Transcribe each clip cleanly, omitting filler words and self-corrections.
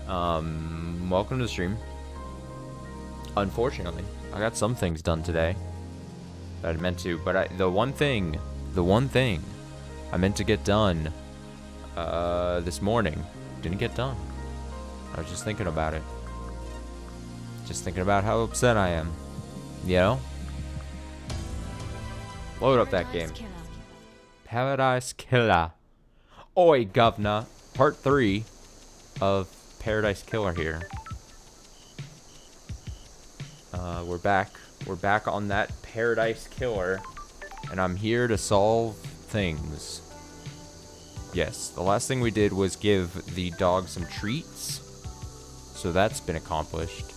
Welcome to the stream. Unfortunately, I got some things done today that I meant to, but the one thing I meant to get done this morning didn't get done. I was just thinking about it. Just thinking about how upset I am. You know? Load up that game. Paradise Killer. Oi, governor. Part 3 of Paradise Killer here. We're back. We're back on that Paradise Killer. And I'm here to solve things. Yes, the last thing we did was give the dog some treats. So that's been accomplished.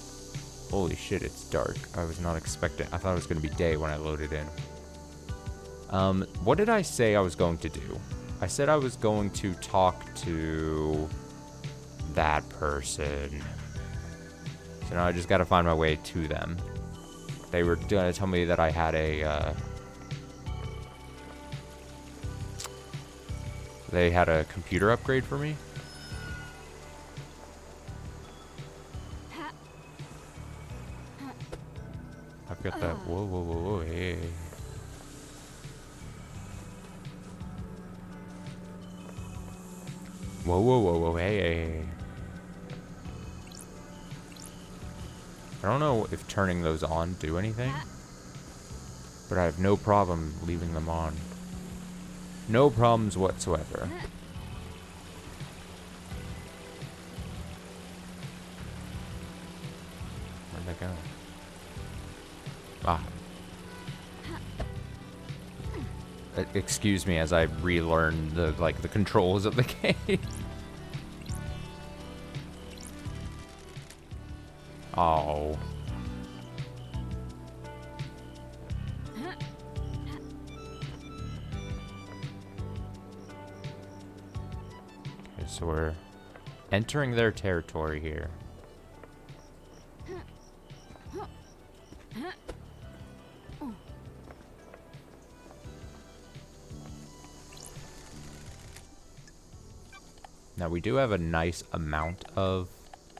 Holy shit, it's dark. I was not expecting. I thought it was going to be day when I loaded in. What did I say I was going to do? I said I was going to talk to that person. So now I just got to find my way to them. They were going to tell me that I had they had a computer upgrade for me. I've got that. Whoa, whoa, whoa, whoa, hey. Whoa, whoa, whoa, whoa, hey, hey, hey. I don't know if turning those on do anything, but I have no problem leaving them on. No problems whatsoever. Where'd they go? Ah. Excuse me as I relearn the controls of the game. Oh. Okay, so we're entering their territory here. Now we do have a nice amount of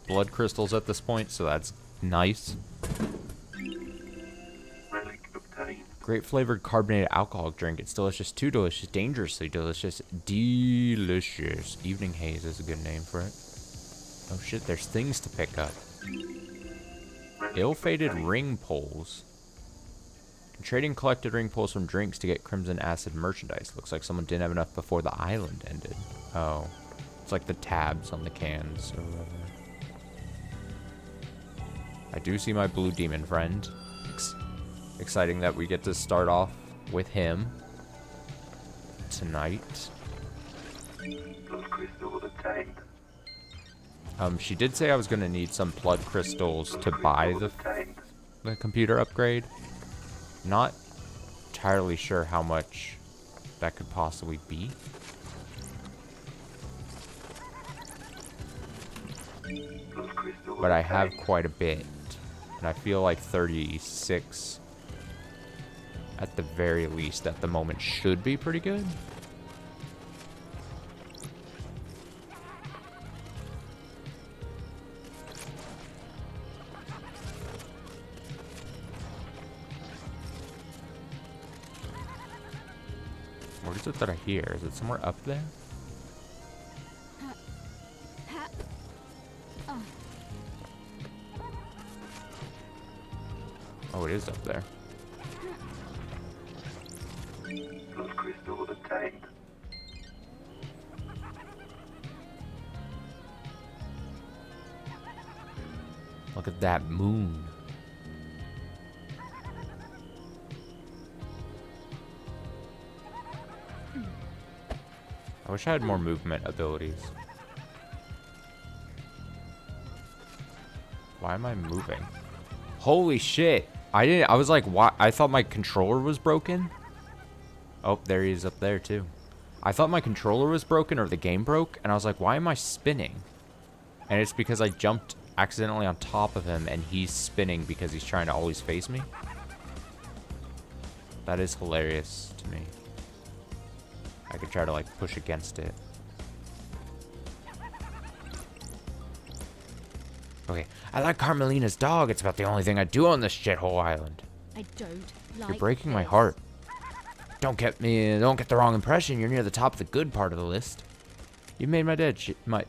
blood crystals at this point, so that's nice. Great flavored carbonated alcoholic drink. It's delicious, too delicious, dangerously delicious, delicious. Evening Haze is a good name for it. Oh shit, there's things to pick up. Ill-fated ring pulls. Trading collected ring pulls from drinks to get Crimson Acid merchandise. Looks like someone didn't have enough before the island ended. Oh. It's like the tabs on the cans or whatever. I do see my blue demon friend. Exciting that we get to start off with him tonight. She did say I was going to need some blood crystals to buy the computer upgrade. Not entirely sure how much that could possibly be. But I have quite a bit. And I feel like 36 at the very least at the moment should be pretty good. What is it that I hear? Is it somewhere up there? Oh, it is up there. Look at that moon. I wish I had more movement abilities. Why am I moving? Holy shit. I was like, why? I thought my controller was broken. Oh, there he is up there too. I thought my controller was broken or the game broke. And I was like, why am I spinning? And it's because I jumped accidentally on top of him and he's spinning because he's trying to always face me. That is hilarious to me. I could try to like push against it. Okay, I like Carmelina's dog. It's about the only thing I do on this shithole island. I don't like You're breaking my this. heart. Don't get the wrong impression. You're near the top of the good part of the list. You've made my day,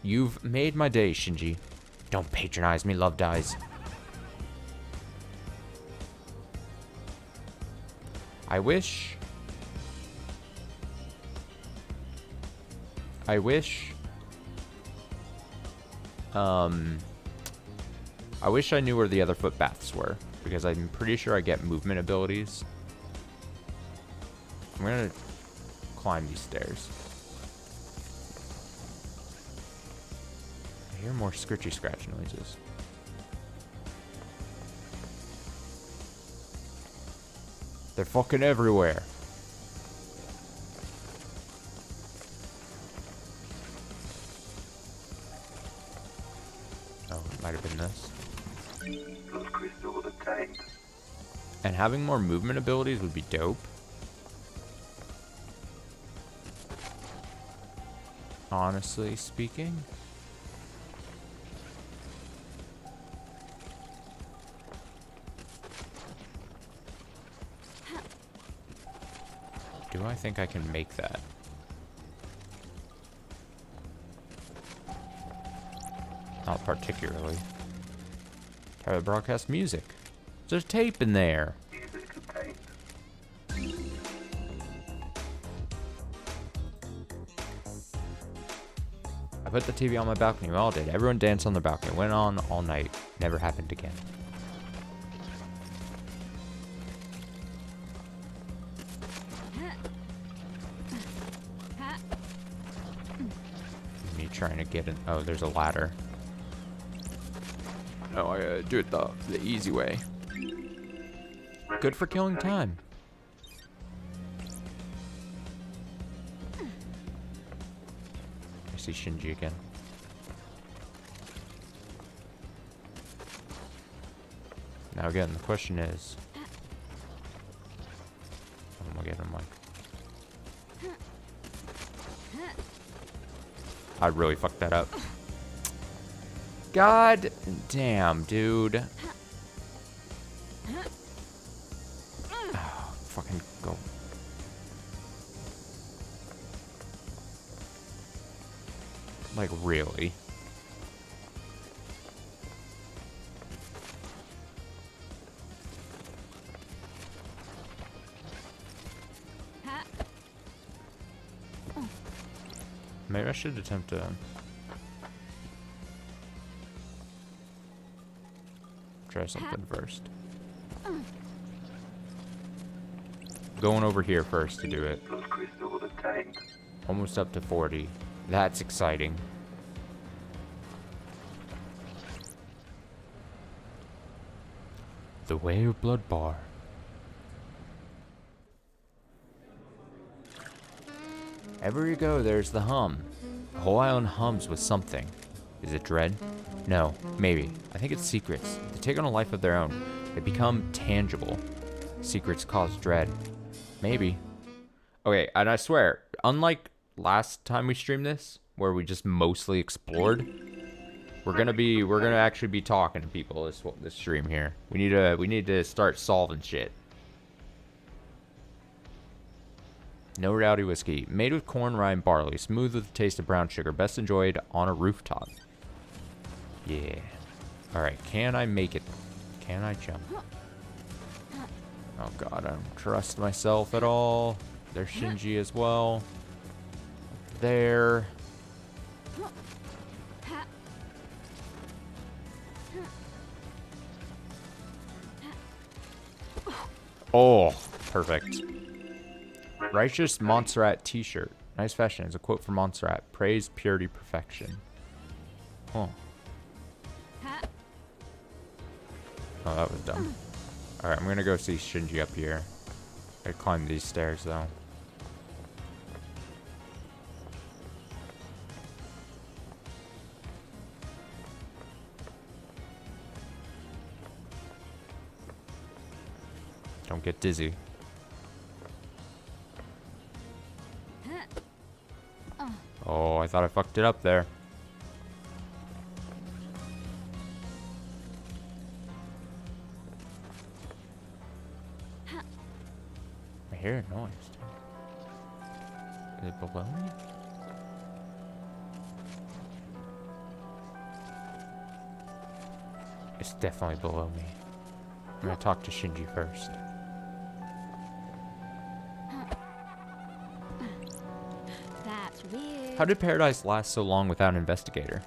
you've made my day, Shinji. Don't patronize me, love dies. I wish I wish I knew where the other foot baths were, because I'm pretty sure I get movement abilities. I'm gonna climb these stairs. I hear more scritchy scratch noises. They're fucking everywhere. Oh, it might have been this. And having more movement abilities would be dope. Honestly speaking. Do I think I can make that? Not particularly. Try to broadcast music. There's tape in there. I put the TV on my balcony. We all did. Everyone danced on the balcony. It went on all night. Never happened again. Me trying to get in. Oh, there's a ladder. No, I gotta do it the easy way. Good for killing time. I see Shinji again. Now again, the question is... I'm getting him like... I really fucked that up. God damn, dude. Oh, fucking go. Like, really? Maybe I should attempt to try something first. Going over here first to do it. Almost up to 40. That's exciting. The Way of Blood Bar. Everywhere you go, there's the hum. The whole island hums with something. Is it dread? No, maybe. I think it's secrets. They take on a life of their own. They become tangible. Secrets cause dread. Maybe. Okay, and I swear, unlike last time we streamed this, where we just mostly explored, we're gonna actually be talking to people this stream here. We need to start solving shit. No Rowdy whiskey. Made with corn, rye, and barley. Smooth with the taste of brown sugar. Best enjoyed on a rooftop. Yeah. Alright, can I make it? Can I jump? Oh god, I don't trust myself at all. There's Shinji as well. There. Oh, perfect. Righteous Montserrat t-shirt. Nice fashion. It's a quote from Montserrat. Praise, purity, perfection. Huh. Oh, that was dumb. Alright, I'm gonna go see Shinji up here. I climb these stairs, though. Don't get dizzy. Oh, I thought I fucked it up there. hear a noise. Is it below me? It's definitely below me. I'm gonna talk to Shinji first. That's weird. How did Paradise last so long without an investigator?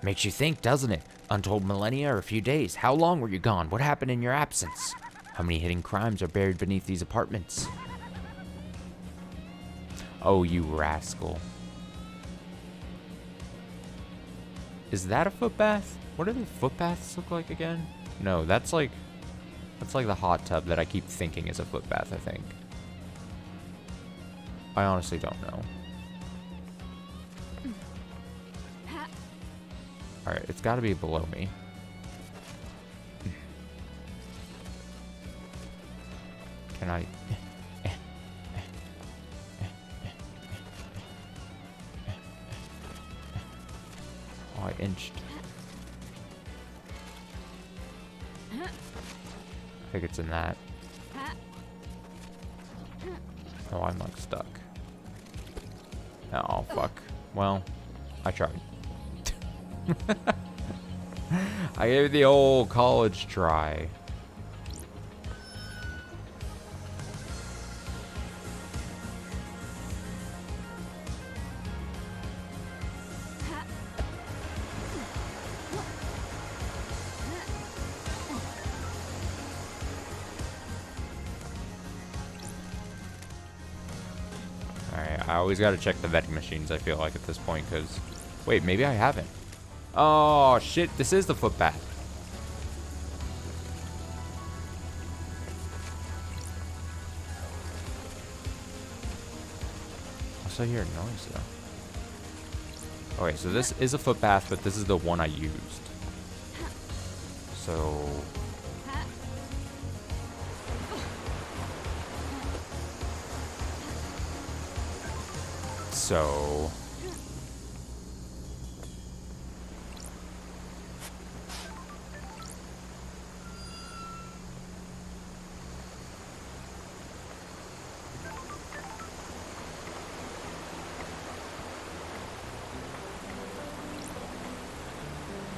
Makes you think, doesn't it? Untold millennia or a few days. How long were you gone? What happened in your absence? How many hidden crimes are buried beneath these apartments? Oh, you rascal. Is that a footbath? What do the footbaths look like again? No, that's like the hot tub that I keep thinking is a footbath, I think. I honestly don't know. Alright, it's gotta be below me. Can I... Oh, I inched. I think it's in that. Oh, I'm like stuck. Oh, fuck. Well, I tried. I gave the old college try. Alright, I always gotta check the vending machines, I feel like, at this point, because... Wait, maybe I haven't. Oh, shit, this is the footbath. Also hear a noise, though. Okay, so this is a footbath, but this is the one I used. So...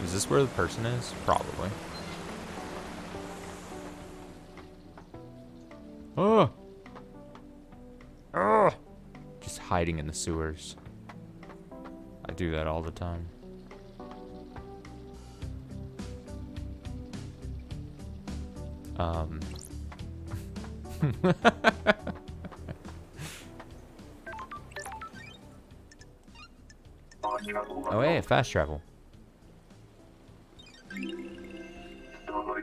Is this where the person is? Probably. Oh! Oh! Just hiding in the sewers. I do that all the time. Oh, hey, fast travel.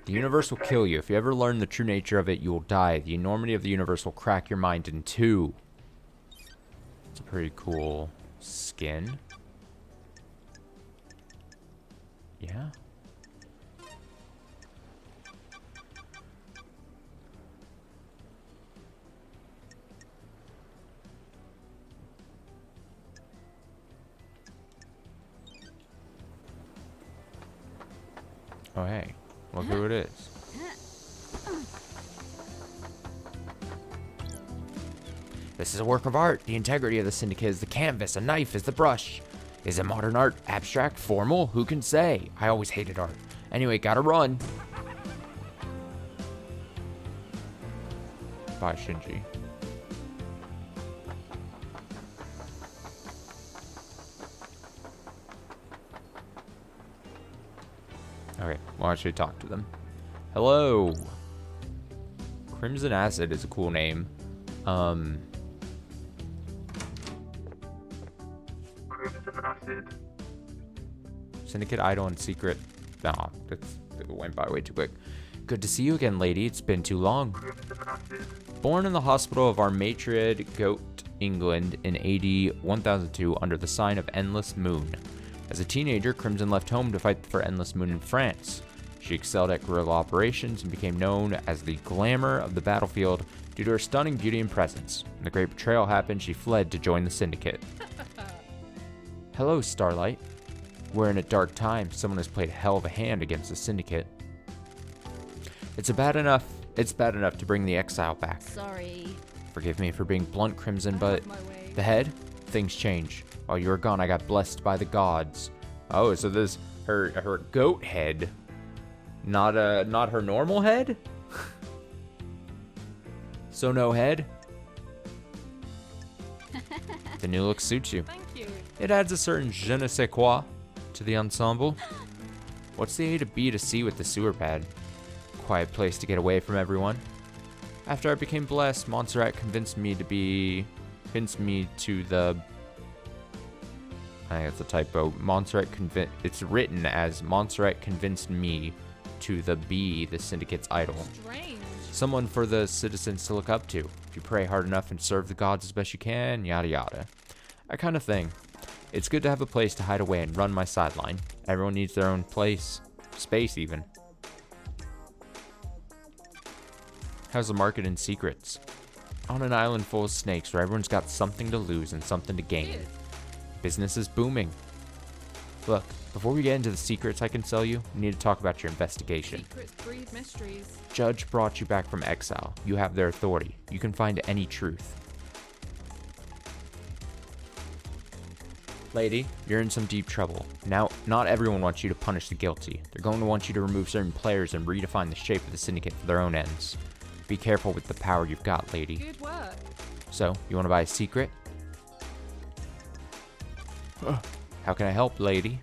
The universe will kill you. If you ever learn the true nature of it, you will die. The enormity of the universe will crack your mind in two. It's a pretty cool skin. Yeah. Oh, hey. Look who it is. This is a work of art. The integrity of the syndicate is the canvas. A knife is the brush. Is it modern art? Abstract? Formal? Who can say? I always hated art. Anyway, gotta run. Bye, Shinji. Okay, well, I should talk to them. Hello. Crimson Acid is a cool name. Syndicate Idol and Secret. No, it went by way too quick. Good to see you again, lady. It's been too long. Born in the hospital of Armatrid Goat, England in AD 1002 under the sign of Endless Moon. As a teenager, Crimson left home to fight for Endless Moon in France. She excelled at guerrilla operations and became known as the glamour of the battlefield due to her stunning beauty and presence. When the great betrayal happened, she fled to join the Syndicate. Hello, Starlight. We're in a dark time. Someone has played a hell of a hand against the Syndicate. It's bad enough to bring the exile back. Sorry. Forgive me for being blunt, Crimson, but My way. the head? Things change. While you were gone, I got blessed by the gods. Oh, so this her goat head, not her normal head. So no head. The new look suits you. Thank you. It adds a certain je ne sais quoi to the ensemble. What's the A to B to C with the sewer pad? Quiet place to get away from everyone. After I became blessed, Montserrat convinced me to the. I think it's a typo. It's written as Montserrat convinced me to be the syndicate's idol. Strange. Someone for the citizens to look up to. If you pray hard enough and serve the gods as best you can, yada yada. That kind of thing. It's good to have a place to hide away and run my sideline. Everyone needs their own place. Space, even. How's the market in secrets? On an island full of snakes where everyone's got something to lose and something to gain. Weird. Business is booming. Look, before we get into the secrets I can sell you, we need to talk about your investigation. Secrets breed mysteries. Judge brought you back from exile. You have their authority. You can find any truth. Lady, you're in some deep trouble. Now, not everyone wants you to punish the guilty. They're going to want you to remove certain players and redefine the shape of the syndicate for their own ends. Be careful with the power you've got, lady. Good work. So, you want to buy a secret? How can I help, lady?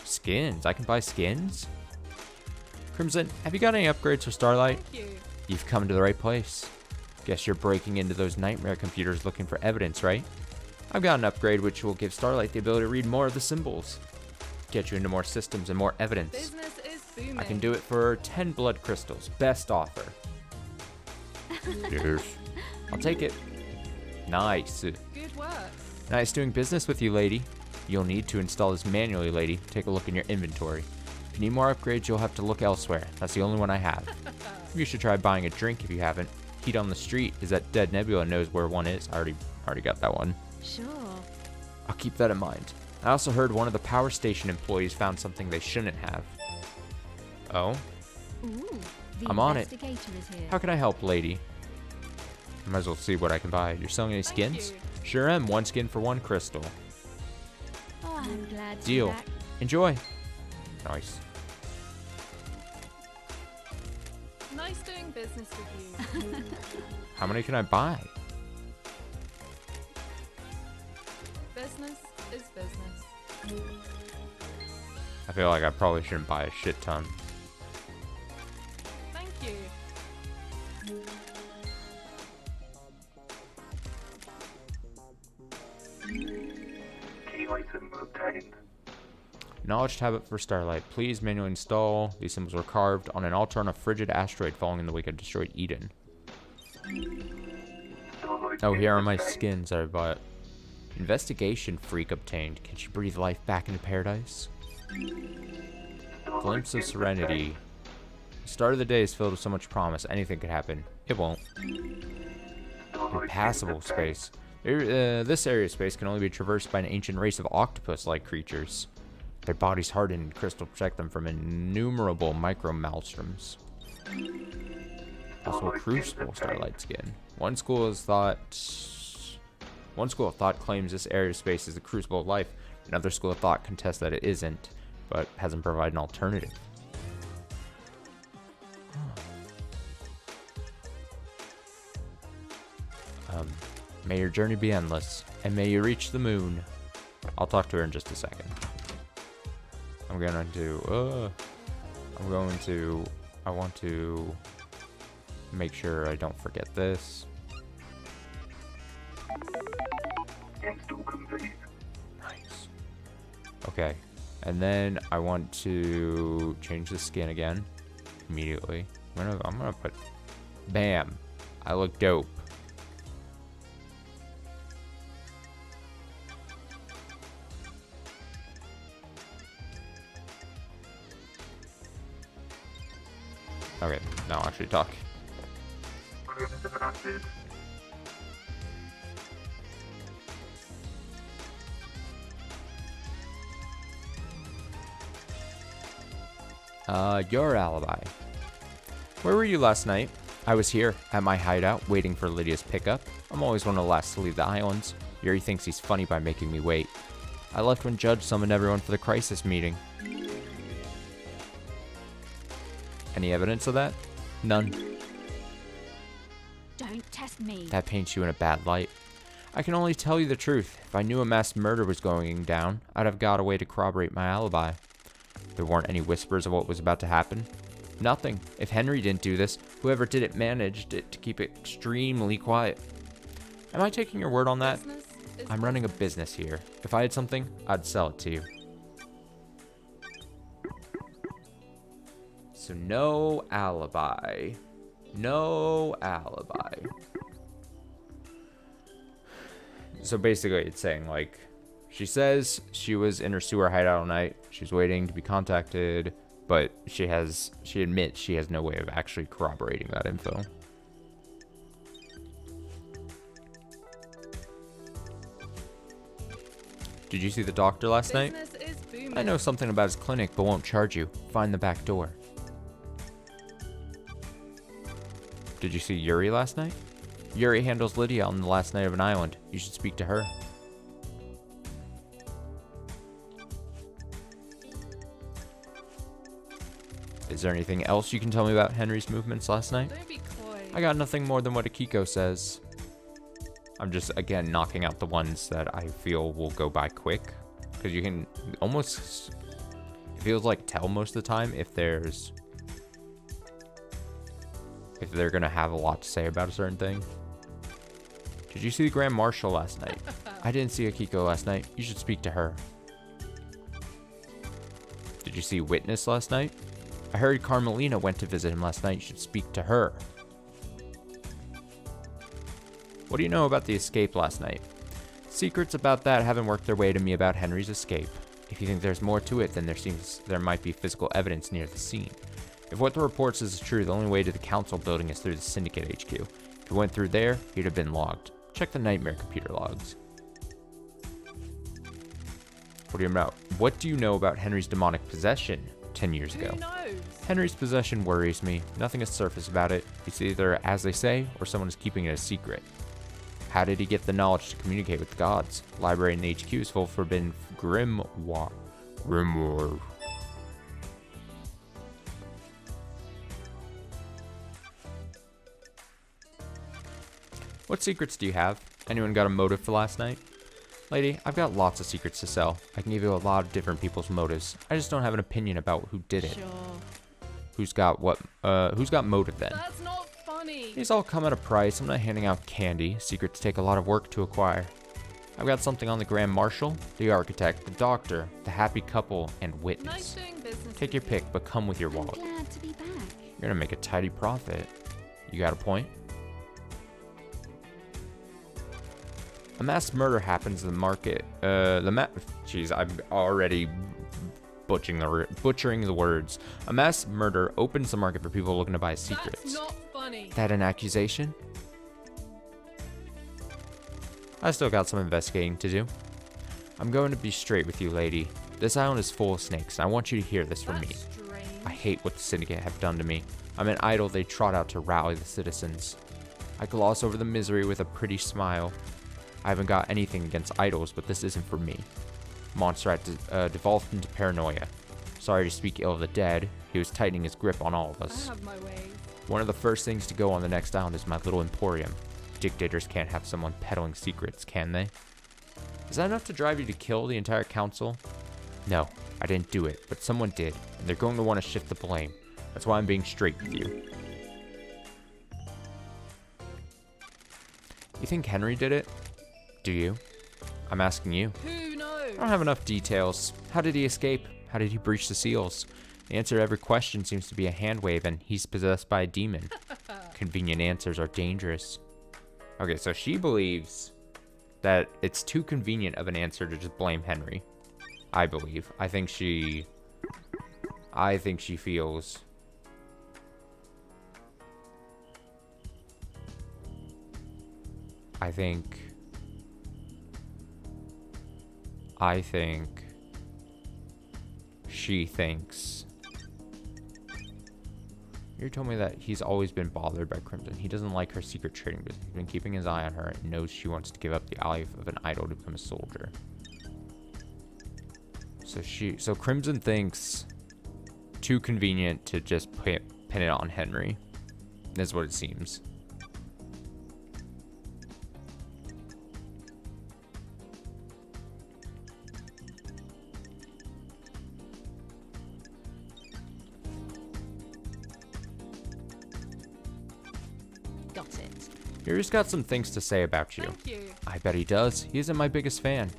Skins. I can buy skins? Crimson, have you got any upgrades for Starlight? Thank you. You've come to the right place. Guess you're breaking into those nightmare computers looking for evidence, right? I've got an upgrade which will give Starlight the ability to read more of the symbols. Get you into more systems and more evidence. Business is booming. I can do it for 10 blood crystals. Best offer. Yes. I'll take it. Nice. Good work. Nice doing business with you, lady. You'll need to install this manually, lady. Take a look in your inventory. If you need more upgrades, you'll have to look elsewhere. That's the only one I have. You should try buying a drink if you haven't. Heat on the street is that Dead Nebula knows where one is. I already got that one. Sure. I'll keep that in mind. I also heard one of the power station employees found something they shouldn't have. Oh? Ooh, the I'm on it. investigator is here. How can I help, lady? Might as well see what I can buy. You're selling any Thank skins? you. Sure am. One skin for one crystal. Oh, I'm glad to Deal. be back. Enjoy. Nice. Nice doing business with you. How many can I buy? Business is business. I feel like I probably shouldn't buy a shit ton. Thank you. Key item obtained. Knowledge tablet for Starlight. Please manually install. These symbols were carved on an altar on a frigid asteroid falling in the wake of destroyed Eden. Starlight Oh, here are my obtained. skins I bought. Investigation freak obtained. Can she breathe life back into paradise? Starlight Glimpse of skins serenity. obtained. The start of the day is filled with so much promise. Anything could happen. It won't. Starlight Impassable skins obtained. space. This area of space can only be traversed by an ancient race of octopus-like creatures. Their bodies harden in crystal protect them from innumerable micro maelstroms. Also a crucible Starlight skin. One school of thought claims this area of space is the crucible of life. Another school of thought contests that it isn't, but hasn't provided an alternative. May your journey be endless, and may you reach the moon. I'll talk to her in just a second. I want to make sure I don't forget this. Install complete. Nice. Okay, and then I want to change the skin again immediately. I'm gonna put, bam, I look dope. Okay, now I'll actually talk. Crimson acid. Your alibi. Where were you last night? I was here, at my hideout, waiting for Lydia's pickup. I'm always one of the last to leave the islands. Yuri thinks he's funny by making me wait. I left when Judge summoned everyone for the crisis meeting. Any evidence of that? None. Don't test me. That paints you in a bad light. I can only tell you the truth. If I knew a mass murder was going down, I'd have got a way to corroborate my alibi. There weren't any whispers of what was about to happen. Nothing. If Henry didn't do this, whoever did it managed it to keep it extremely quiet. Am I taking your word on that? Business is I'm running a business here. If I had something, I'd sell it to you. So no alibi. No alibi. So basically it's saying, like, she says she was in her sewer hideout all night. She's waiting to be contacted, but she admits she has no way of actually corroborating that info. Did you see the doctor last night? Business is booming. I know something about his clinic, but won't charge you. Find the back door. Did you see Yuri last night? Yuri handles Lydia on the last night of an island. You should speak to her. Is there anything else you can tell me about Henry's movements last night? Don't be coy. I got nothing more than what Akiko says. I'm just, again, knocking out the ones that I feel will go by quick. Because you can almost, it feels like tell most of the time if they're going to have a lot to say about a certain thing. Did you see the Grand Marshal last night? I didn't see Akiko last night. You should speak to her. Did you see Witness last night? I heard Carmelina went to visit him last night. You should speak to her. What do you know about the escape last night? Secrets about that haven't worked their way to me about Henry's escape. If you think there's more to it, then there might be physical evidence near the scene. If what the report says is true, the only way to the council building is through the Syndicate HQ. If you went through there, he'd have been logged. Check the Nightmare computer logs. What do you know about Henry's demonic possession 10 years ago? Who knows? Henry's possession worries me. Nothing has surfaced about it. It's either as they say, or someone is keeping it a secret. How did he get the knowledge to communicate with the gods? Library in the HQ is full of forbidden grimoire. What secrets do you have? Anyone got a motive for last night? Lady, I've got lots of secrets to sell. I can give you a lot of different people's motives. I just don't have an opinion about who did it. Sure. Who's got motive then? That's not funny. These all come at a price. I'm not handing out candy. Secrets take a lot of work to acquire. I've got something on the Grand Marshal, the Architect, the Doctor, the Happy Couple, and Nice Witness. doing business. Take your with you. pick, but come with your I'm wallet. glad to be back. You're gonna make a tidy profit. You got a point? A mass murder happens in the market. Jeez, I'm already butchering the words. A mass murder opens the market for people looking to buy secrets. That's not funny. That an accusation? I still got some investigating to do. I'm going to be straight with you, lady. This island is full of snakes, and I want you to hear this from me. That's strange. I hate what the Syndicate have done to me. I'm an idol they trot out to rally the citizens. I gloss over the misery with a pretty smile. I haven't got anything against idols, but this isn't for me. Monster had devolved into paranoia. Sorry to speak ill of the dead, he was tightening his grip on all of I us. have my ways. One of the first things to go on the next island is my little emporium. Dictators can't have someone peddling secrets, can they? Is that enough to drive you to kill the entire council? No, I didn't do it, but someone did, and they're going to want to shift the blame. That's why I'm being straight with you. You think Henry did it? Do you? I'm asking you. Who knows? I don't have enough details. How did he escape? How did he breach the seals? The answer to every question seems to be a hand wave, and he's possessed by a demon. Convenient answers are dangerous. Okay, so she believes that it's too convenient of an answer to just blame Henry. I believe. I think she feels... I think she thinks You told me that he's always been bothered by Crimson. He doesn't like her secret trading business. He's been keeping his eye on her and knows she wants to give up the life of an idol to become a soldier. So Crimson thinks too convenient to just pin it on Henry. That's what it seems. Got it. Yuri's got some things to say about you. Thank you. I bet he does. He isn't my biggest fan.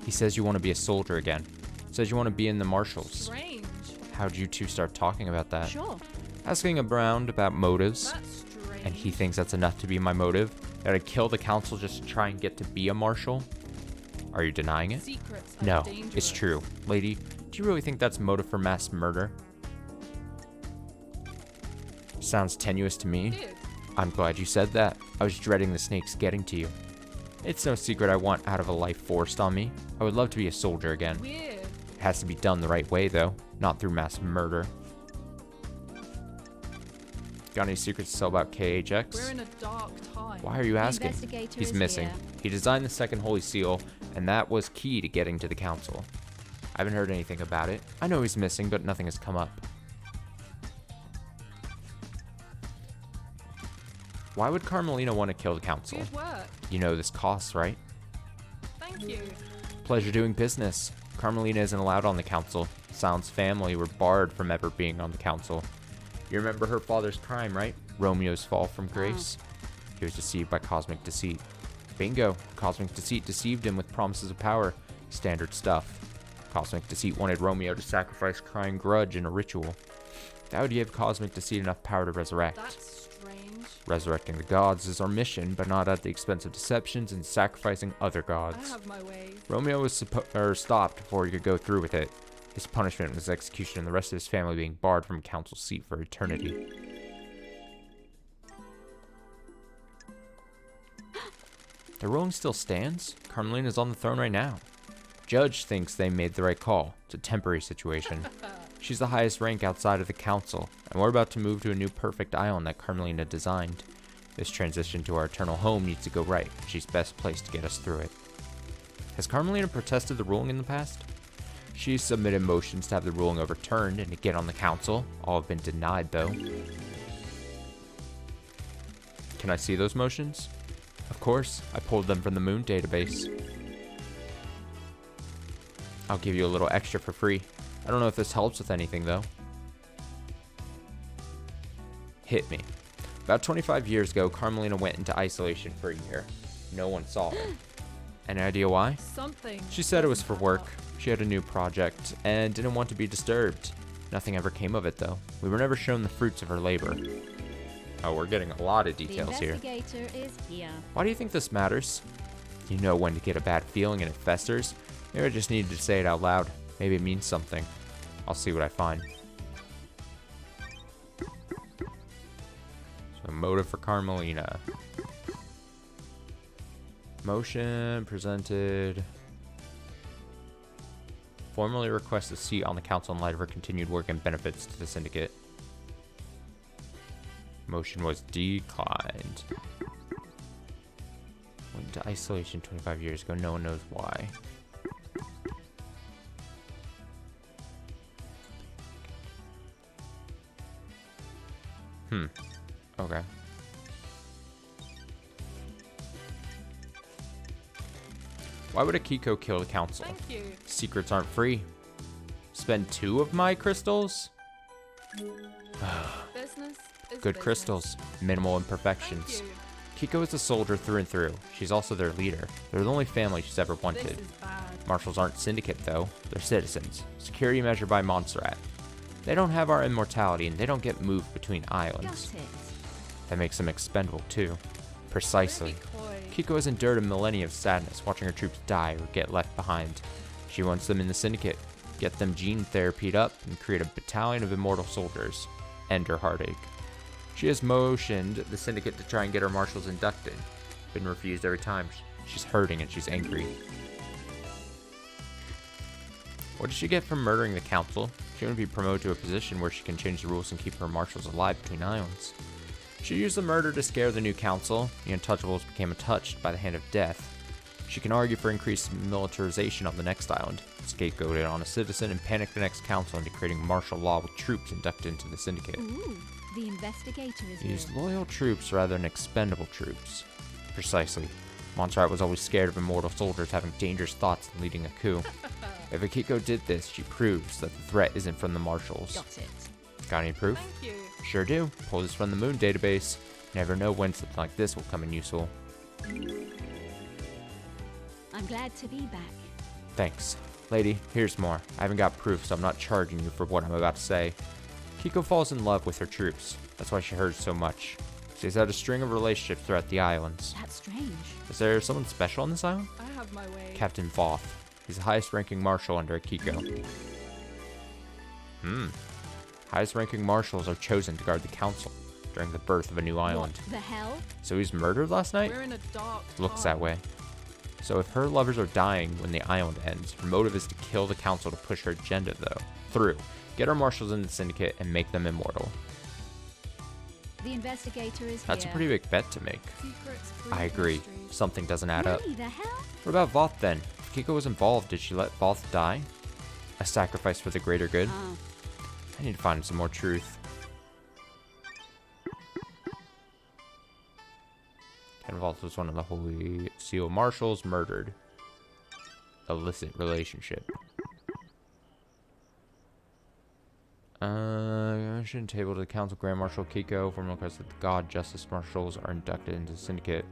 He says you want to be a soldier again. Says you want to be in the marshals. Strange. How'd you two start talking about that? Sure. Asking around about motives. That's strange. And he thinks that's enough to be my motive? That I'd kill the council just to try and get to be a marshal? Are you denying it? Secrets are No, dangerous. it's true. Lady, do you really think that's motive for mass murder? Sounds tenuous to me. Dude, I'm glad you said that. I was dreading the snakes getting to you. It's no secret I want out of a life forced on me. I would love to be a soldier again. weird. It has to be done the right way, though. Not through mass murder. Got any secrets to tell about KHX? We're in a dark time. Why are you The asking? investigator He's is missing. here. He designed the second holy seal, and that was key to getting to the council. I haven't heard anything about it. I know he's missing, but nothing has come up. Why would Carmelina want to kill the council? Good work. You know this costs, right? Thank you. Pleasure doing business. Carmelina isn't allowed on the council. Silent's family were barred from ever being on the council. You remember her father's crime, right? Romeo's fall from grace. He was deceived by cosmic deceit. Bingo. Cosmic deceit deceived him with promises of power. Standard stuff. Cosmic deceit wanted Romeo to sacrifice crying grudge in a ritual. That would give cosmic deceit enough power to resurrect. That's strange. Resurrecting the gods is our mission, but not at the expense of deceptions and sacrificing other I gods. have my ways. Romeo was stopped before he could go through with it. His punishment was execution and the rest of his family being barred from council seat for eternity. The ruling still stands? Carmelina's on the throne right now. Judge thinks they made the right call. It's a temporary situation. She's the highest rank outside of the council, and we're about to move to a new perfect island that Carmelina designed. This transition to our eternal home needs to go right. She's best placed to get us through it. Has Carmelina protested the ruling in the past? She's submitted motions to have the ruling overturned and to get on the council. All have been denied, though. Can I see those motions? Of course, I pulled them from the Moon database. I'll give you a little extra for free. I don't know if this helps with anything, though. Hit me. About 25 years ago, Carmelina went into isolation for a year. No one saw her. Any idea why? Something. She said it was for doesn't work. add up. She had a new project and didn't want to be disturbed. Nothing ever came of it, though. We were never shown the fruits of her labor. Oh, we're getting a lot of The details here. investigator is here. Why do you think this matters? You know when to get a bad feeling and it festers. Maybe I just needed to say it out loud. Maybe it means something. I'll see what I find. So, motive for Carmelina. Motion presented. Formally request a seat on the council in light of her continued work and benefits to the syndicate. Motion was declined. Went into isolation 25 years ago. No one knows why. Okay. Why would Akiko kill the council? Thank you. Secrets aren't free. Spend 2 of my crystals? Business is Good business. crystals. Minimal imperfections. Thank you. Kiko is a soldier through and through. She's also their leader. They're the only family she's ever This wanted. is bad. Marshals aren't syndicate, though. They're citizens. Security measured by Montserrat. They don't have our immortality, and they don't get moved between islands. Got it. That makes them expendable, too. Precisely. Don't be coy. Kiko has endured a millennia of sadness watching her troops die or get left behind. She wants them in the syndicate, get them gene therapied up, and create a battalion of immortal soldiers. End her heartache. She has motioned the syndicate to try and get her marshals inducted. Been refused every time. She's hurting and she's angry. What did she get from murdering the council? She would be promoted to a position where she can change the rules and keep her marshals alive between islands. She used the murder to scare the new council. The Untouchables became untouched by the hand of death. She can argue for increased militarization on the next island, scapegoat it on a citizen, and panic the next council into creating martial law with troops inducted into the syndicate. Ooh, the investigator is Use here. loyal troops rather than expendable troops. Precisely. Montserrat was always scared of immortal soldiers having dangerous thoughts and leading a coup. If Akiko did this, she proves that the threat isn't from the marshals. Got it. Got any proof? Thank you. Sure do. Pull this from the moon database. Never know when something like this will come in useful. I'm glad to be back. Thanks. Lady, here's more. I haven't got proof, so I'm not charging you for what I'm about to say. Kiko falls in love with her troops. That's why she hurts so much. She's had a string of relationships throughout the islands. That's strange. Is there someone special on this island? I have my way. Captain Voth. He's the highest ranking marshal under Akiko. Highest ranking marshals are chosen to guard the council during the birth of a new island. What the hell? So he was murdered last night? We're in a dark Looks time. that way. So if her lovers are dying when the island ends, her motive is to kill the council to push her agenda through. Get her marshals in the syndicate and make them immortal. The investigator is That's a here. pretty big bet to make. Secrets I breed agree. mysteries. Something doesn't add up. Really, the hell? What about Voth then? If Kiko was involved, did she let Voth die? A sacrifice for the greater good? Oh, I need to find some more truth. Ken Voth was one of the Holy Seal Marshals murdered. Illicit relationship. Mission table to the Council Grand Marshal Kiko. Formal request that the God Justice Marshals are inducted into the syndicate.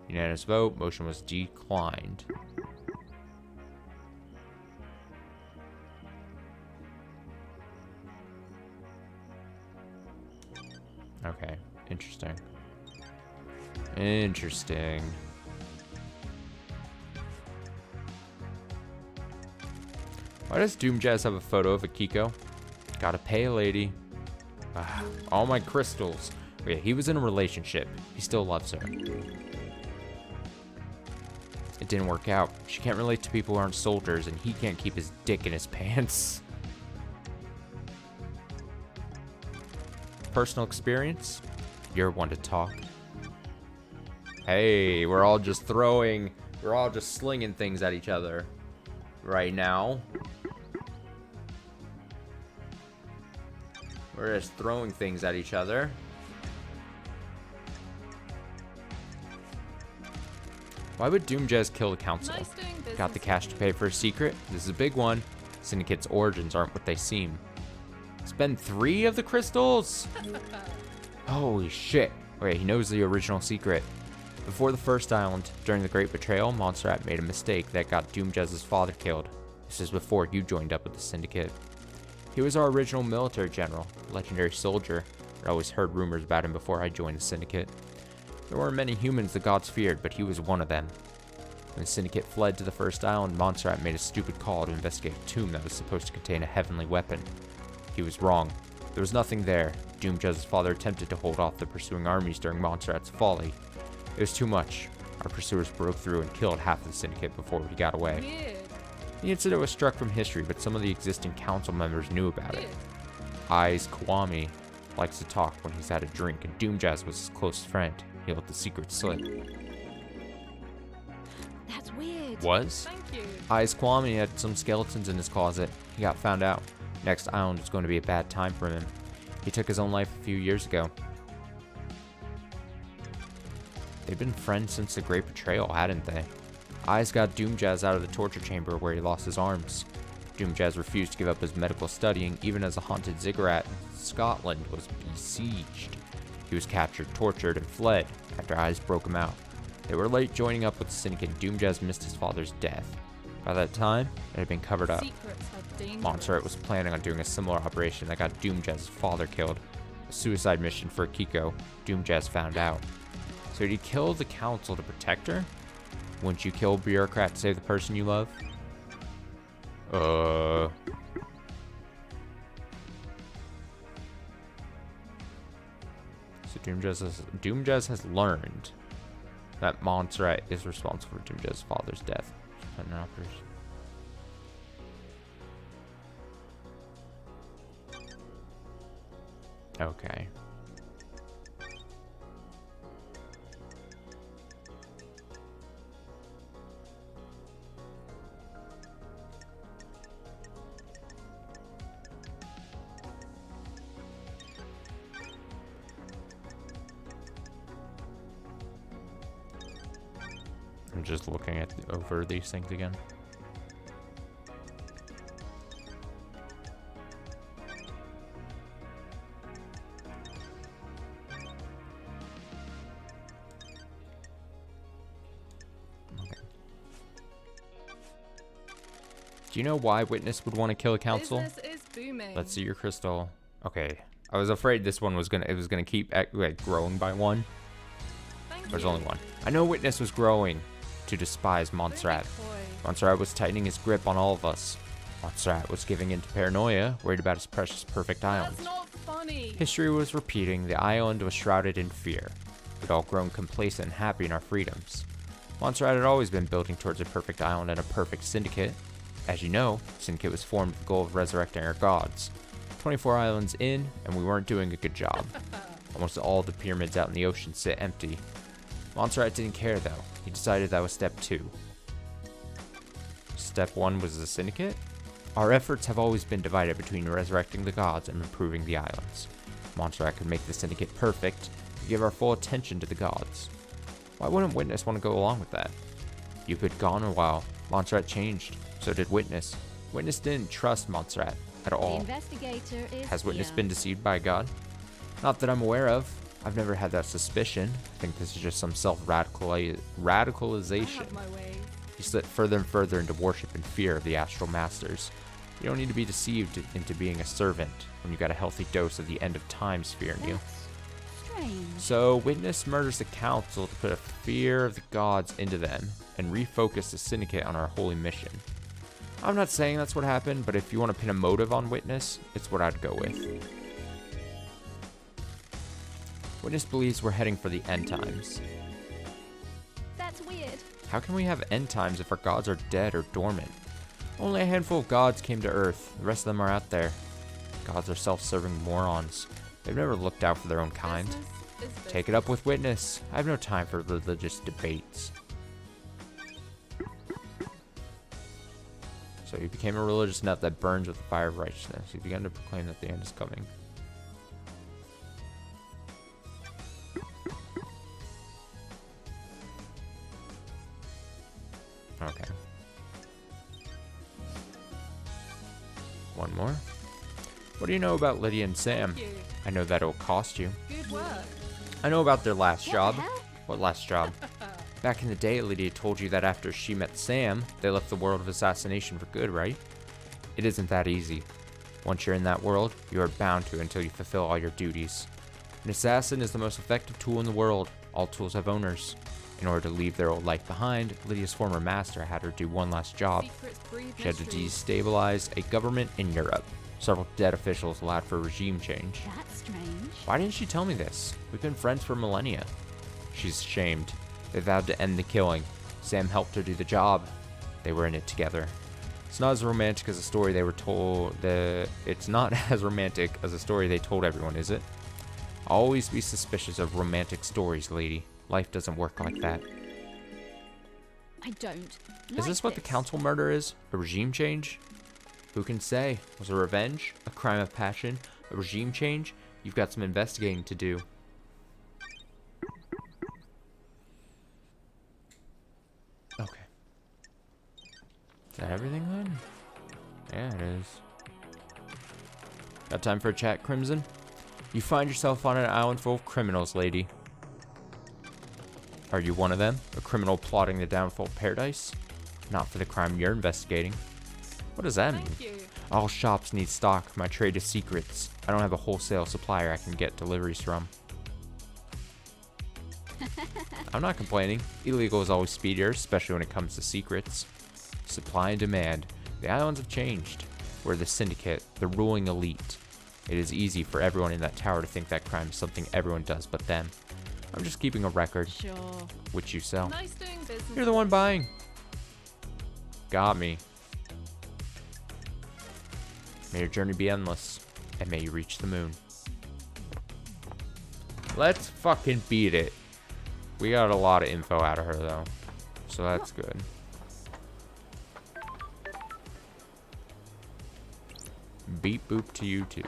Unanimous vote. Motion was declined. Okay. Interesting. Interesting. Why does Doom Jazz have a photo of Akiko? Gotta pay a lady. All my crystals. Oh, yeah, he was in a relationship. He still loves her. It didn't work out. She can't relate to people who aren't soldiers, and he can't keep his dick in his pants. Personal experience? You're one to talk. Hey, we're all just slinging things at each other right now. We're just throwing things at each other. Why would Doom Jazz kill the council? Nice doing business. Got the cash to pay for a secret? This is a big one. Syndicate's origins aren't what they seem. Spend 3 of the crystals? Holy shit. Wait, he knows the original secret. Before the first island, during the Great Betrayal, Montserrat made a mistake that got Doom Jazz's father killed. This is before you joined up with the Syndicate. He was our original military general, legendary soldier. I always heard rumors about him before I joined the Syndicate. There weren't many humans the gods feared, but he was one of them. When the Syndicate fled to the first island, Montserrat made a stupid call to investigate a tomb that was supposed to contain a heavenly weapon. He was wrong. There was nothing there. Doom Jazz's father attempted to hold off the pursuing armies during Montserrat's folly. It was too much. Our pursuers broke through and killed half of the Syndicate before we got away. Weird. The incident was struck from history, but some of the existing council members knew about it. Weird. Eyes Kwame likes to talk when he's had a drink, and Doom Jazz was his close friend. He let the secret slip. that's weird. Was? Thank you. Eyes Kwame had some skeletons in his closet. He got found out. Next island was going to be a bad time for him. He took his own life a few years ago. They've been friends since the Great Betrayal, hadn't they? Eyes got Doom Jazz out of the torture chamber where he lost his arms. Doom Jazz refused to give up his medical studying, even as a haunted ziggurat in Scotland was besieged. He was captured, tortured, and fled after Eyes broke him out. They were late joining up with the Syndicate, and Doom Jazz missed his father's death. By that time, it had been covered up. Secrets are dangerous. Montserrat was planning on doing a similar operation that got Doom Jazz's father killed. A suicide mission for Akiko. Doom Jazz found out. So did he kill the council to protect her? Wouldn't you kill a bureaucrat to save the person you love? So Doom Jazz has learned that Montserrat is responsible for Doom Jazz's father's death. Okay. I'm just looking at over these things again. Do you know why Witness would want to kill a council? Business is booming. Let's see your crystal. Okay. I was afraid this one was gonna keep like growing by one. Thank There's you. only one. I know Witness was growing to despise Booming Montserrat. toy. Montserrat was tightening his grip on all of us. Montserrat was giving in to paranoia, worried about his precious perfect island. That's not funny. History was repeating, the island was shrouded in fear. We'd all grown complacent and happy in our freedoms. Montserrat had always been building towards a perfect island and a perfect syndicate. As you know, Syndicate was formed with the goal of resurrecting our gods. 24 islands in, and we weren't doing a good job. Almost all the pyramids out in the ocean sit empty. Montserrat didn't care though. He decided that was step 2. Step 1 was the Syndicate? Our efforts have always been divided between resurrecting the gods and improving the islands. Montserrat could make the Syndicate perfect, and give our full attention to the gods. Why wouldn't Witness want to go along with that? You've been gone a while. Montserrat changed. So did Witness. Witness didn't trust Montserrat at The all. investigator is Has Witness here. been deceived by God? Not that I'm aware of. I've never had that suspicion. I think this is just some I radicalization. have my ways. He slipped further and further into worship and fear of the astral masters. You don't need to be deceived into being a servant when you got a healthy dose of the end of times fear in you. That's strange. So, Witness murders the council to put a fear of the gods into them and refocus the syndicate on our holy mission. I'm not saying that's what happened, but if you want to pin a motive on Witness, it's what I'd go with. Witness believes we're heading for the end times. That's weird. How can we have end times if our gods are dead or dormant? Only a handful of gods came to Earth. The rest of them are out there. Gods are self-serving morons. They've never looked out for their own kind. Business is business. Take it up with Witness. I have no time for religious debates. So you became a religious nut that burns with the fire of righteousness. You began to proclaim that the end is coming. Okay. One more. What do you know about Lydia and Sam? Thank you. I know that it'll cost you. Good work. I know about their last What job. the hell? What last job? Back in the day, Lydia told you that after she met Sam, they left the world of assassination for good, right? It isn't that easy. Once you're in that world, you are bound to until you fulfill all your duties. An assassin is the most effective tool in the world. All tools have owners. In order to leave their old life behind, Lydia's former master had her do one last job. Secrets breed She had to mysteries. destabilize a government in Europe. Several dead officials allowed for regime change. That's strange. Why didn't she tell me this? We've been friends for millennia. She's ashamed. They vowed to end the killing. Sam helped her do the job. They were in it together. It's not as romantic as a story they were told. It's not as romantic as a story they told everyone, is it? Always be suspicious of romantic stories, lady. Life doesn't work like that. I don't. Is this what the council murder is? A regime change? Who can say? Was it revenge? A crime of passion? A regime change? You've got some investigating to do. Okay. Is that everything then? Yeah, it is. Got time for a chat, Crimson? You find yourself on an island full of criminals, lady. Are you one of them? A criminal plotting the downfall of paradise? Not for the crime you're investigating. What does that mean? Thank you. All shops need stock. My trade is secrets. I don't have a wholesale supplier I can get deliveries from. I'm not complaining. Illegal is always speedier, especially when it comes to secrets. Supply and demand. The islands have changed. We're the syndicate, the ruling elite. It is easy for everyone in that tower to think that crime is something everyone does but them. I'm just keeping a record, Sure. which you sell. Nice doing business. You're the one buying. Got me. May your journey be endless, and may you reach the moon. Let's fucking beat it. We got a lot of info out of her, though. So that's good. Beep boop to you, too.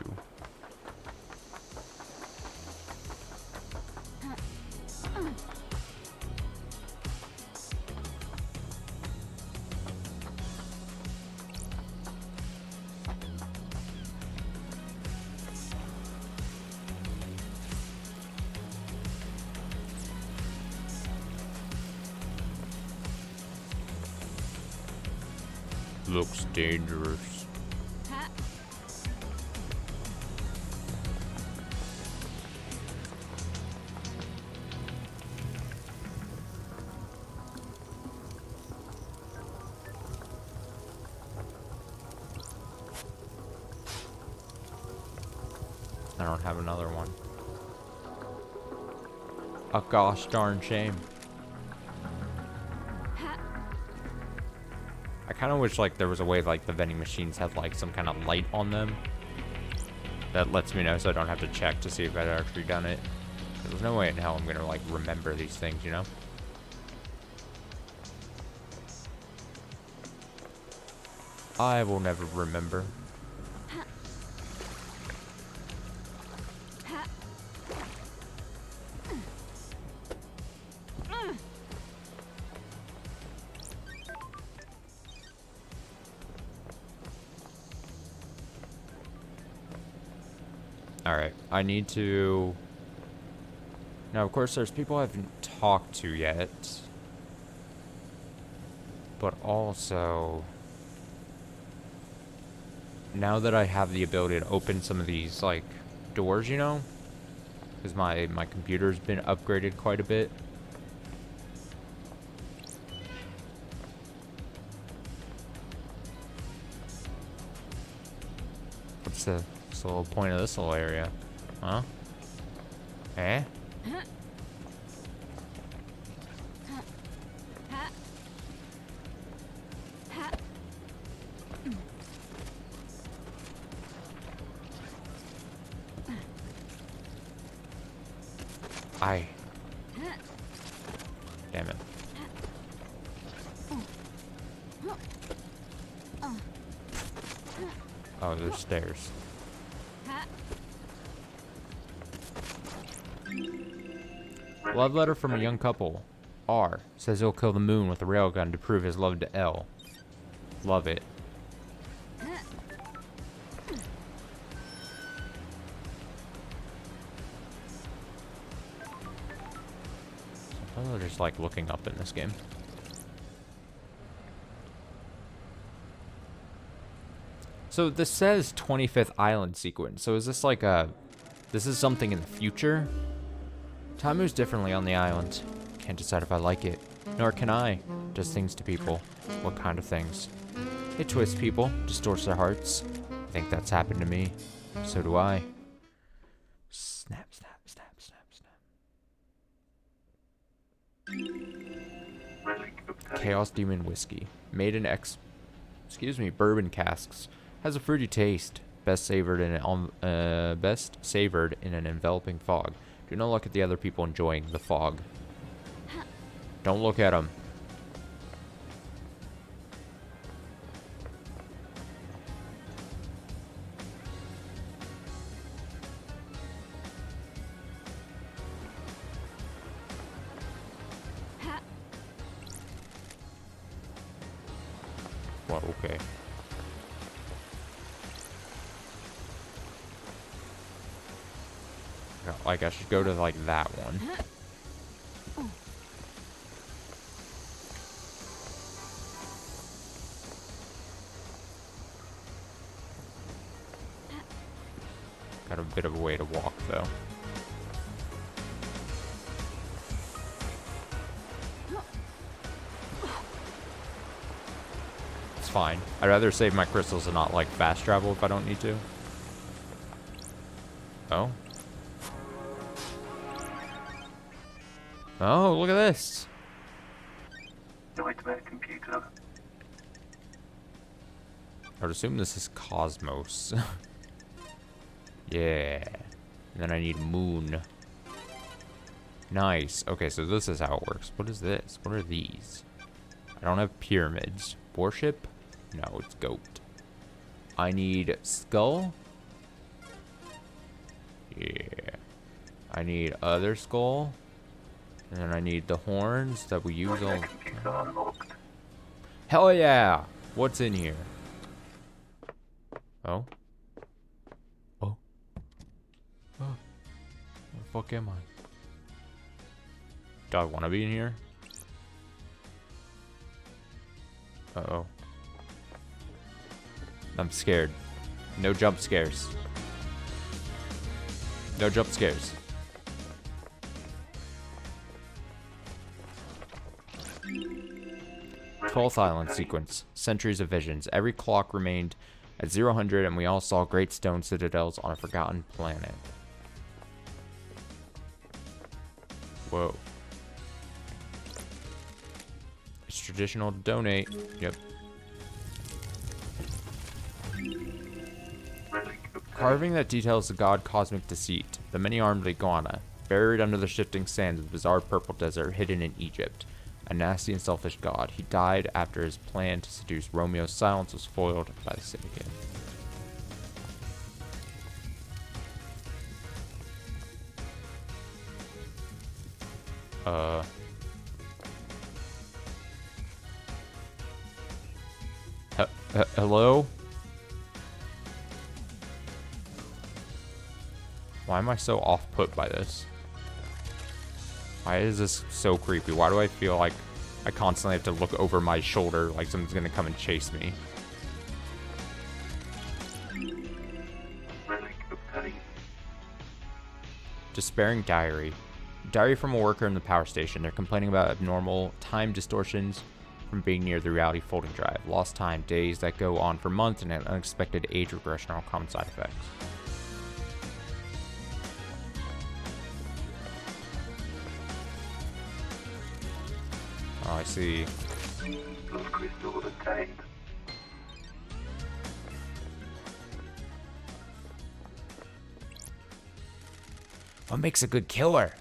Looks dangerous. I don't have another one. A gosh darn shame. I kind of wish like there was a way like the vending machines had like some kind of light on them that lets me know so I don't have to check to see if I've actually done it. There's no way in hell I'm gonna like remember these things, you know? I will never remember. Alright, I need to... Now, of course, there's people I haven't talked to yet. But also... Now that I have the ability to open some of these, like, doors, you know? Because my computer's been upgraded quite a bit. What's the whole point of this little area? Huh? Eh? Damn it. Oh, there's stairs. Love letter from a young couple. R says he'll kill the moon with a railgun to prove his love to L. Love it. Oh, just like looking up in this game. So this says 25th island sequence. So is this like a... This is something in the future? Time moves differently on the island. Can't decide if I like it. Nor can I. Does things to people. What kind of things? It twists people. Distorts their hearts. I think that's happened to me. So do I. Snap, snap, snap, snap, snap. Chaos Demon Whiskey. Made in bourbon casks. Has a fruity taste. Best savored in an enveloping fog. Do not look at the other people enjoying the fog. Don't look at them. Well, okay. Like, I should go to, like, that one. Got a bit of a way to walk, though. It's fine. I'd rather save my crystals and not, like, fast travel if I don't need to. Oh? Oh, look at this. Nightmare computer. I would assume this is Cosmos. Yeah. And then I need Moon. Nice. Okay, so this is how it works. What is this? What are these? I don't have pyramids. Warship? No, it's goat. I need skull. Yeah. I need other skull. And then I need the horns that we use all. Computer unlocked. Hell yeah! What's in here? Oh? Oh? Oh. Where the fuck am I? Do I want to be in here? Uh-oh. I'm scared. No jump scares. No jump scares. Twelfth Island sequence. Centuries of visions. Every clock remained at 0-100, and we all saw great stone citadels on a forgotten planet. Whoa. It's traditional to donate. Yep. Relic obtained. Carving that details the god Cosmic Deceit, the many-armed iguana, buried under the shifting sands of the bizarre purple desert hidden in Egypt. A nasty and selfish god. He died after his plan to seduce Romeo's silence was foiled by the syndicate. Hello? Why am I so off-put by this? Why is this so creepy? Why do I feel like I constantly have to look over my shoulder like someone's gonna come and chase me? Relic obtained. Despairing diary. Diary from a worker in the power station. They're complaining about abnormal time distortions from being near the reality folding drive. Lost time, days that go on for months, and an unexpected age regression are all common side effects. Oh, I see. Blood crystal obtained. What makes a good killer?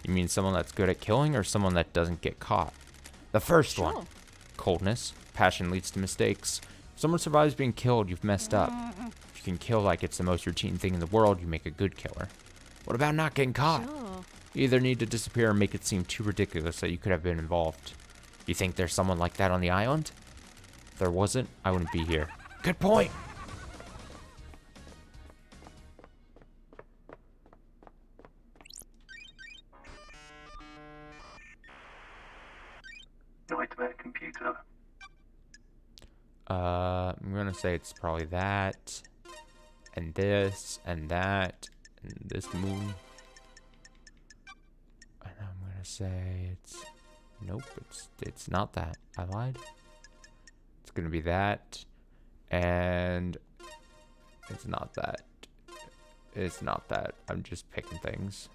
You mean someone that's good at killing or someone that doesn't get caught? The first one. Sure. Coldness. Passion leads to mistakes. If someone survives being killed, you've messed up. If you can kill like it's the most routine thing in the world, you make a good killer. What about not getting caught? Sure. You either need to disappear or make it seem too ridiculous that you could have been involved. You think there's someone like that on the island? If there wasn't, I wouldn't be here. Good point! Nightmare computer. I'm gonna say it's probably that, and this, and that, and this moon. And I'm gonna say it's, nope, it's not that. I lied. It's gonna be that, and it's not that. It's not that. I'm just picking things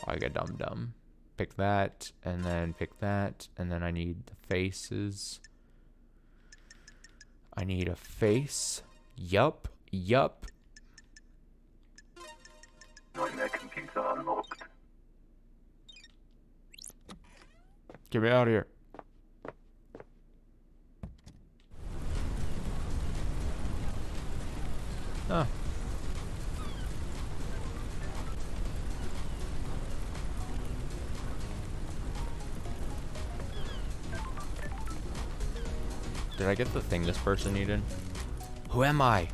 like a dum-dum. Pick that, and then pick that, and then I need the faces. I need a face. Yup. Nightmare computer unlocked. Get me out of here. Ah. Did I get the thing this person needed? Who am I?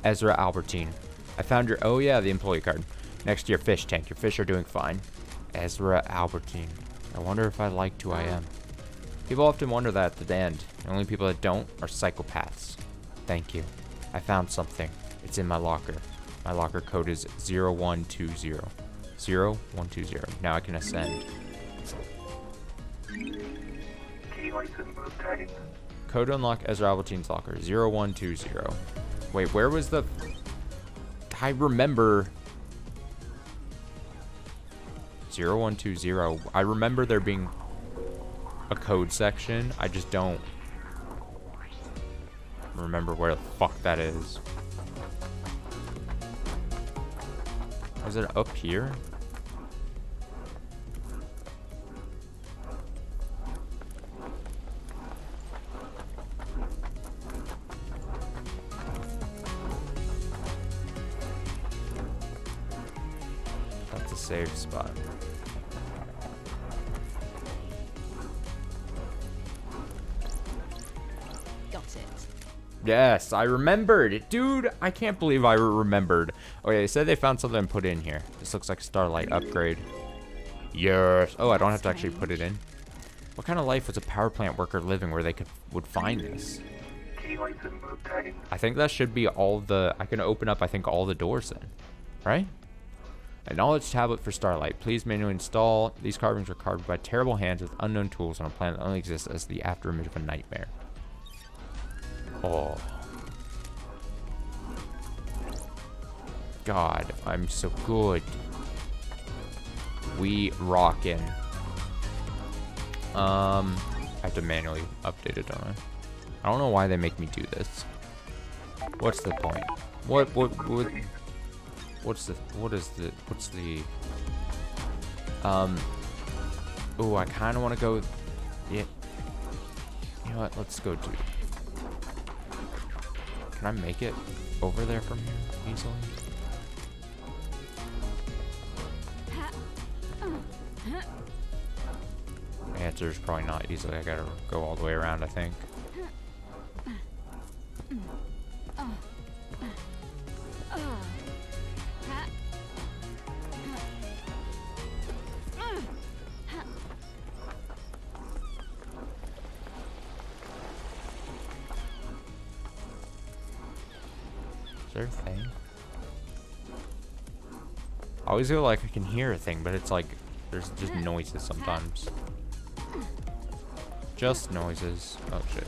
Ezra Albertine. I found your, oh yeah, the employee card. Next to your fish tank. Your fish are doing fine. Ezra Albertine. I wonder if I liked who I am. People often wonder that at the end. The only people that don't are psychopaths. Thank you. I found something. It's in my locker. My locker code is 0120. 0120. Now I can ascend. Key item obtained. Code to unlock Ezra Albertine's locker. 0120. Wait, where was the... I remember... 0120. I remember there being a code section. I just don't remember where the fuck that is. Is it up here? That's a safe spot. Got it. Yes, I remembered. Dude, I can't believe I remembered. Okay, they said they found something put in here. This looks like a Starlight upgrade. Yes. Oh, I don't have to actually put it in. What kind of life was a power plant worker living where they would find this? Key item obtained. I think that should be all the... I can open up, I think, all the doors then. Right? A knowledge tablet for Starlight. Please manually install. These carvings were carved by terrible hands with unknown tools on a planet that only exists as the afterimage of a nightmare. Oh. God, I'm so good. We rockin'. I have to manually update it, don't I? I don't know why they make me do this. What's the point? What's the oh, I kind of want to go, yeah. You know what, let's go do, can I make it over there from here easily? The answer is probably not easily. I gotta go all the way around, I think. Is there a thing? I always feel like I can hear a thing, but it's like there's just noises sometimes. Just noises. Oh shit.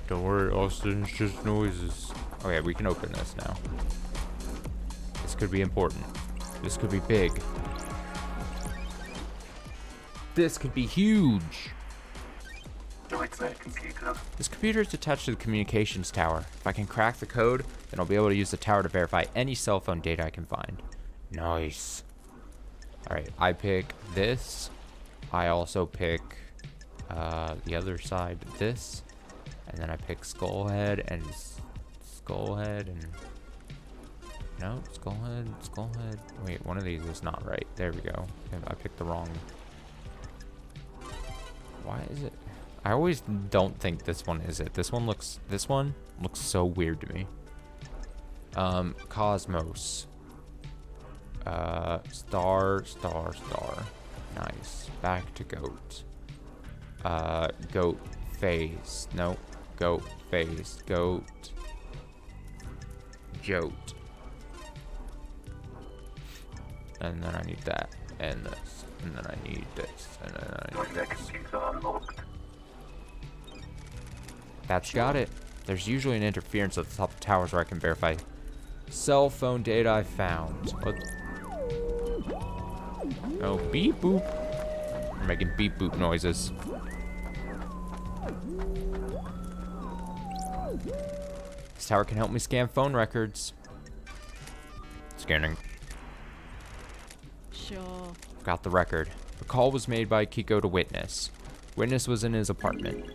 Don't worry, Austin, it's just noises. Okay, we can open this now. This could be important. This could be big. This could be huge. Nightmare computer. This computer is attached to the communications tower. If I can crack the code, then I'll be able to use the tower to verify any cell phone data I can find. Nice. Alright, I pick this. I also pick the other side, this. And then I pick Skullhead and Skullhead and... No, Skullhead. Wait, one of these is not right. There we go. I picked the wrong... Why is it... I always don't think this one is it. This one looks so weird to me. Cosmos. Star. Nice. Back to goat. Goat phase. Nope. Goat phase. Goat. Jote. And then I need that. And this. And then I need this. And then I need Nightmare this. computer unlocked. That's got it. There's usually an interference at the top of towers where I can verify cell phone data I found. What? Oh, beep boop. We're making beep boop noises. This tower can help me scan phone records. Scanning. Sure. Got the record. The call was made by Kiko to Witness. Witness was in his apartment.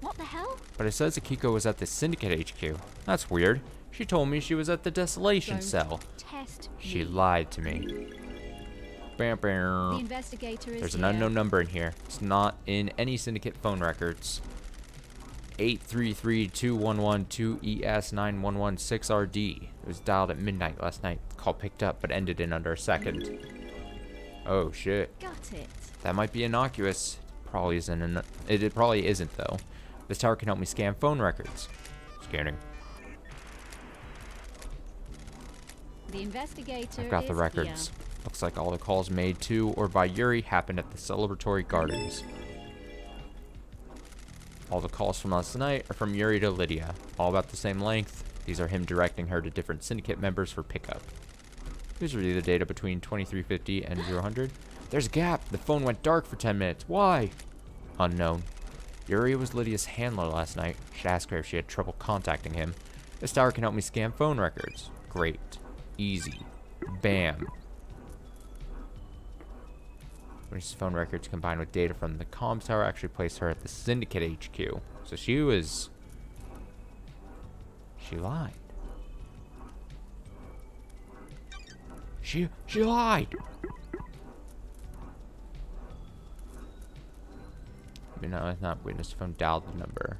What the hell? But it says Akiko was at the Syndicate HQ. That's weird. She told me she was at the Desolation Don't cell. Test She me. lied to me. Bam, The bam. investigator is There's an here. unknown number in here. It's not in any Syndicate phone records. 833-211-2ES9116RD. It was dialed at midnight last night. The call picked up but ended in under a second. Oh shit. Got it. That might be innocuous. Probably isn't. It probably isn't though. This tower can help me scan phone records. Scanning. The investigator I've got the is records. here. Looks like all the calls made to or by Yuri happened at the celebratory gardens. All the calls from last night are from Yuri to Lydia. All about the same length. These are him directing her to different syndicate members for pickup. Please review the data between 2350 and 000. There's a gap. The phone went dark for 10 minutes. Why? Unknown. Yuri was Lydia's handler last night. Should ask her if she had trouble contacting him. This tower can help me scan phone records. Great. Easy. Bam. These phone records combined with data from the comms tower actually placed her at the Syndicate HQ. So she was She lied. She lied. No, it's not witness phone. Dial the number.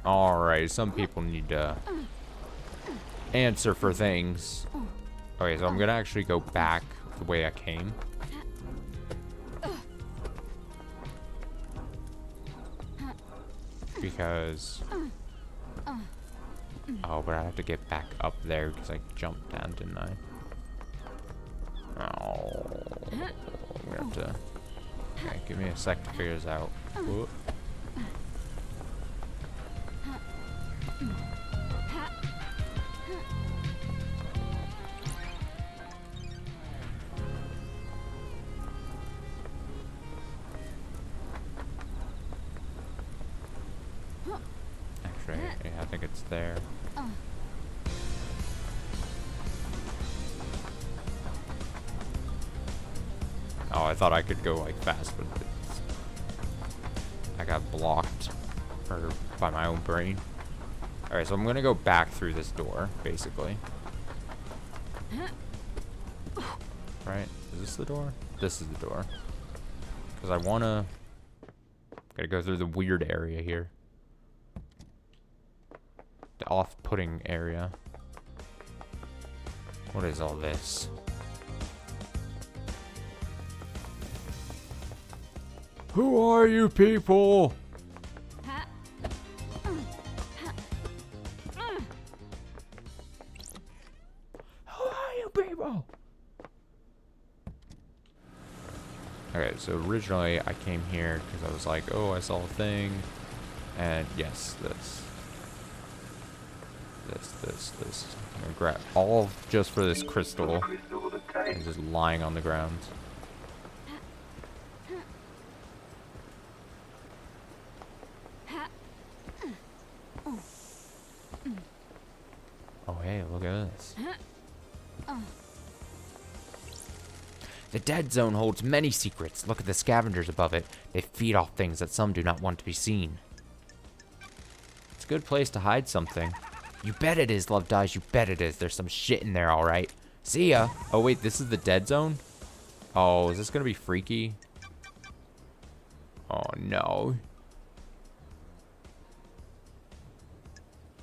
Alright, some people need to answer for things. Okay, so I'm gonna actually go back the way I came. Because... Oh, but I have to get back up there because I jumped down, didn't I? Oh... I'm gonna have to... Okay, give me a sec to figure this out. Whoop. Actually, yeah, I think it's there. Oh, I thought I could go like fast, but I got blocked or by my own brain. Alright, so I'm gonna go back through this door, basically. Right? Is this the door? This is the door. Because I wanna... Gotta go through the weird area here. The off-putting area. What is all this? Who are you people? Who are you people? Okay, so originally I came here because I was like, oh, I saw a thing. And yes, this. I'm gonna grab all just for this crystal. And just lying on the ground. Oh, hey, look at this. The dead zone holds many secrets. Look at the scavengers above it. They feed off things that some do not want to be seen. It's a good place to hide something. You bet it is, Love Dies. You bet it is. There's some shit in there, alright. See ya. Oh, wait, this is the dead zone? Oh, is this gonna be freaky? Oh, no.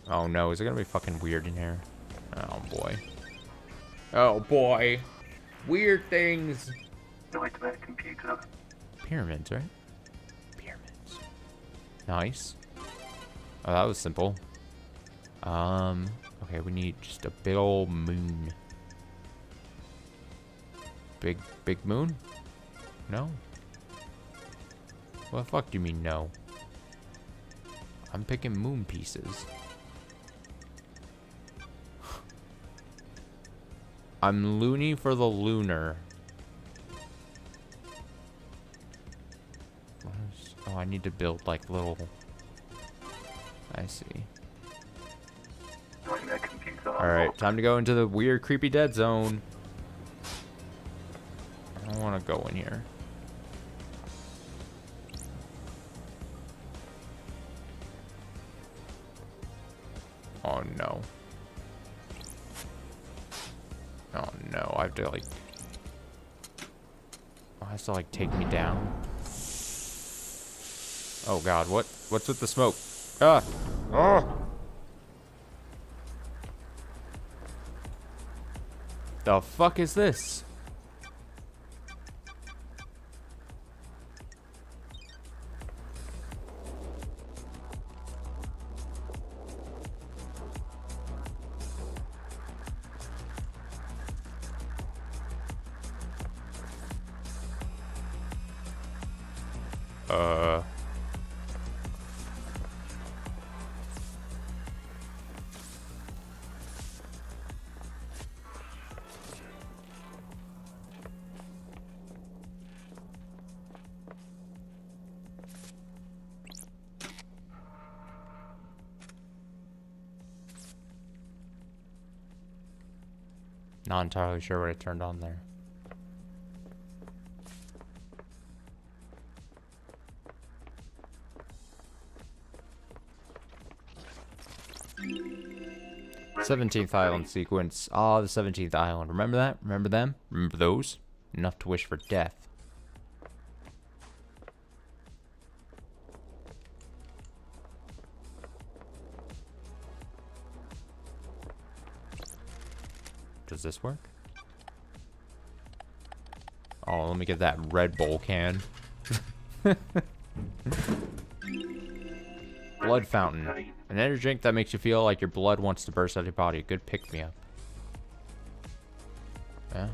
Oh, no. Is it gonna be fucking weird in here? Oh, boy. Oh, boy. Weird things. Nightmare computer. Pyramids, right? Pyramids. Nice. Oh, that was simple. Okay, we need just a big old moon. Big moon? No? What the fuck do you mean no? I'm picking moon pieces. I'm loony for the lunar. Oh, I need to build like little... I see. Nightmare computer. Alright, time to go into the weird, creepy dead zone. I don't want to go in here. Oh no. Oh no, I have to like... Oh, it has to like take me down. Oh god, what's with the smoke? Ah! Oh! The fuck is this? Not entirely sure what I turned on there. "17th island sequence. Ah, the 17th island. Remember that? Remember them? Remember those? Enough to wish for death." Does this work? Oh, let me get that Red Bull can. Blood fountain. An energy drink that makes you feel like your blood wants to burst out of your body. A good pick-me-up. Yeah.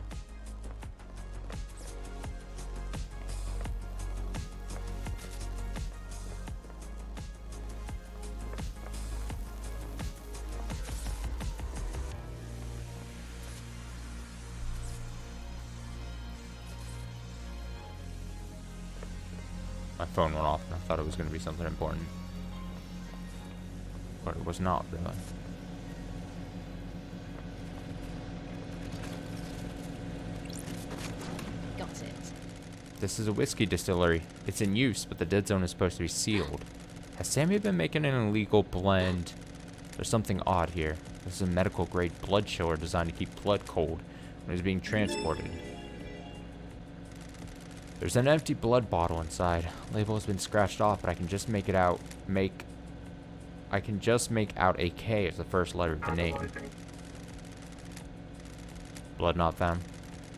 My phone went off and I thought it was going to be something important. But it was not, really. Got it. This is a whiskey distillery. It's in use, but the dead zone is supposed to be sealed. Has Sammy been making an illegal blend? There's something odd here. This is a medical-grade blood chiller designed to keep blood cold when it's being transported. There's an empty blood bottle inside. Label has been scratched off, but I can just make out a K as the first letter of the name. Blood not found.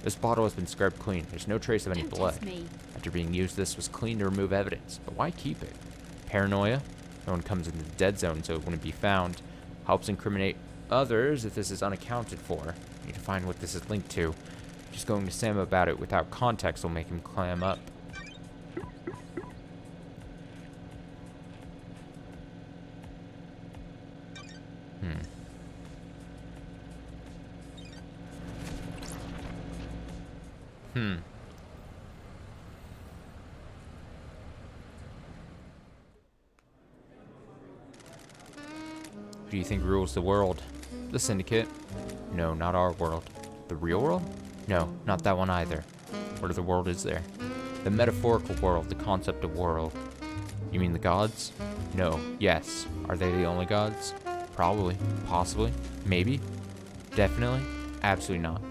This bottle has been scrubbed clean. There's no trace of any Don't blood. test me. After being used, this was clean to remove evidence. But why keep it? Paranoia? No one comes into the dead zone, so it wouldn't be found. Helps incriminate others if this is unaccounted for. Need to find what this is linked to. Just going to Sam about it without context will make him clam up. Who do you think rules the world? The Syndicate? No, not our world. The real world? No, not that one either. What other world is there? The metaphorical world, the concept of world. You mean the gods? No, yes. Are they the only gods? Probably. Possibly. Maybe. Definitely. Absolutely not.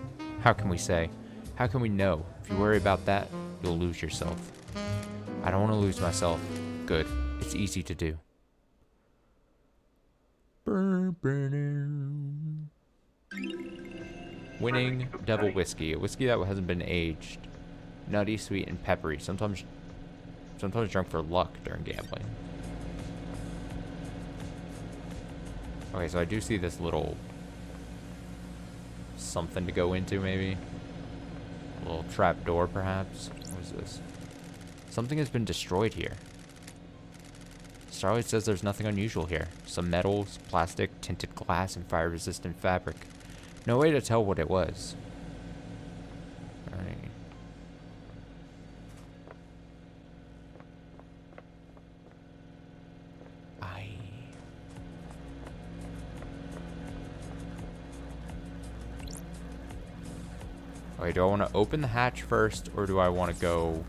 How can we say? How can we know? If you worry about that, you'll lose yourself. I don't want to lose myself. Good. It's easy to do. Winning Devil Whiskey. A whiskey that hasn't been aged. Nutty, sweet, and peppery. Sometimes drunk for luck during gambling. Okay, so I do see this little something to go into, maybe. A little trap door, perhaps. What is this? Something has been destroyed here. Starlight says there's nothing unusual here. Some metals, plastic, tinted glass, and fire-resistant fabric. No way to tell what it was. Alright. Okay, do I want to open the hatch first, or do I want to go...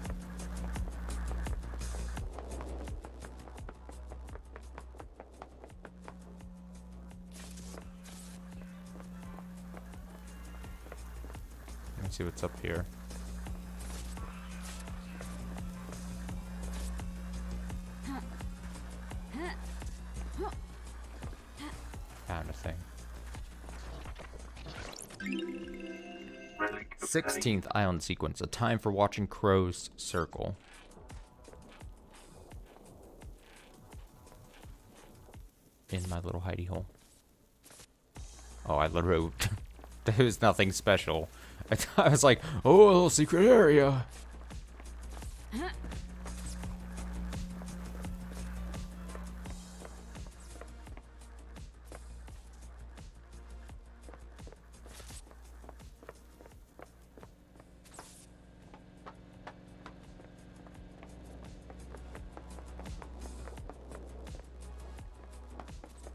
Let's see what's up here. Found a thing. 16th island sequence. A time for watching crows circle. In my little hidey hole. Oh, I literally... There was nothing special. I was like, oh, a little secret area.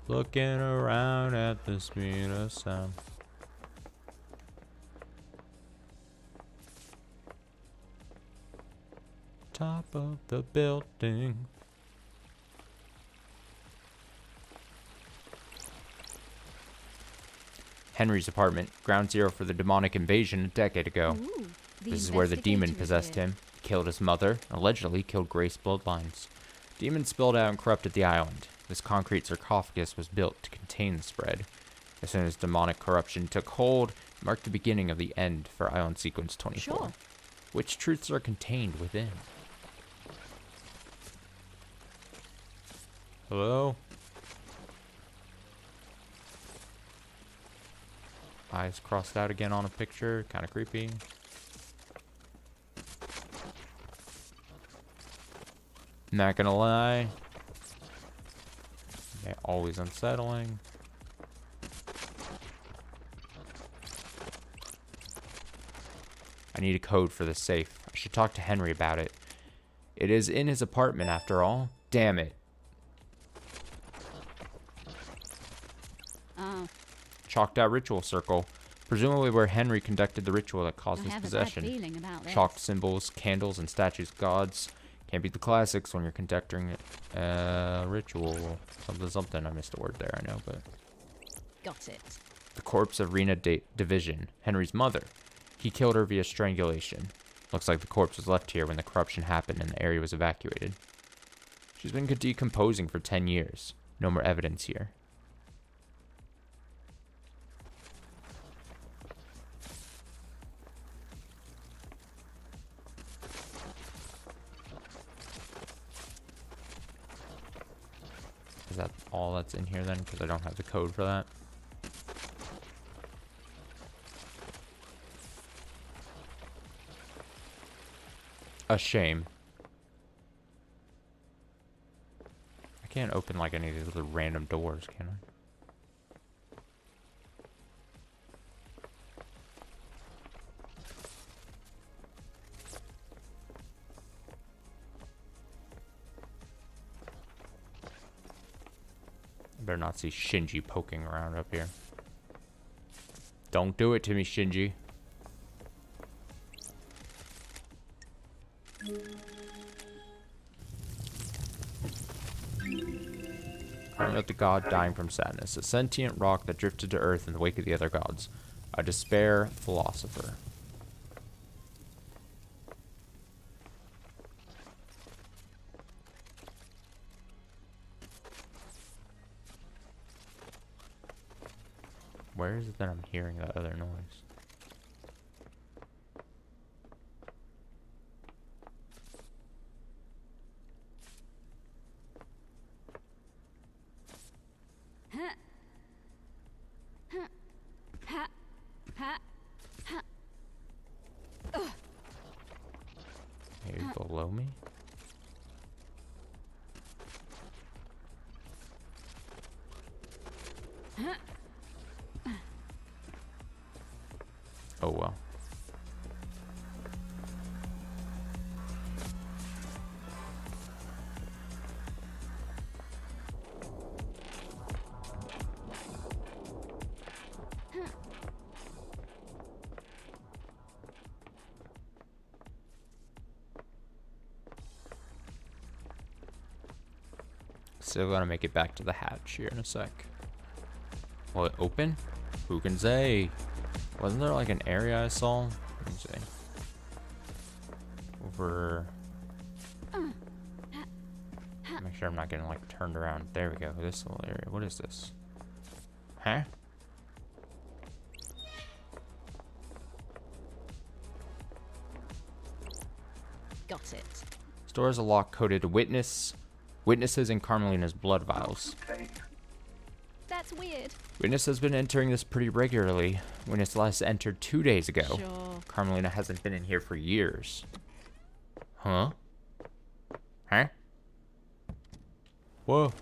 Looking around at the speed of sound. top of the building. Henry's apartment, ground zero for the demonic invasion a decade ago. Ooh, This is where the demon investigator is possessed here. him, killed his mother, and allegedly killed Grace bloodlines. Demon spilled out and corrupted the island. This concrete sarcophagus was built to contain the spread. As soon as demonic corruption took hold, it marked the beginning of the end for Island Sequence 24. Sure. Which truths are contained within? Hello? Eyes crossed out again on a picture. Kind of creepy. Not gonna lie. They're always unsettling. I need a code for this safe. I should talk to Henry about it. It is in his apartment after all. Damn it. Oh, Chalked out ritual circle. Presumably where Henry conducted the ritual that caused I his have a bad possession. feeling about this. Chalked symbols, candles, and statues of gods. Can't beat the classics when you're conducting a ritual. Something. I missed a word there, I know, but... Got it. The corpse of Rena Division, Henry's mother. He killed her via strangulation. Looks like the corpse was left here when the corruption happened and the area was evacuated. She's been decomposing for 10 years. No more evidence here. Is that all that's in here then? Because I don't have the code for that. A shame. I can't open like any of these other random doors, can I? I better not see Shinji poking around up here. Don't do it to me, Shinji. Crying out the god dying from sadness. A sentient rock that drifted to earth in the wake of the other gods. A despair philosopher. Where is it that I'm hearing that other noise? Maybe below me? Oh well. Still gotta make it back to the hatch here in a sec. Will it open? Who can say? Wasn't there like an area I saw? Let me see. Over. Make sure I'm not getting like turned around. There we go. This little area. What is this? Huh? Got it. Stores a lock coded witnesses in Carmelina's blood vials. Okay. That's weird. Witness has been entering this pretty regularly. Witness last entered 2 days ago. Sure. Carmelina hasn't been in here for years. Huh? Huh? Whoa.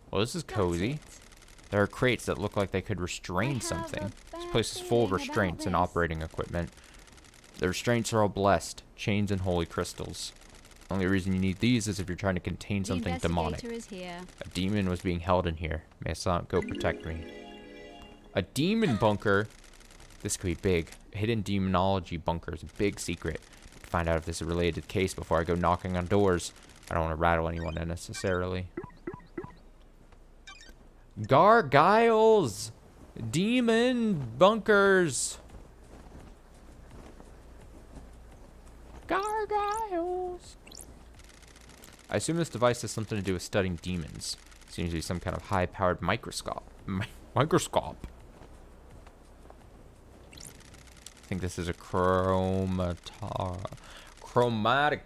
Well, this is cozy. Got it. There are crates that look like they could I restrain have something. a This bad place is full of feeling about restraints and this. operating equipment. The restraints are all blessed. Chains and holy crystals. Only reason you need these is if you're trying to contain The something demonic. investigator is here. A demon was being held in here. May Silent go protect me. A demon bunker? This could be big. A hidden demonology bunker is a big secret. to find out if this is related to the case before I go knocking on doors. I don't want to rattle anyone unnecessarily. Gargoyles! Demon bunkers! Gargoyles! I assume this device has something to do with studying demons. Seems to be some kind of high-powered microscope. Microscope. I think this is a chromatograph. Chromatograph?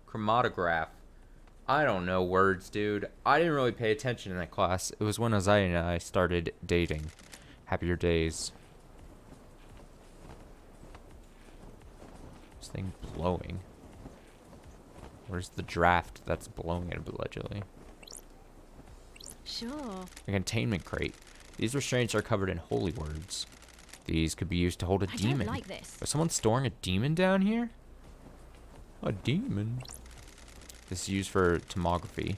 Chromatograph. I don't know words, dude. I didn't really pay attention in that class. It was when Azai and I started dating. Happier days. This thing blowing. Where's the draft that's blowing it allegedly? Sure. A containment crate. These restraints are covered in holy words. These could be used to hold a demon. I don't like this. Was someone storing a demon down here? A demon? This is used for tomography.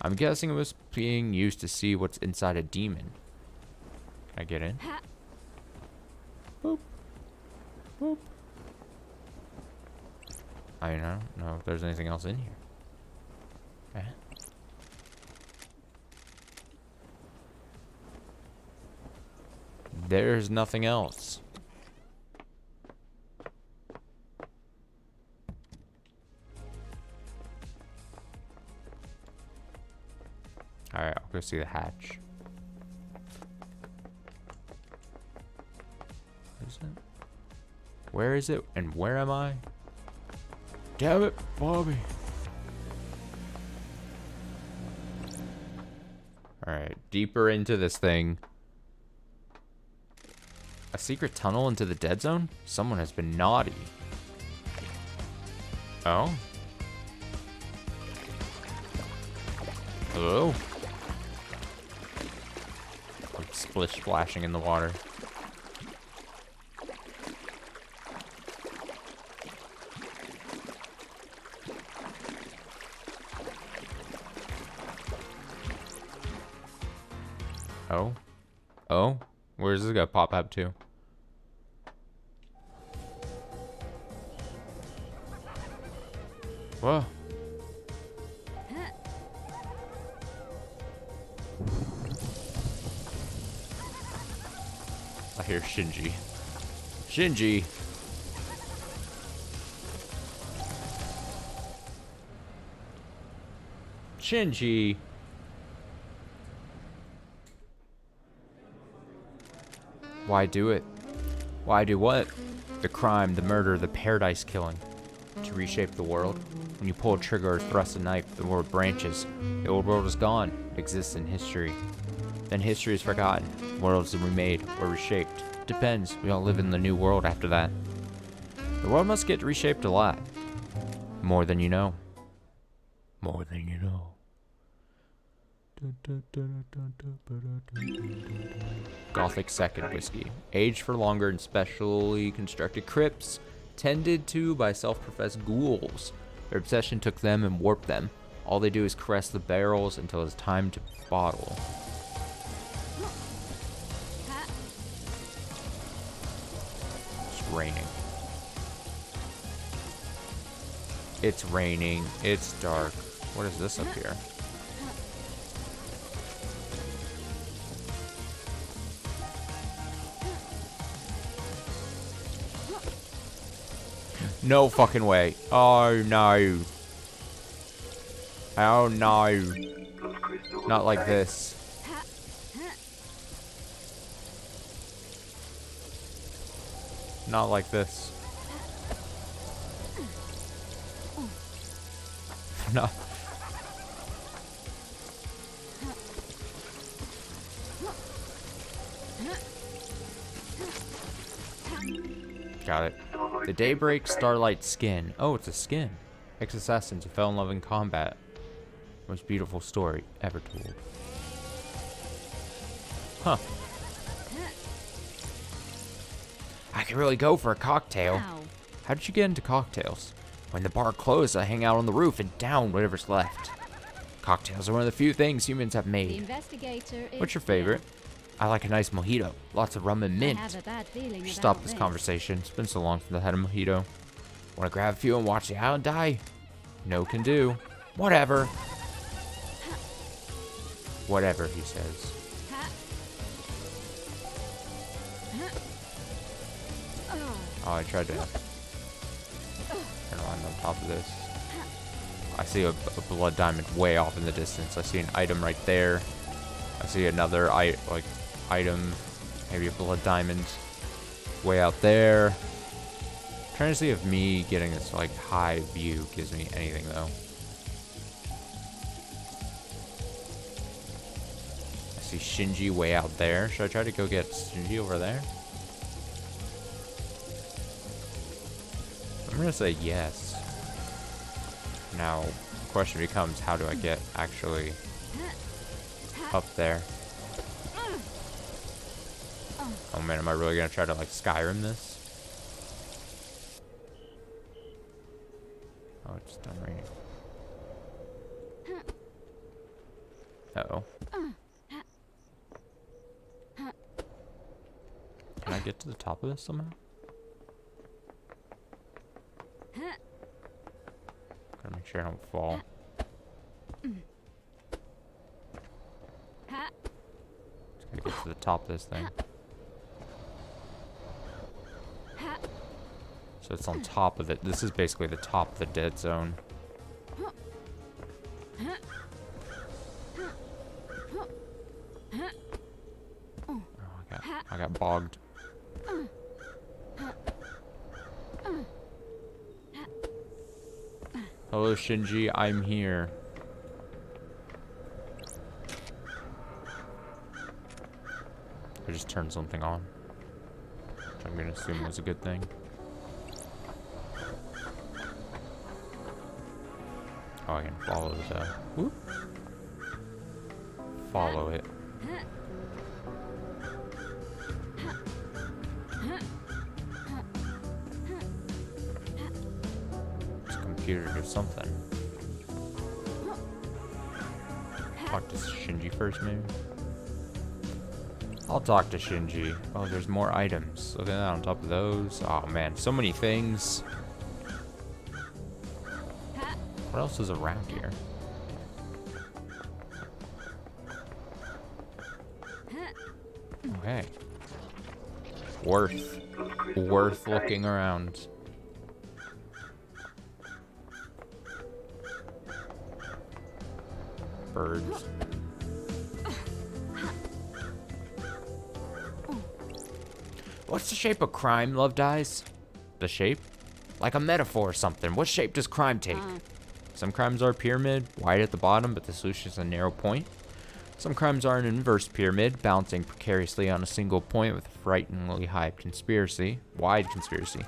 I'm guessing it was being used to see what's inside a demon. Can I get in? Ha. Boop. Boop. I don't know if there's anything else in here. Eh? There's nothing else. Alright, I'll go see the hatch. What is it? Where is it? And where am I? Damn it, Bobby. Alright, deeper into this thing. A secret tunnel into the dead zone? Someone has been naughty. Oh? Hello? Like splish splashing in the water. Oh? Oh? Where's this gonna pop up to? Whoa. I hear Shinji. Shinji! Shinji! Why do it? Why do what? The crime, the murder, the paradise killing. To reshape the world? When you pull a trigger or thrust a knife, the world branches. The old world is gone. It exists in history. Then history is forgotten. Worlds are remade or reshaped. Depends. We all live in the new world after that. The world must get reshaped a lot. More than you know. More than you know. Gothic second whiskey. Aged for longer in specially constructed crypts, tended to by self-professed ghouls. Their obsession took them and warped them. All they do is caress the barrels until it's time to bottle. It's raining. It's raining. It's dark. What is this up here? No fucking way. Oh no. Oh no. Not like this. Not like this. No. Got it. The Daybreak Starlight Skin. Oh, it's a skin. Ex-assassins who fell in love in combat. Most beautiful story ever told. Huh. I could really go for a cocktail. Ow. How did you get into cocktails? When the bar closed, I hang out on the roof and down whatever's left. Cocktails are one of the few things humans have The made. investigator is What's your here. favorite? I like a nice mojito. Lots of rum and I mint. have a bad feeling Stop about this conversation. It's been so long since I had a mojito. Want to grab a few and watch the island die? No can do. Whatever. Whatever, he says. Oh, I tried to turn around on top of this. I see a blood diamond way off in the distance. I see an item right there. I see another item, maybe a blood diamond way out there. Trying to see if me getting this like high view gives me anything though. I see Shinji way out there. Should I try to go get Shinji over there? I'm gonna say yes. Now, the question becomes, how do I get actually up there? Oh man, am I really gonna try to like Skyrim this? Oh, it's done right here. Uh-oh. Can I get to the top of this somehow? Gotta make sure I don't fall. Just gotta get to the top of this thing. So it's on top of it. This is basically the top of the dead zone. Oh, I got bogged. Hello, Shinji. I'm here. I just turned something on, which I'm gonna assume was a good thing. Oh, I can follow the whoop. Follow it. This computer or something. Talk to Shinji first, maybe? I'll talk to Shinji. Oh, there's more items. Look at that on top of those. Oh man, so many things. What else is around here? Okay. Worth looking around. Birds. What's the shape of crime, Loved Eyes? The shape? Like a metaphor or something. What shape does crime take? Some crimes are a pyramid, wide at the bottom, but the solution is a narrow point. Some crimes are an inverse pyramid, balancing precariously on a single point with a frighteningly high conspiracy. Wide conspiracy.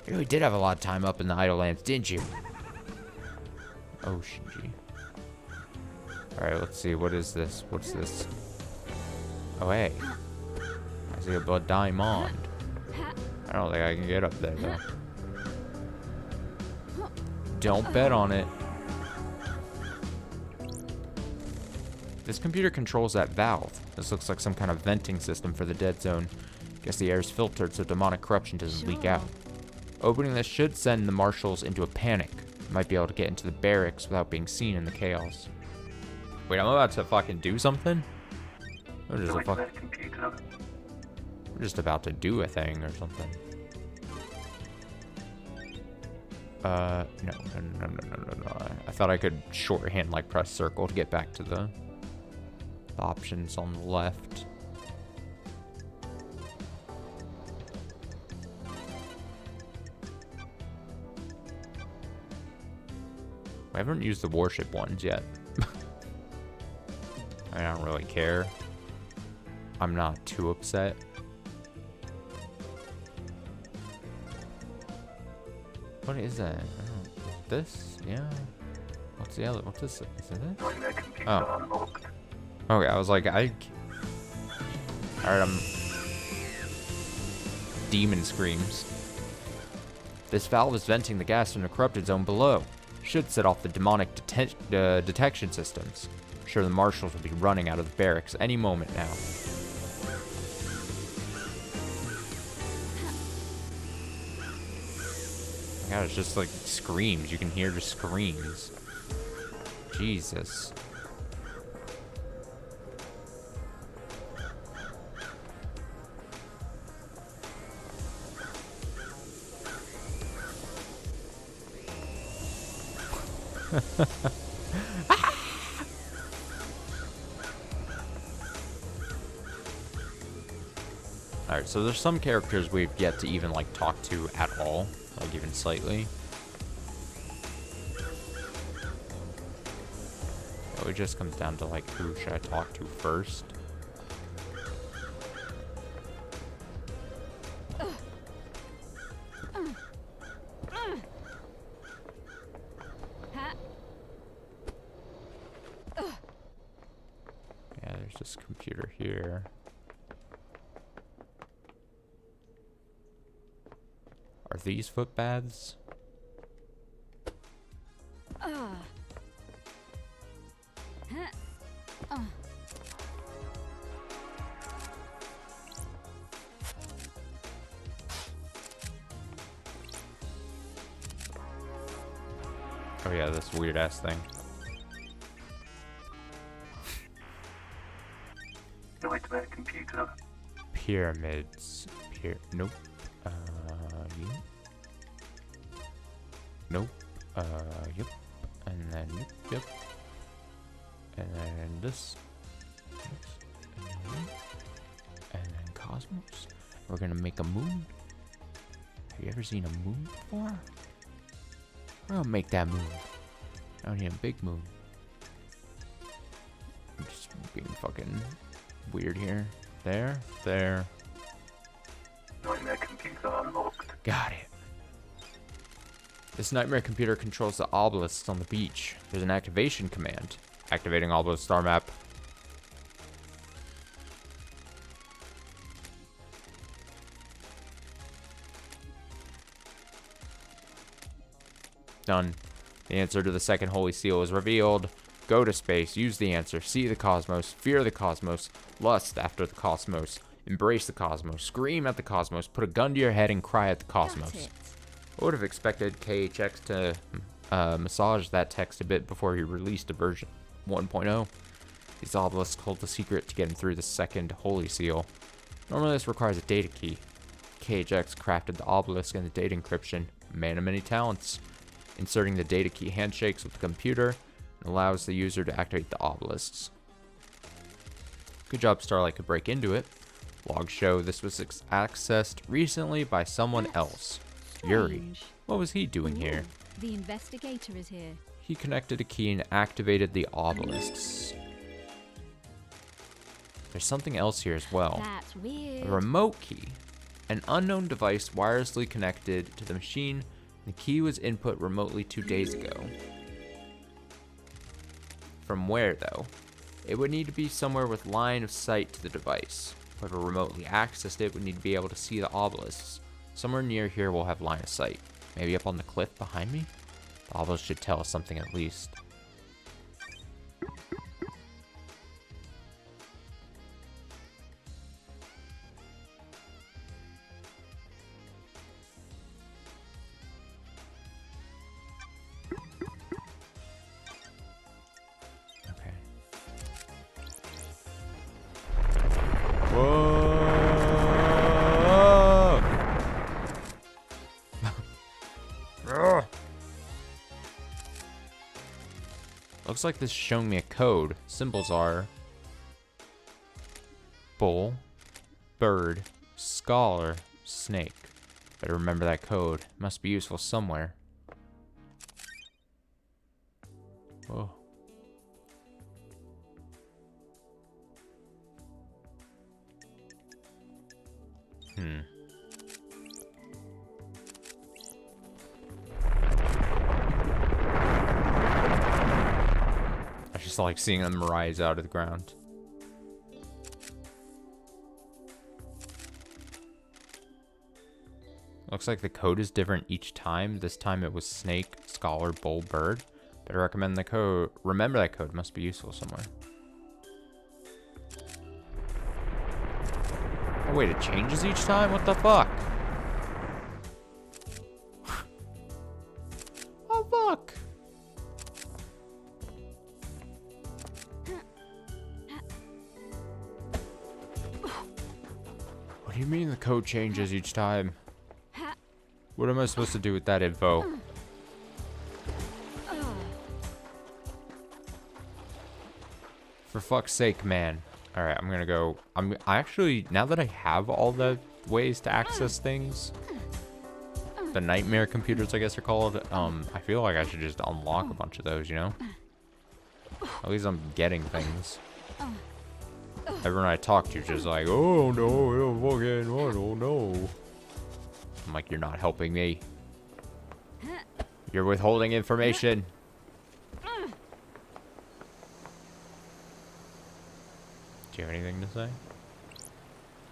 You really did have a lot of time up in the Idle Lands, didn't you? Oh, Shinji. Alright, let's see. What is this? What's this? Oh, hey. I see a blood diamond. I don't think I can get up there, though. Don't bet on it. This computer controls that valve. This looks like some kind of venting system for the dead zone. Guess the air is filtered so demonic corruption doesn't leak out. Opening this should send the marshals into a panic. Might be able to get into the barracks without being seen in the chaos. Wait, I'm about to fucking do something? I'm just about to do a thing or something. No. I thought I could shorthand like press circle to get back to the options on the left. I haven't used the warship ones yet. I don't really care. I'm not too upset. What is that? This? Yeah. What's the other? What's this? Is it this? Oh. Okay, I was like, Alright, demon screams. This valve is venting the gas from the corrupted zone below. Should set off the demonic detection systems. I'm sure the marshals will be running out of the barracks any moment now. God, it's just like screams. You can hear the screams. Jesus. Alright, so there's some characters we've yet to even, like, talk to at all. Like, even slightly. So it just comes down to, like, who should I talk to first? Yeah, there's this computer here. Are these footbaths? Oh yeah, this weird ass thing. No way to make a computer. Pyramids. Nope. Yeah. Nope. Yep. And then yep. And then this. And then cosmos. We're gonna make a moon. Have you ever seen a moon before? We're gonna make that moon. Down here, a big moon. I'm just being fucking weird here. There. Nightmare computer unlocked. Got it. This nightmare computer controls the obelisks on the beach. There's an activation command. Activating obelisk star map. Done. The answer to the second holy seal is revealed. Go to space, use the answer, see the cosmos, fear the cosmos, lust after the cosmos, embrace the cosmos, scream at the cosmos, put a gun to your head and cry at the cosmos. I would have expected KHX to massage that text a bit before he released a version 1.0. These obelisks hold the secret to getting through the second holy seal. Normally this requires a data key. KHX crafted the obelisk and the data encryption. Man of many talents. Inserting the data key handshakes with the computer and allows the user to activate the obelisks. Good job Starlight could break into it. Logs show this was accessed recently by someone else. Yuri. Strange. What was he doing here? The investigator is here. He connected a key and activated the obelisks. There's something else here as well. That's weird. A remote key. An unknown device wirelessly connected to the machine. The key was input remotely 2 days ago. From where, though? It would need to be somewhere with line of sight to the device. Whoever remotely accessed it would need to be able to see the obelisks. Somewhere near here we'll have line of sight. Maybe up on the cliff behind me? The obelisk should tell us something at least. Looks like this is showing me a code. Symbols are bull, bird, scholar, snake. Better remember that code. Must be useful somewhere. Whoa. I just like seeing them rise out of the ground. Looks like the code is different each time. This time it was snake, scholar, bull, bird. Better recommend the code. Remember that code. Must be useful somewhere. Oh wait, it changes each time? What the fuck? What do you mean the code changes each time? What am I supposed to do with that info? For fuck's sake, man. Alright, I'm gonna go. I actually, now that I have all the ways to access things, the nightmare computers, I guess they're called, I feel like I should just unlock a bunch of those, you know? At least I'm getting things. Everyone I talk to is just like, oh no, I don't know. I'm like, you're not helping me. You're withholding information. Do you have anything to say?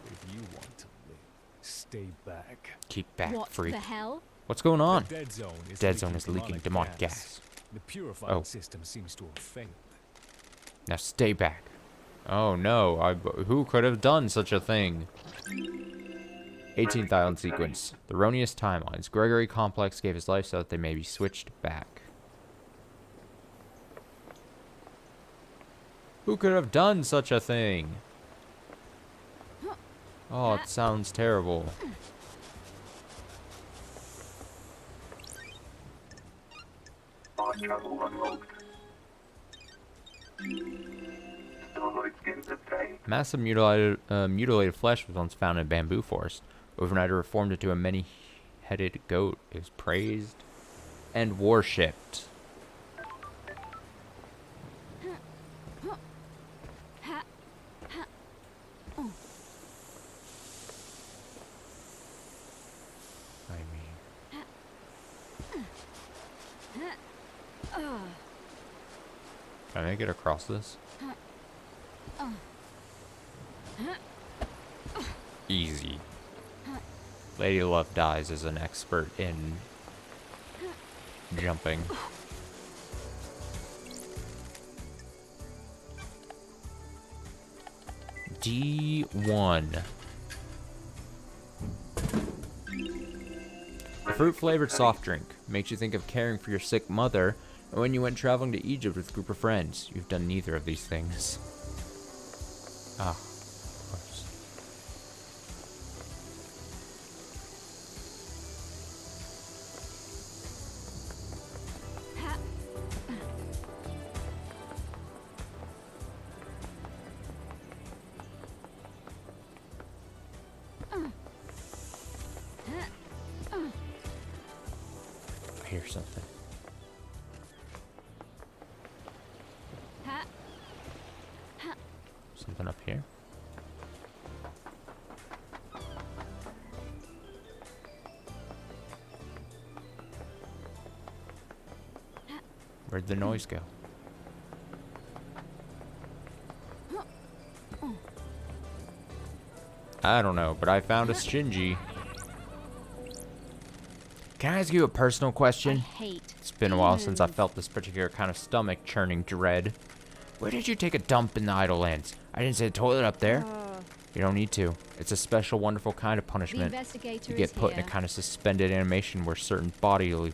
If you want to live, stay back. Keep back, What freak. the hell? What's going on? The dead zone is Dead zone is leaking demonic gas. The purifying Oh. system seems to have failed. Now stay back. Oh no, who could have done such a thing? 18th island sequence. The erroneous timelines. Gregory Complex gave his life so that they may be switched back. Who could have done such a thing? Oh, it sounds terrible. Fast travel unlocked. Starlight skins obtained. Massive mutilated flesh was once found in a bamboo forest. Overnight, it reformed into a many-headed goat. It was praised and worshipped. I mean, can I make it across this? Easy. Lady Love Dies is an expert in jumping. D1. A fruit-flavored soft drink makes you think of caring for your sick mother, and when you went traveling to Egypt with a group of friends. You've done neither of these things. Ah, of course. I hear something. Something up here. Where'd the noise go? I don't know, but I found a Shinji. Can I ask you a personal I question? hate. It's been a while since I felt this particular kind of stomach churning dread. Where did you take a dump in the Idle Lands? I didn't say the toilet up there. You don't need to. It's a special, wonderful kind of The punishment. investigator You get is put in a here. kind of suspended animation where certain bodily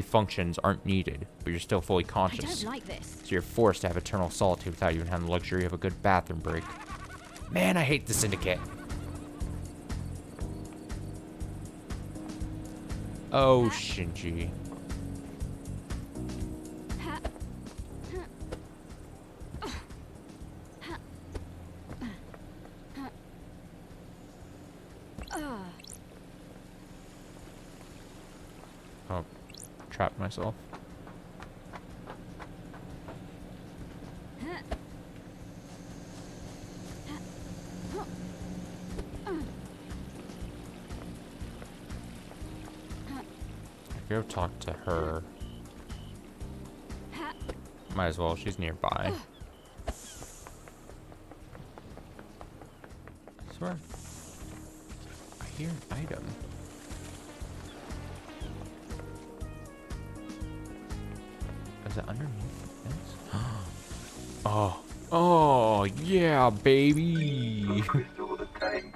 functions aren't needed, but you're still fully I conscious. don't like this. So you're forced to have eternal solitude without even having the luxury of a good bathroom break. Man, I hate the Syndicate. Oh, Shinji. Oh, trapped myself. I go talk to her. Might as well, she's nearby. I swear. I hear an item. Is it underneath the fence? Oh. Oh, yeah, baby. Crystal obtained.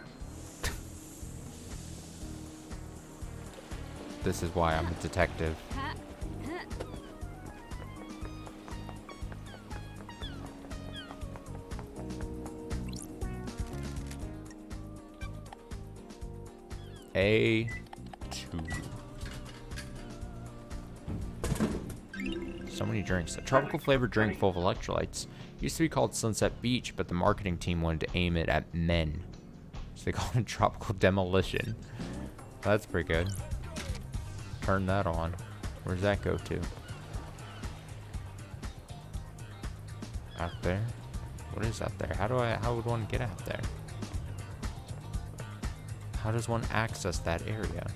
This is why I'm a detective. A2. So many drinks. A tropical flavored drink full of electrolytes. Used to be called Sunset Beach, but the marketing team wanted to aim it at men. So they called it Tropical Demolition. That's pretty good. Turn that on. Where's that go to? Out there? What is out there? How would one get out there? How does one access that area?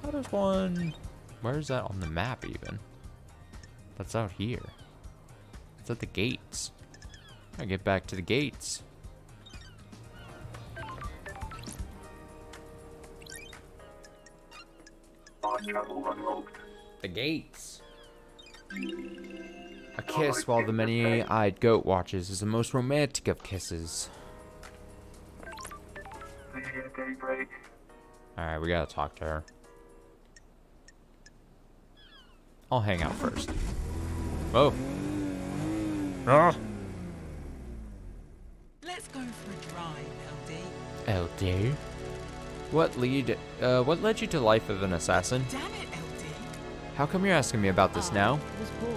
How does one... Where is that on the map even? That's out here. It's at the gates. I get back to the gates. Fast travel unlocked. The gates. A kiss while the many-eyed goat watches is the most romantic of kisses. See you at daybreak. Alright, we gotta talk to her. I'll hang out first. Whoa. Ah. Let's go for a drive, LD. LD? What led you to the life of an assassin? Damn it, LD. How come you're asking me about this now?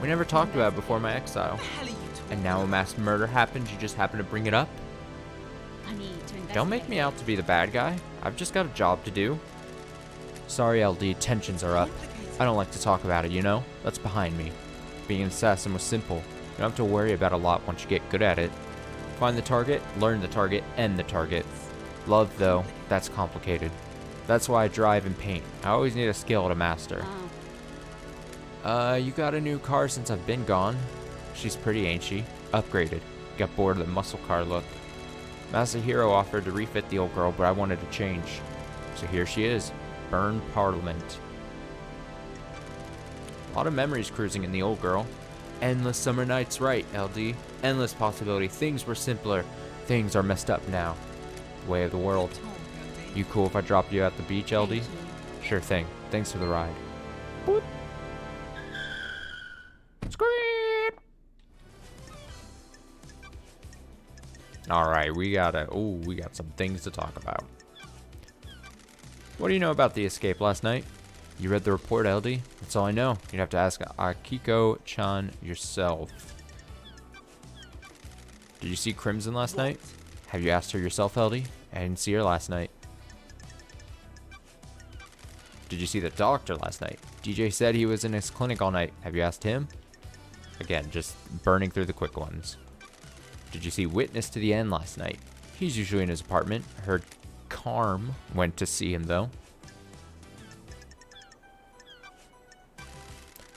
We never talked about it before my exile. What the hell are you talking And now a mass murder happens, you just happen to bring it up? I need to investigate. Don't make me out to be the bad guy. I've just got a job to do. Sorry, LD, tensions are up. I don't like to talk about it, you know? That's behind me. Being an assassin was simple. You don't have to worry about a lot once you get good at it. Find the target, learn the target, end the target. Love, though, that's complicated. That's why I drive and paint. I always need a skill to master. You got a new car since I've been gone. She's pretty, ain't she? Upgraded. Got bored of the muscle car look. Masahiro offered to refit the old girl, but I wanted to change. So here she is. Burn Parliament. A lot of memories cruising in the old girl. Endless summer nights, right, LD? Endless possibility. Things were simpler. Things are messed up now. The way of the world. about? You cool if I drop you at the beach, LD? Thank you. Sure thing. Thanks for the ride. Boop. Scream! Alright, we got some things to talk about. What do you know about the escape last night? You read the report, LD? That's all I know. You'd have to ask Akiko-chan yourself. Did you see Crimson last night? Have you asked her yourself, LD? I didn't see her last night. Did you see the doctor last night? DJ said he was in his clinic all night. Have you asked him? Again, just burning through the quick ones. Did you see Witness to the End last night? He's usually in his apartment. I heard Carm went to see him, though.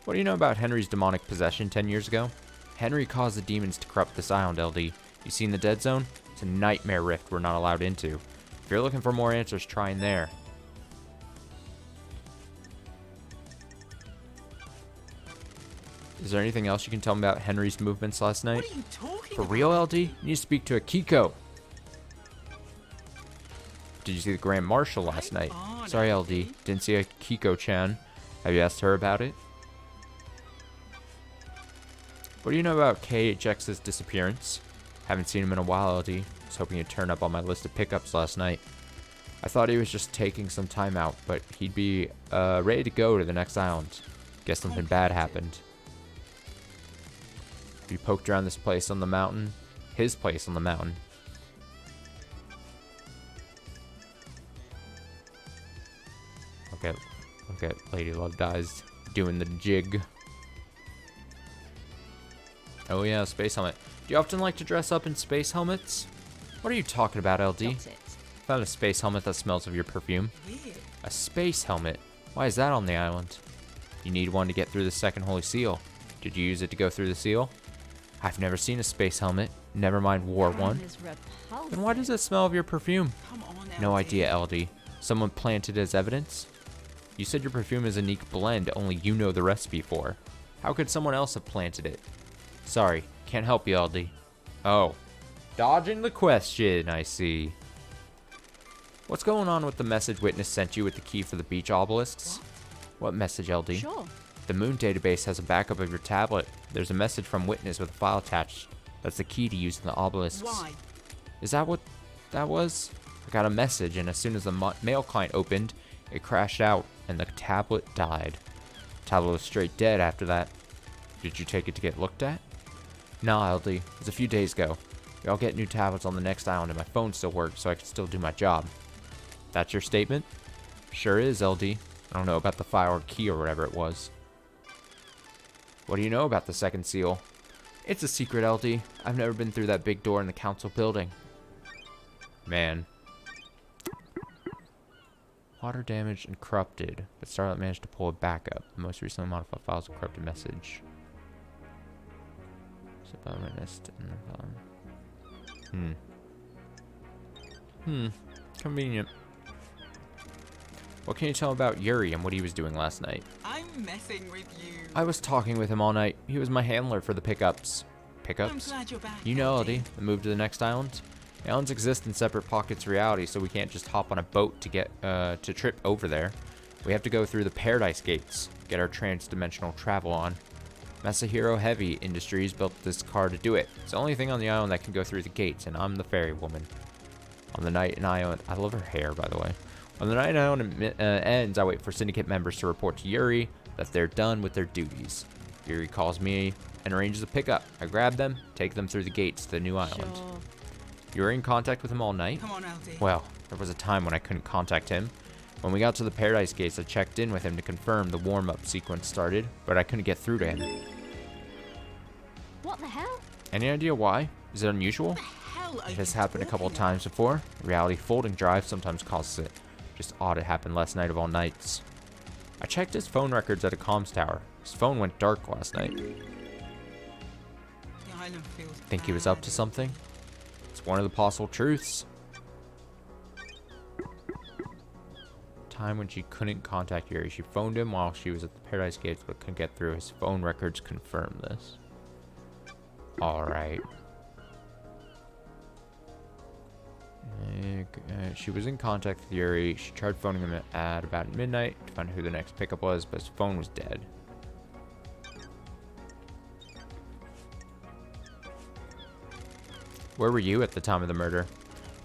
What do you know about Henry's demonic possession 10 years ago? Henry caused the demons to corrupt this island, LD. You seen the Dead Zone? It's a nightmare rift we're not allowed into. If you're looking for more answers, try in there. Is there anything else you can tell me about Henry's movements last night? What are you talking For about? real, LD? You need to speak to Akiko. Did you see the Grand Marshal last night? Sorry, LD. Didn't see Akiko-chan. Have you asked her about it? What do you know about KHX's disappearance? Haven't seen him in a while, LD. Was hoping he'd turn up on my list of pickups last night. I thought he was just taking some time out, but he'd be ready to go to the next island. Guess something bad happened. You poked around this place on the mountain. His place on the mountain. Look at Lady Love Dies doing the jig. Oh yeah, space helmet. Do you often like to dress up in space helmets? What are you talking about, LD? Got it. Found a space helmet that smells of your perfume. Weird. A space helmet? Why is that on the island? You need one to get through the second holy seal. Did you use it to go through the seal? I've never seen a space helmet. Never mind wore one. Is repulsive. Then why does it smell of your perfume? Come on, No LD. idea, LD. Someone planted it as evidence? You said your perfume is a unique blend only you know the recipe for. How could someone else have planted it? Sorry, can't help you, LD. Oh. Dodging the question, I see. What's going on with the message Witness sent you with the key for the beach obelisks? What message, LD? Sure. The Moon database has a backup of your tablet. There's a message from Witness with a file attached. That's the key to using the obelisks. Why? Is that what that was? I got a message, and as soon as the mail client opened, it crashed out, and the tablet died. The tablet was straight dead after that. Did you take it to get looked at? Nah, LD. It was a few days ago. We all get new tablets on the next island, and my phone still works, so I can still do my job. That's your statement? Sure is, LD. I don't know about the file or key or whatever it was. What do you know about the second seal? It's a secret, LD. I've never been through that big door in the council building. Man. Water damaged and corrupted, but Starlight managed to pull it back up. The most recently modified files a corrupted message. Convenient. What can you tell about Yuri and what he was doing last night? I'm messing with you. I was talking with him all night. He was my handler for the pickups. I'm Pickups? glad you're back. You know, LD. LD, the move to the next island? Islands exist in separate pockets of reality, so we can't just hop on a boat to get to trip over there. We have to go through the Paradise Gates, get our trans-dimensional travel on. Masahiro Heavy Industries built this car to do it. It's the only thing on the island that can go through the gates, and I'm the ferry woman. On the night an island, I love her hair, by the way. On the night an island ends, I wait for Syndicate members to report to Yuri that they're done with their duties. Yuri calls me and arranges a pickup. I grab them, take them through the gates to the new island. Sure. You were in contact with him all night? Come on, LD. Well, there was a time when I couldn't contact him. When we got to the Paradise Gates, I checked in with him to confirm the warm-up sequence started, but I couldn't get through to him. What the hell? Any idea why? Is it unusual? Hell are It you has happened a couple of talking times before. Reality folding drive sometimes causes it. Just odd it happened last night of all nights. I checked his phone records at a comms tower. His phone went dark last night. about? The island feels Think he was up bad. to something? It's one of the possible truths. Time when she couldn't contact Yuri. She phoned him while she was at the Paradise Gates, but couldn't get through. His phone records confirm this. Alright. She was in contact with Yuri. She tried phoning him at about midnight to find out who the next pickup was, but his phone was dead. Where were you at the time of the murder?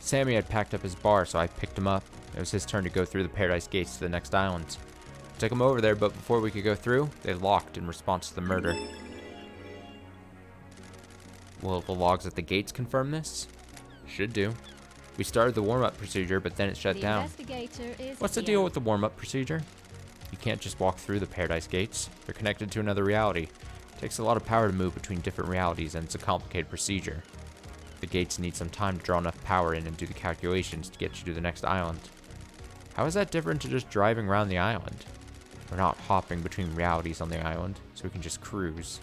Sammy had packed up his bar, so I picked him up. It was his turn to go through the Paradise Gates to the next island. I took him over there, but before we could go through, they locked in response to the murder. Will the logs at the gates confirm this? Should do. We started the warm-up procedure, but then it shut The down. investigator is What's the here. deal with the warm-up procedure? You can't just walk through the Paradise Gates. They're connected to another reality. It takes a lot of power to move between different realities, and it's a complicated procedure. The gates need some time to draw enough power in and do the calculations to get you to the next island. How is that different to just driving around the island? We're not hopping between realities on the island, so we can just cruise.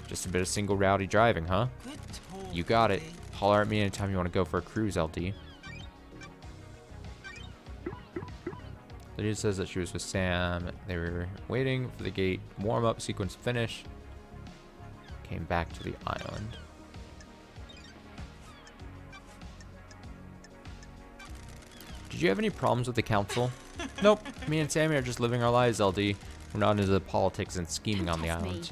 Just a bit of single reality driving, huh? Good talk, You got it. LD. Holler at me anytime you want to go for a cruise, LD. Lydia says that she was with Sam. They were waiting for the gate warm-up sequence to finish. Came back to the island. Did you have any problems with the council? Nope. Me and Sammy are just living our lives, LD. We're not into the politics and scheming on the Trust me. island.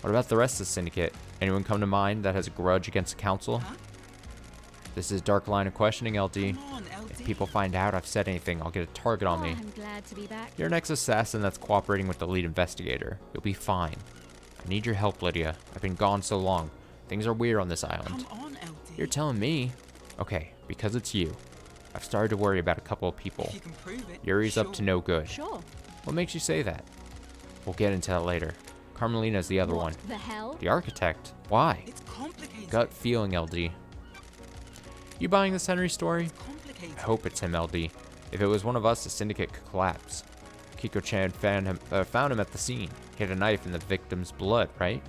What about the rest of the syndicate? Anyone come to mind that has a grudge against the council? Huh? This is a dark line of questioning, LD. Come on, LD. If people find out I've said anything, I'll get a target on Oh, me. I'm glad to be back. You're an ex-assassin that's cooperating with the lead investigator. You'll be fine. I need your help, Lydia. I've been gone so long. Things are weird on this island. Come on, LD. You're telling me? Okay, because it's you. I've started to worry about a couple of people. If you can prove it. Yuri's up to sure. no good. Sure. What makes you say that? We'll get into that later. Carmelina's the other one. What the hell? The architect. Why? It's complicated. Gut feeling, LD. You buying this Henry story? It's complicated. I hope it's him, LD. If it was one of us, the syndicate could collapse. Kiko-chan found him at the scene. He had a knife in the victim's blood, right?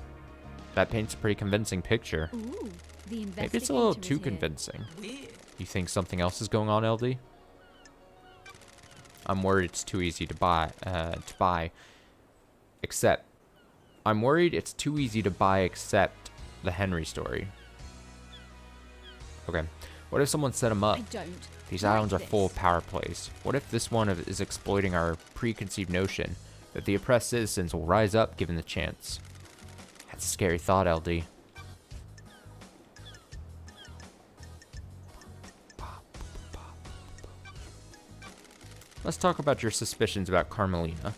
That paints a pretty convincing picture. Ooh, the Maybe it's a little investigator is too here. convincing. Weird. You think something else is going on, LD? I'm worried it's too easy to buy. I'm worried it's too easy to buy except the Henry story. Okay. What if someone set him up? I don't. These like islands are full of this. power plays. What if this one is exploiting our preconceived notion that the oppressed citizens will rise up given the chance? That's a scary thought, LD. Let's talk about your suspicions about Carmelina.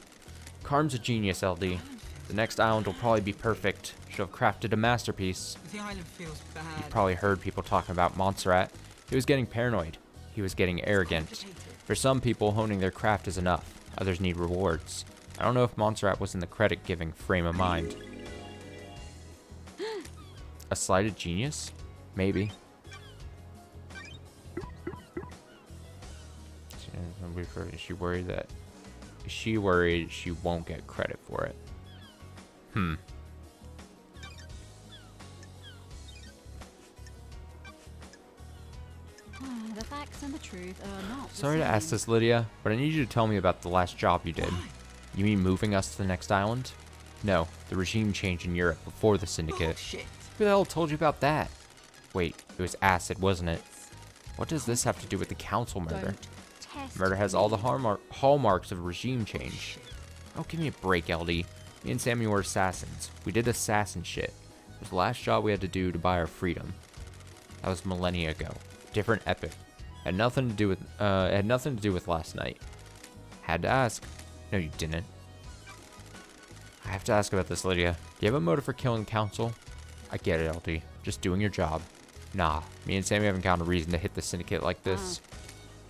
Carm's a genius, LD. The next island will probably be perfect. She'll have crafted a masterpiece. The island feels bad. You've probably heard people talking about Montserrat. He was getting paranoid. He was getting arrogant. Complicated. For some people, honing their craft is enough. Others need rewards. I don't know if Montserrat was in the credit-giving frame of mind. A slighted genius? Maybe. Is she worried that... Is she worried she won't get credit for it? The facts and the truth are not the Sorry to ask same. this, Lydia, but I need you to tell me about the last job you did. Why? You mean moving us to the next island? No, the regime change in Europe before the Syndicate. Bullshit. Who the hell told you about that? Wait, it was acid, wasn't it? What does this have to do with the council murder? Don't test Murder has all the me. hallmarks of regime change. Oh, give me a break, LD. Me and Sammy were assassins. We did assassin shit. It was the last job we had to do to buy our freedom. That was millennia ago. Different epic. Had nothing to do with last night. Had to ask. No, you didn't. I have to ask about this, Lydia. Do you have a motive for killing the council? I get it, LD. Just doing your job. Nah, me and Sammy haven't found a reason to hit the Syndicate like this.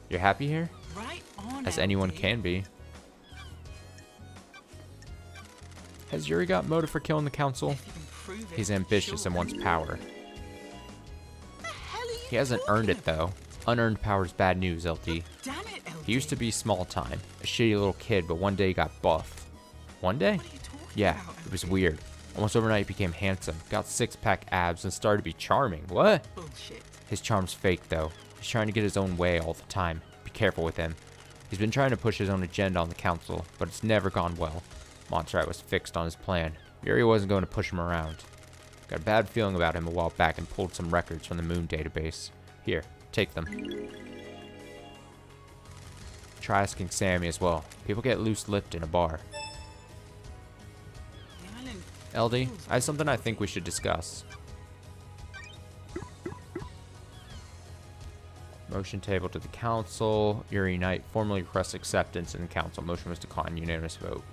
You're happy here? Right on. As anyone LD. can be. Has Yuri got motive for killing the council? If you can prove it, He's ambitious sure. and wants power. The hell are you He hasn't earned talking it, though. Unearned power's bad news, LD. about? Damn it, LD. He used to be small time, a shitty little kid, but one day he got buff. One day? What are you talking Yeah, about, it was LD? weird. Almost overnight he became handsome, got six-pack abs, and started to be charming. What? Bullshit. His charm's fake, though. He's trying to get his own way all the time. Be careful with him. He's been trying to push his own agenda on the council, but it's never gone well. Montserrat was fixed on his plan. Yuri wasn't going to push him around. Got a bad feeling about him a while back and pulled some records from the moon database. Here, take them. Try asking Sammy as well. People get loose-lipped in a bar. The island LD, feels I have something I think we should discuss. Motion table to the council. Yuri Knight formally requests acceptance in the council. Motion was declined. Unanimous vote.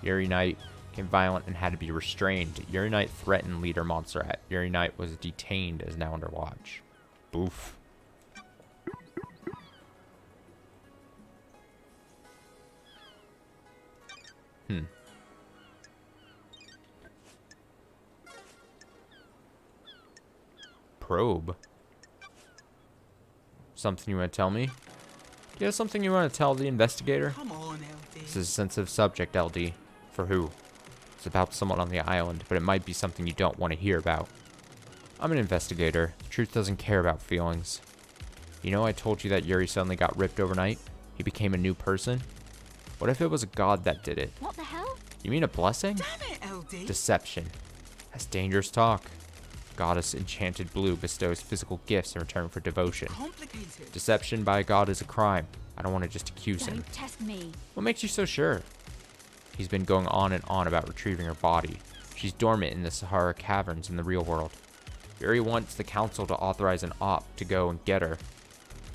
Yuri Knight became violent and had to be restrained. Yuri Knight threatened leader Montserrat. Yuri Knight was detained as now under watch. Boof. Probe. Something you want to tell me? Do you have something you want to tell the investigator? Come on, LD. This is a sensitive subject, LD. For who? It's about someone on the island, but it might be something you don't want to hear about. I'm an investigator. The truth doesn't care about feelings. You know I told you that Yuri suddenly got ripped overnight? He became a new person? What if it was a god that did it? What the hell? You mean a blessing? Damn it, LD. Deception. That's dangerous talk. Goddess Enchanted Blue bestows physical gifts in return for devotion. Complicated. Deception by a god is a crime. I don't want to just accuse him. Don't test me. What makes you so sure? He's been going on and on about retrieving her body. She's dormant in the Sahara caverns in the real world. Yuri wants the council to authorize an op to go and get her.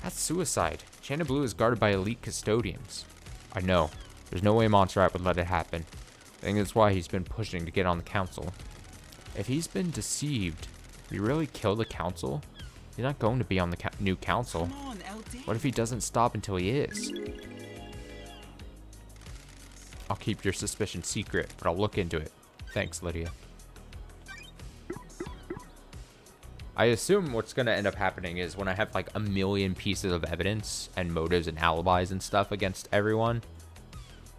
That's suicide. Enchanted Blue is guarded by elite custodians. I know. There's no way Montserrat would let it happen. I think that's why he's been pushing to get on the council. If he's been deceived, will he really kill the council? He's not going to be on the new council. Come on, LD. What if he doesn't stop until he is? I'll keep your suspicion secret, but I'll look into it. Thanks, Lydia. I assume what's going to end up happening is when I have like a million pieces of evidence and motives and alibis and stuff against everyone,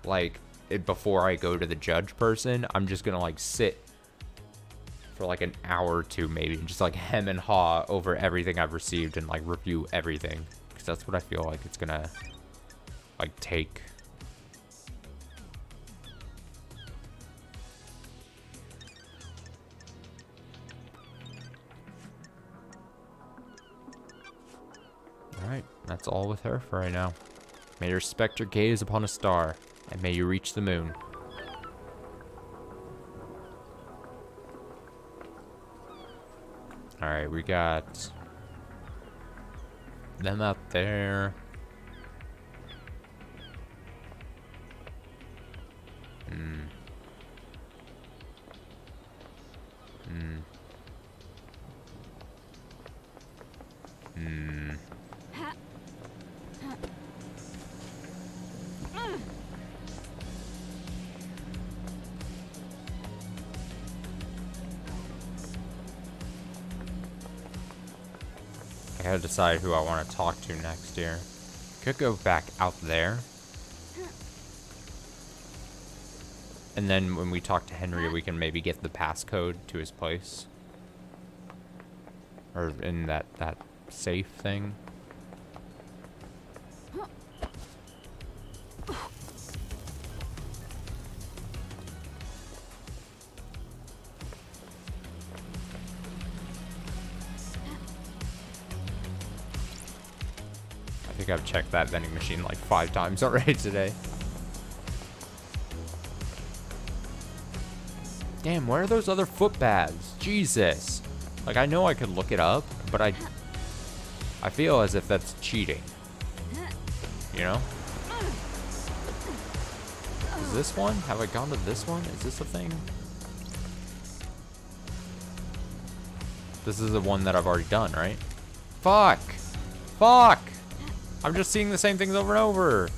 like before I go to the judge person, I'm just going to like sit for like an hour or two maybe and just like hem and haw over everything I've received and like review everything, because that's what I feel like it's going to like take. Alright, that's all with her for right now. May your specter gaze upon a star, and may you reach the moon. Alright, we got them out there. gotta decide who I want to talk to next here. Could go back out there. And then when we talk to Henry, we can maybe get the passcode to his place. Or in that safe thing. I think I've checked that vending machine like 5 times already today. Damn, where are those other foot baths? Jesus. Like, I know I could look it up, but I feel as if that's cheating. You know? Is this one? Have I gone to this one? Is this a thing? This is the one that I've already done, right? Fuck! Fuck! I'm just seeing the same things over and over.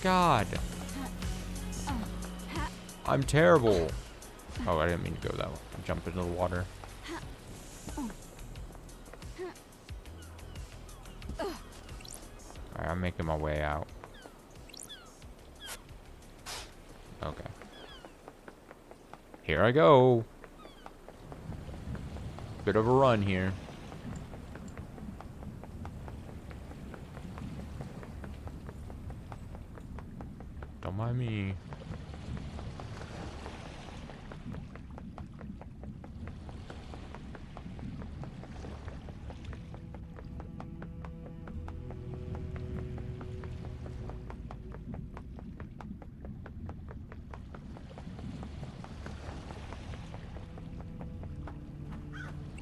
God. I'm terrible. Oh, I didn't mean to go that way. I jumped into the water. Alright, I'm making my way out. Okay. Here I go. Bit of a run here. Don't mind me.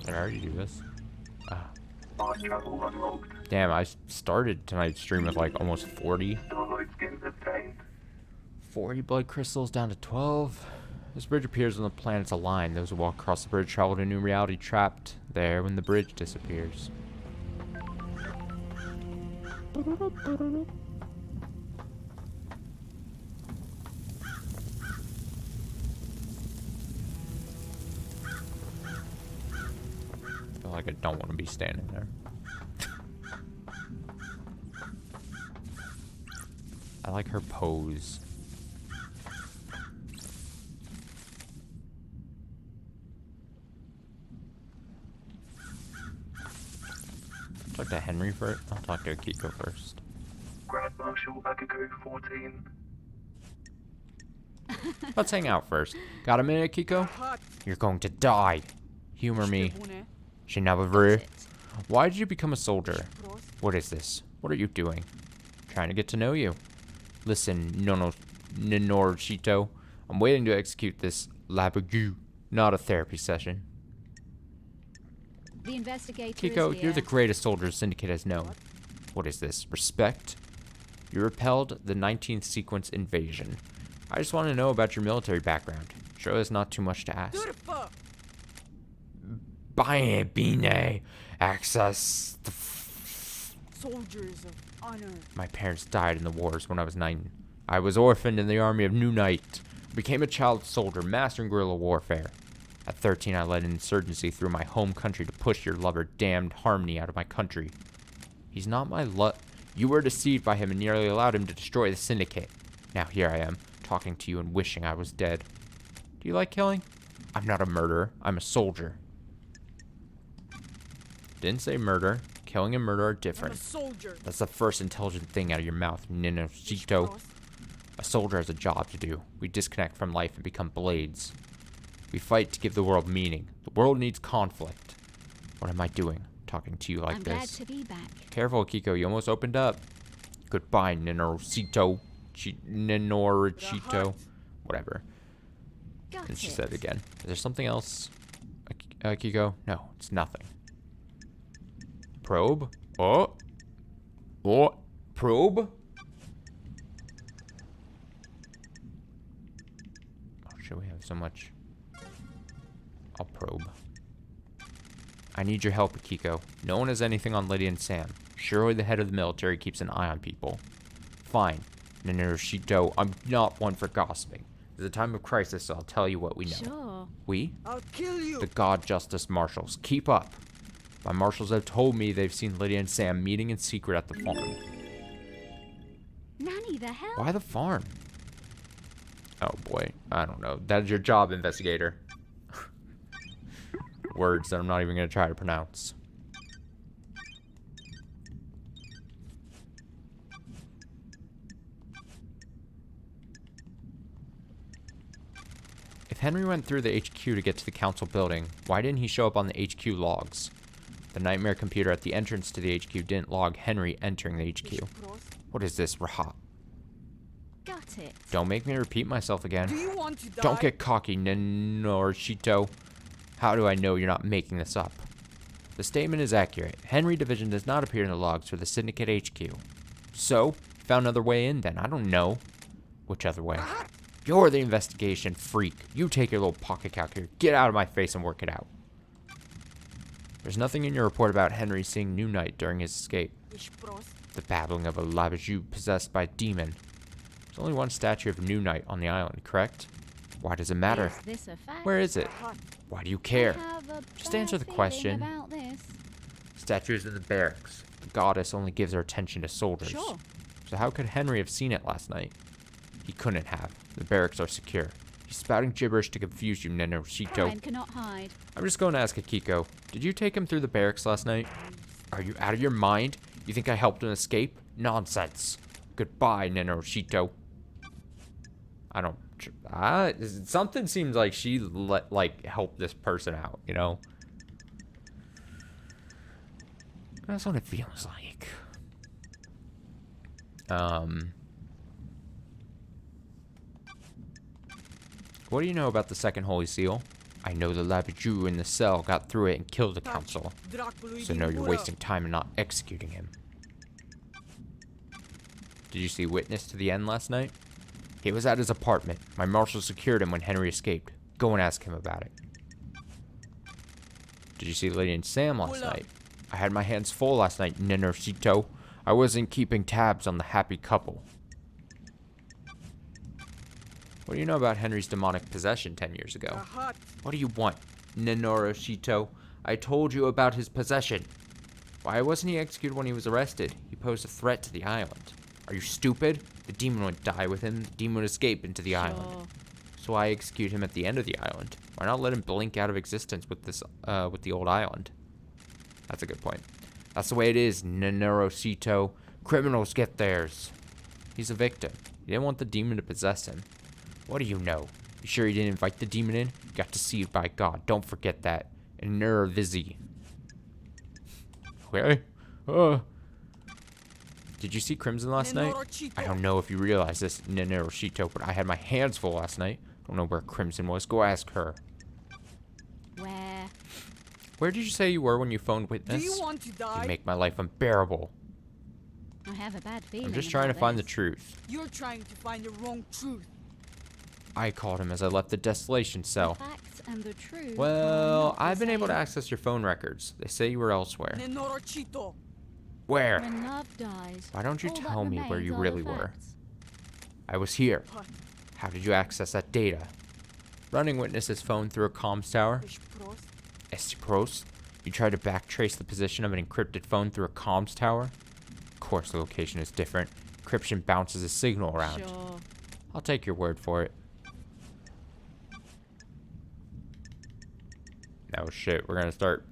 Did I already do this? Fast travel unlocked. Damn, I started tonight's stream with like almost 40. Starlight skins obtained. 40 blood crystals down to 12. This bridge appears when the planets align. Those who walk across the bridge travel to a new reality, trapped there when the bridge disappears. I feel like I don't want to be standing there. I like her pose. Talk to Henry first. I'll talk to Akiko first. Grand Marshal Akiko 14. Let's hang out first. Got a minute, Akiko? You're going to die. Humor me. Shinabaru. Why did you become a soldier? What is this? What are you doing? Trying to get to know you. Listen, Norishito. I'm waiting to execute this labagu, not a therapy session. The investigator Kiko, is you're here. the greatest soldier the Syndicate has known. What is this? Respect? You repelled the 19th sequence invasion. I just want to know about your military background. Sure, that's not too much to ask. Bine access. Soldiers of honor. My parents died in the wars when I was 9. I was orphaned in the army of New Knight. Became a child soldier, mastering guerrilla warfare. At 13, I led an insurgency through my home country to push your lover, damned Harmony, out of my country. He's not my You were deceived by him and nearly allowed him to destroy the Syndicate. Now here I am, talking to you and wishing I was dead. Do you like killing? I'm not a murderer. I'm a soldier. Didn't say murder. Killing and murder are different. Soldier. That's the first intelligent thing out of your mouth, Ninoshito. A soldier has a job to do. We disconnect from life and become blades. We fight to give the world meaning. The world needs conflict. What am I doing, talking to you like I'm this? glad to be back. Careful, Kiko. You almost opened up. Goodbye, Ninoshito. Ninoshito. Whatever. Got And she it. said it again. Is there something else, Kiko? No, it's nothing. Probe? Oh. Oh. Probe? Oh, should we have so much? I'll probe. I need your help, Akiko. No one has anything on Lydia and Sam. Surely the head of the military keeps an eye on people. Fine. Ninoshito, I'm not one for gossiping. It's a time of crisis, so I'll tell you what we know. Sure. We? I'll kill you. The God Justice Marshals. Keep up. My marshals have told me they've seen Lydia and Sam meeting in secret at the farm. Nanny, the hell? Why the farm? Oh boy, I don't know. That's your job, investigator. Words that I'm not even going to try to pronounce. If Henry went through the HQ to get to the council building, why didn't he show up on the HQ logs? The nightmare computer at the entrance to the HQ didn't log Henry entering the HQ. What is this, Rahat? Got it. Don't make me repeat myself again. Do you want to die? Don't get cocky, Norishito. How do I know you're not making this up? The statement is accurate. Henry Division does not appear in the logs for the Syndicate HQ. So, found another way in then. I don't know. Which other way? You're the investigation freak. You take your little pocket calculator, get out of my face and work it out. There's nothing in your report about Henry seeing New Night during his escape. The babbling of a Labajou possessed by a demon. There's only one statue of New Night on the island, correct? Why does it matter? Is this a fact? Where is it? Why do you care? I have a Just bad answer the feeling question. About this. Statues in the barracks. The goddess only gives her attention to soldiers. Sure. So how could Henry have seen it last night? He couldn't have. The barracks are secure. He's spouting gibberish to confuse you, Nenoshito. Crime cannot hide. I'm just going to ask Akiko. Did you take him through the barracks last night? Are you out of your mind? You think I helped him escape? Nonsense. Goodbye, Nenoshito. I don't... something seems like she helped this person out, you know? That's what it feels like. What do you know about the second Holy Seal? I know the Labajou in the cell got through it and killed the council. So no, you're wasting time and not executing him. Did you see Witness to the End last night? He was at his apartment. My marshal secured him when Henry escaped. Go and ask him about it. Did you see Lydia and Sam last night? I had my hands full last night, Nenoshito. I wasn't keeping tabs on the happy couple. What do you know about Henry's demonic possession 10 years ago? What do you want, Nenoshito? I told you about his possession. Why wasn't he executed when he was arrested? He posed a threat to the island. Are you stupid? The demon would die with him. The demon would escape into the island. So I execute him at the end of the island. Why not let him blink out of existence with this, with the old island? That's a good point. That's the way it is, Nenoshito. Criminals get theirs. He's a victim. He didn't want the demon to possess him. What do you know? You sure you didn't invite the demon in? You got deceived by God. Don't forget that. And Nervizi. Okay. Did you see Crimson last night? I don't know if you realize this, Nenoshito, but I had my hands full last night. Don't know where Crimson was. Go ask her. Where? Where did you say you were when you phoned Witness? Do you want to die? You make my life unbearable. I have a bad feeling. I'm just trying to about find the this. truth. You're trying to find the wrong truth. I called him as I left the desolation cell. The facts and the truth. Well, are not the I've been able to same. access your phone records. They say you were elsewhere. Nenoshito. Where? When love dies. Why don't you all that tell me where remains you are the really were? facts. I was here. How did you access that data? Running Witness's phone through a comms tower. Estipros? You tried to backtrace the position of an encrypted phone through a comms tower? Of course the location is different. Encryption bounces a signal around. Sure. I'll take your word for it. Oh shit, we're gonna start.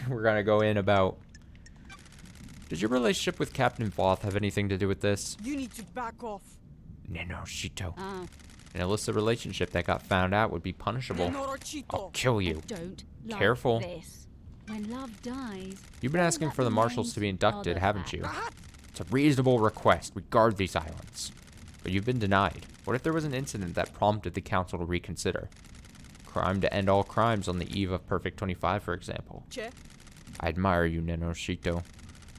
We're gonna go in about. Did your relationship with Captain Voth have anything to do with this? You need to back off. Nenoshito. Ah, An illicit relationship that got found out would be punishable. I'll Nenoshito. kill I you. don't like Careful. this. When love dies. You've been all asking that for the marshals remains to be are inducted, the haven't you? facts. It's a reasonable request. We guard these islands. But you've been denied. What if there was an incident that prompted the council to reconsider? Crime to end all crimes on the eve of Perfect 25, for example. Che. I admire you, Nenoshito.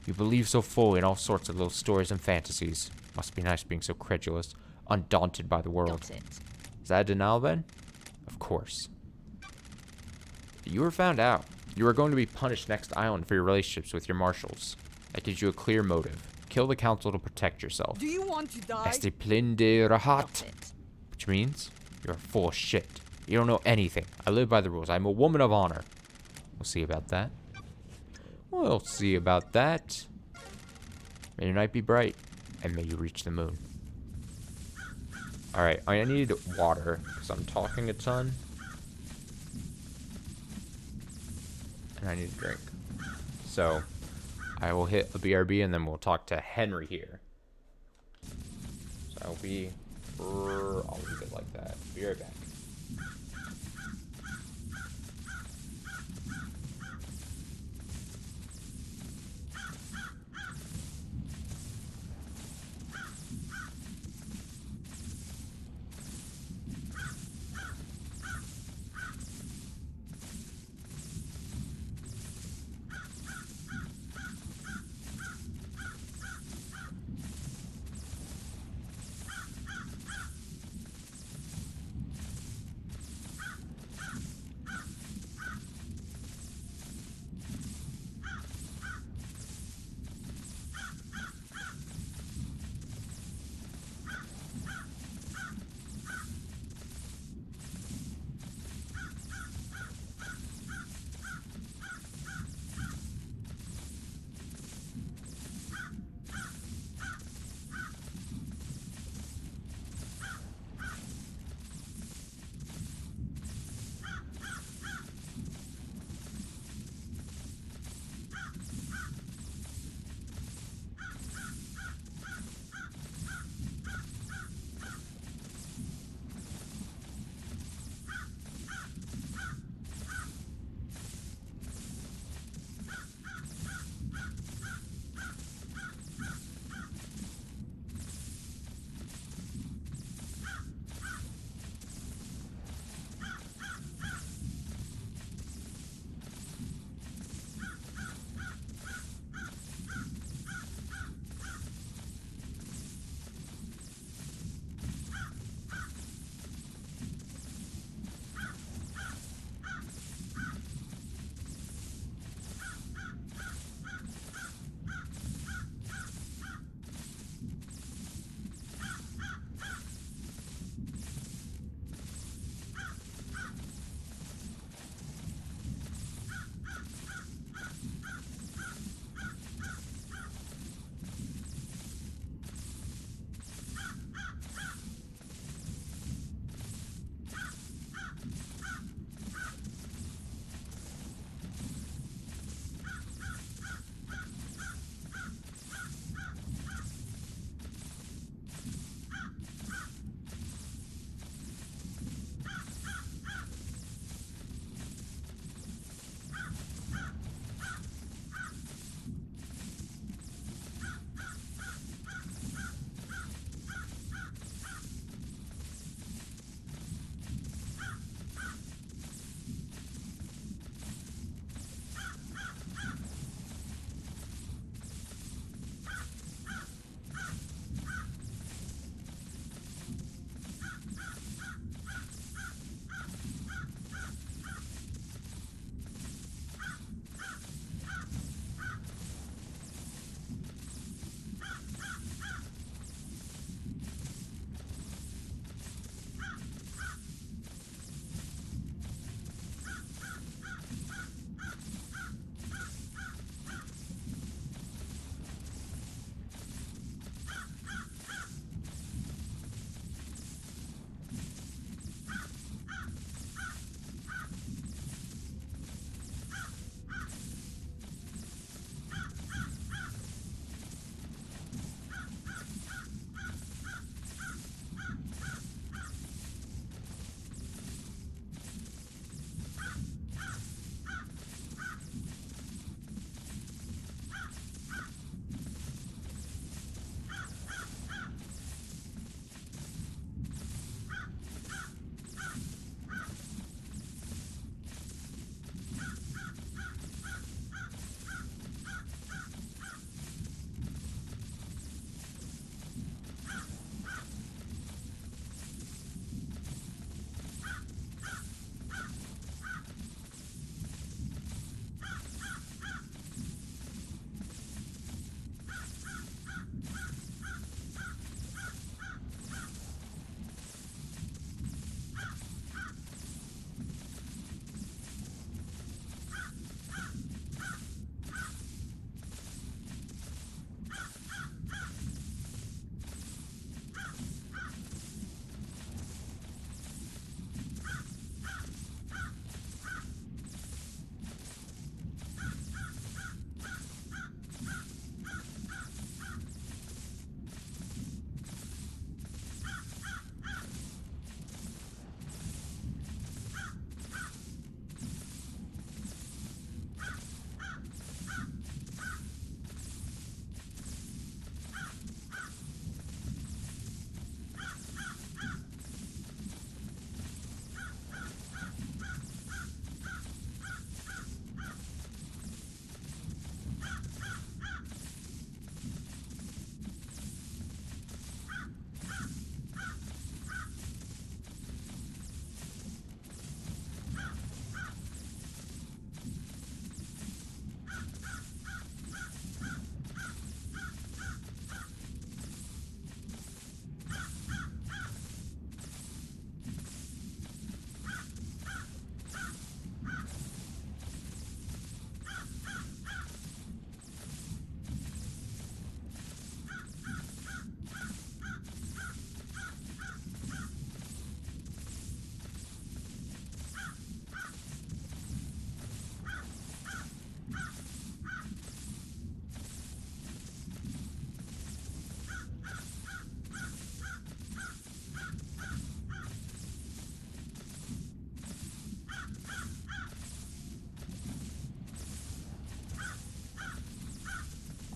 You believe so fully in all sorts of little stories and fantasies. Must be nice being so credulous, undaunted by the world. Got it. Is that a denial then? Of course. You were found out. You are going to be punished next island for your relationships with your marshals. That gives you a clear motive. Kill the council to protect yourself. Do you want to die? Estiplinde Got rahat. it. Which means you're full of shit. You don't know anything. I live by the rules. I'm a woman of honor. We'll see about that. We'll see about that. May your night be bright, and may you reach the moon. Alright, I need water, because I'm talking a ton. And I need a drink. So, I will hit a BRB, and then we'll talk to Henry here. So I'll leave it like that. Be right back.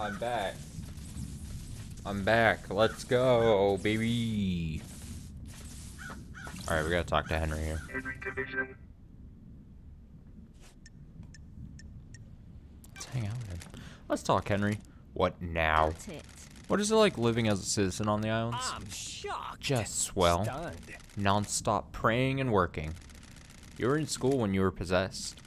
I'm back. I'm back. Let's go, baby. Alright, we gotta talk to Henry here. Henry Division. Let's hang out with him. Let's talk, Henry. What now? That's it. What is it like living as a citizen on the islands? I'm shocked. Just swell. Stunned. Non-stop praying and working. You were in school when you were possessed.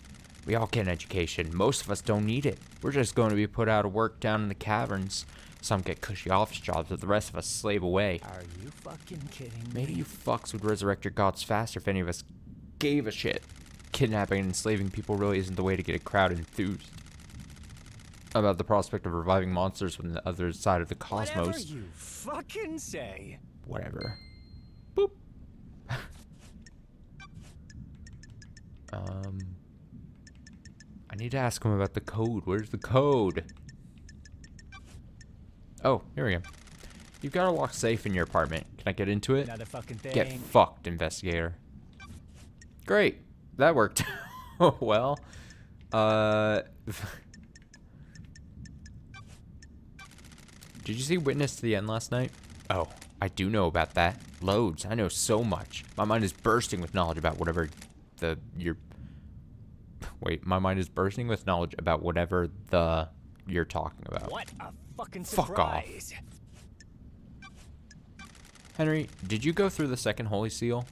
We all get an education. Most of us don't need it. We're just going to be put out of work down in the caverns. Some get cushy office jobs, but the rest of us slave away. Are you fucking kidding me? Maybe you fucks would resurrect your gods faster if any of us gave a shit. Kidnapping and enslaving people really isn't the way to get a crowd enthused about the prospect of reviving monsters from the other side of the cosmos. Whatever you fucking say. Whatever. Boop. I need to ask him about the code. Where's the code? Oh, here we go. You've got a locked safe in your apartment. Can I get into it? Another fucking thing. Get fucked, investigator. Great. That worked. Oh, well. Did you see Witness to the End last night? Oh, I do know about that. Loads. I know so much. My mind is bursting with knowledge about whatever my mind is bursting with knowledge about whatever you're talking about. What a fucking Fuck off. surprise. Henry, did you go through the second Holy Seal?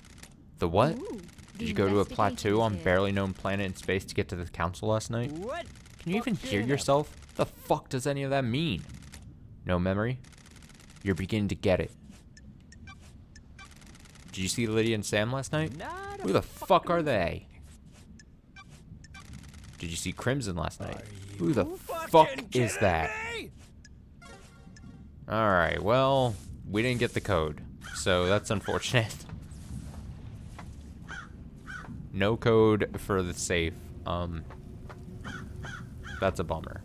The what? Ooh, Did the you go to a plateau investigation's on here. barely known planet in space to get to the council last night? What? Can you even hear fucking- yourself? The fuck does any of that mean? No memory? You're beginning to get it. Did you see Lydia and Sam last night? Not a Who the fuck are they? Did you see Crimson last night? Are Who the you fuck fucking is kidding that? me? Alright, well, we didn't get the code, so that's unfortunate. No code for the safe. That's a bummer.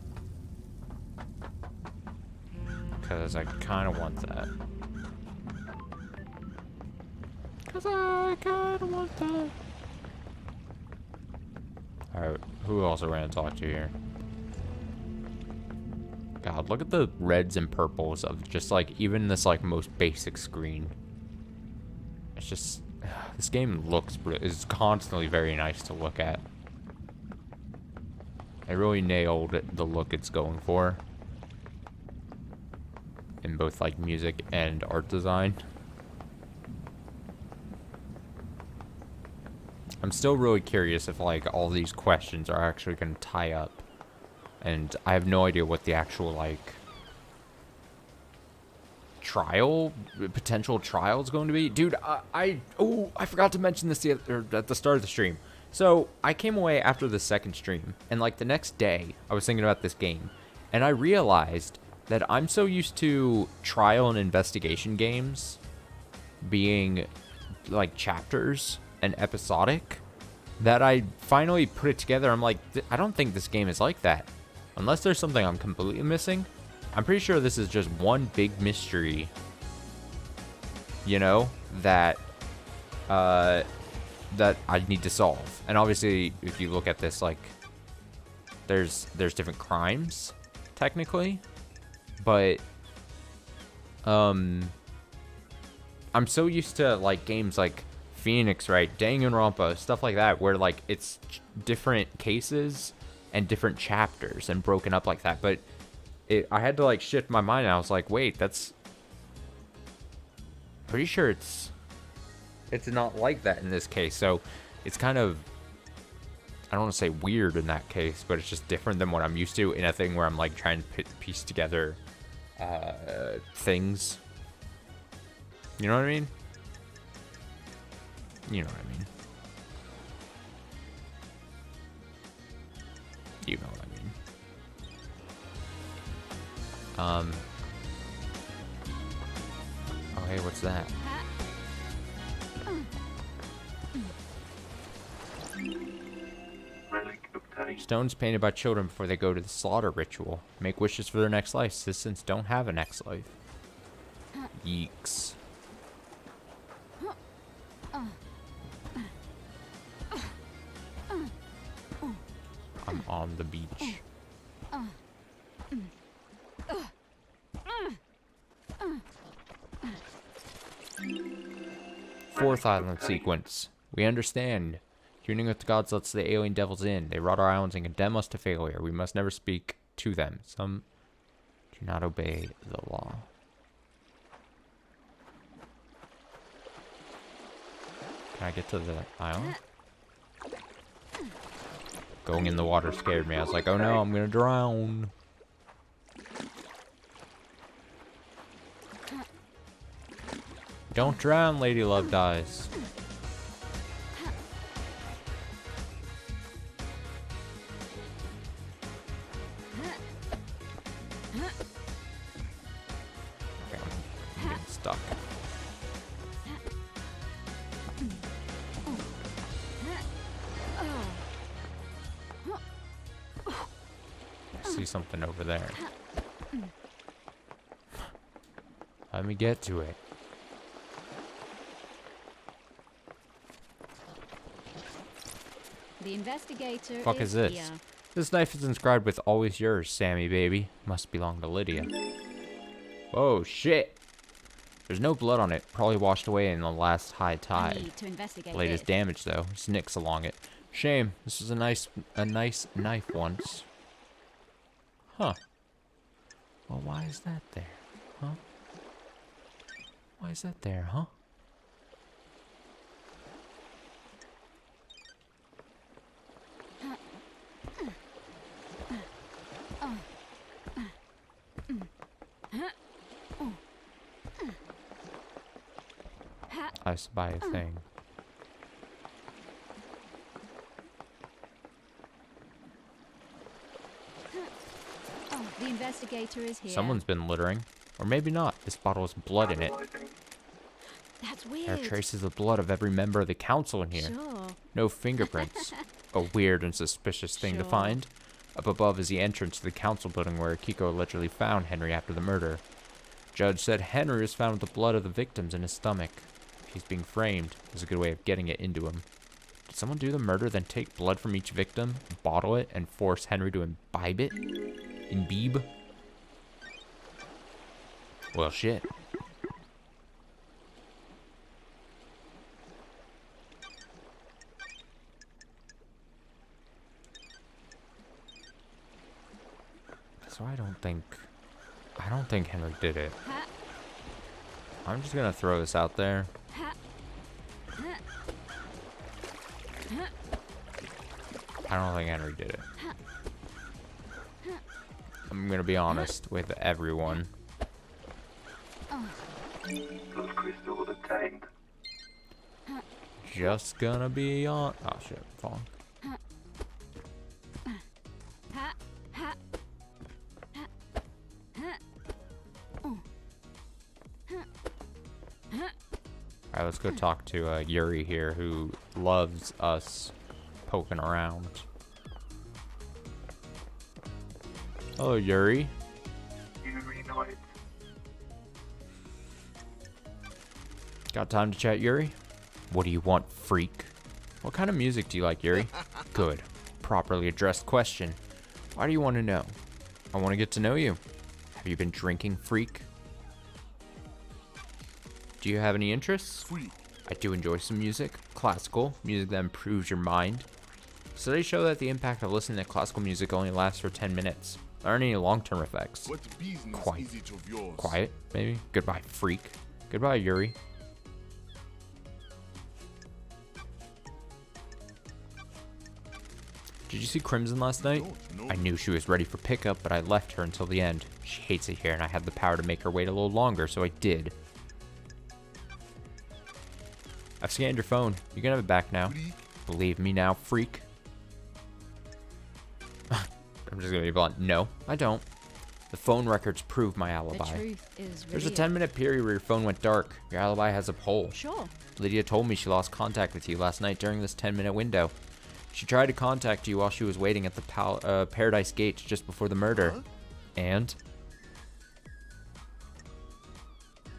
Because I kind of want that. Alright, who else are we going to talk to here? God, look at the reds and purples of just like, even this like most basic screen. It's just, this game is constantly very nice to look at. They really nailed the look it's going for. In both like music and art design. I'm still really curious if like all these questions are actually going to tie up. And I have no idea what the actual like potential trial is going to be. Dude, I forgot to mention this at the start of the stream. So I came away after the second stream, and like the next day I was thinking about this game, and I realized that I'm so used to trial and investigation games being like chapters and episodic that I finally put it together. I'm like, I don't think this game is like that. Unless there's something I'm completely missing. I'm pretty sure this is just one big mystery, you know, that that I need to solve. And obviously, if you look at this, like, there's different crimes, technically. But, I'm so used to, like, games like Phoenix, right? Danganronpa, stuff like that, where, like, it's different cases and different chapters and broken up like that. But I had to, like, shift my mind, and I was like, wait, that's pretty sure it's not like that in this case. So it's kind of, I don't want to say weird in that case, but it's just different than what I'm used to in a thing where I'm like trying to piece together things. You know what I mean? You know what I mean. You know what I mean. Oh, hey, what's that? Relic obtained. Stones painted by children before they go to the slaughter ritual. Make wishes for their next life. Citizens don't have a next life. Yeeks. I'm on the beach. 4th island sequence. We understand. Tuning with the gods lets the alien devils in. They rot our islands and condemn us to failure. We must never speak to them. Some do not obey the law. Can I get to the island? Going in the water scared me. I was like, oh no, I'm gonna drown. Don't drown, Lady Love dies. Okay, I'm getting stuck. I see something over there. Let me get to it. The investigator Fuck is this? here. This knife is inscribed with "Always yours, Sammy baby." Must belong to Lydia. Whoa, shit! There's no blood on it. Probably washed away in the last high I tide. need to investigate Latest this. damage though. There's nicks along it. Shame. This was a nice knife once. Huh. Well, why is that there? Huh? Why is that there, huh? I spy a thing. Oh, the investigator is here. Someone's been littering. Or maybe not. This bottle has blood in it. Analyzing. That's There are weird. traces of blood of every member of the council in here. Sure. No fingerprints. A weird and suspicious thing to Sure. find. Up above is the entrance to the council building where Kiko allegedly found Henry after the murder. Judge said Henry was found with the blood of the victims in his stomach. If he's being framed, there's a good way of getting it into him. Did someone do the murder, then take blood from each victim, bottle it, and force Henry to imbibe it? Imbibe? Well, shit. So I don't think Henry did it. Ha, I'm just gonna throw this out there. ha, ha, ha. I don't think Henry did it. I'm gonna be honest with everyone. Those crystals obtained. Just gonna be on. Oh shit, falling. Ha, ha, ha, ha. Oh. Ha, ha. Alright, let's go talk to Yuri here, who loves us poking around. Hello, Yuri. Yuri Knight. Got time to chat, Yuri? What do you want, freak? What kind of music do you like, Yuri? Good. Properly addressed question. Why do you want to know? I want to get to know you. Have you been drinking, freak? Do you have any interests? Sweet. I do enjoy some music. Classical. Music that improves your mind. Studies show that the impact of listening to classical music only lasts for 10 minutes. There aren't any long-term effects. What business Quiet. is it of yours? Quiet, maybe? Goodbye, freak. Goodbye, Yuri. Did you see Crimson last night? No. I knew she was ready for pickup, but I left her until the end. She hates it here, and I had the power to make her wait a little longer, so I did. I've scanned your phone. You can have it back now. Freak. Believe me now, freak. I'm just gonna be blunt. No, I don't. The phone records prove my The alibi. truth is There's a revealed. 10-minute period where your phone went dark. Your alibi has a hole. Sure. Lydia told me she lost contact with you last night during this 10-minute window. She tried to contact you while she was waiting at the Paradise Gate just before the murder. Huh? And?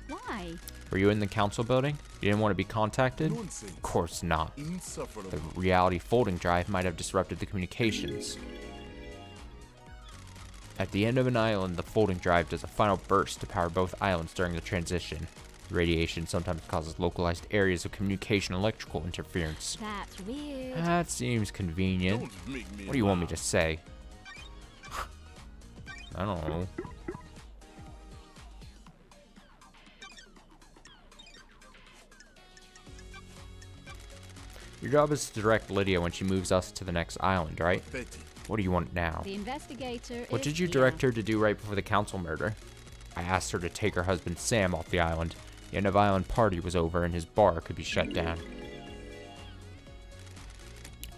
Why? Were you in the council building? You didn't want to be contacted? Nonsense. Of course not. Insufferable. The reality folding drive might have disrupted the communications. At the end of an island, the folding drive does a final burst to power both islands during the transition. Radiation sometimes causes localized areas of communication electrical interference. That's weird. That seems convenient. What do you want me to say? I don't know. Your job is to direct Lydia when she moves us to the next island, right? What do you want now? The investigator What is did you here. direct her to do right before the council murder? I asked her to take her husband Sam off the island. The end of island party was over and his bar could be shut down.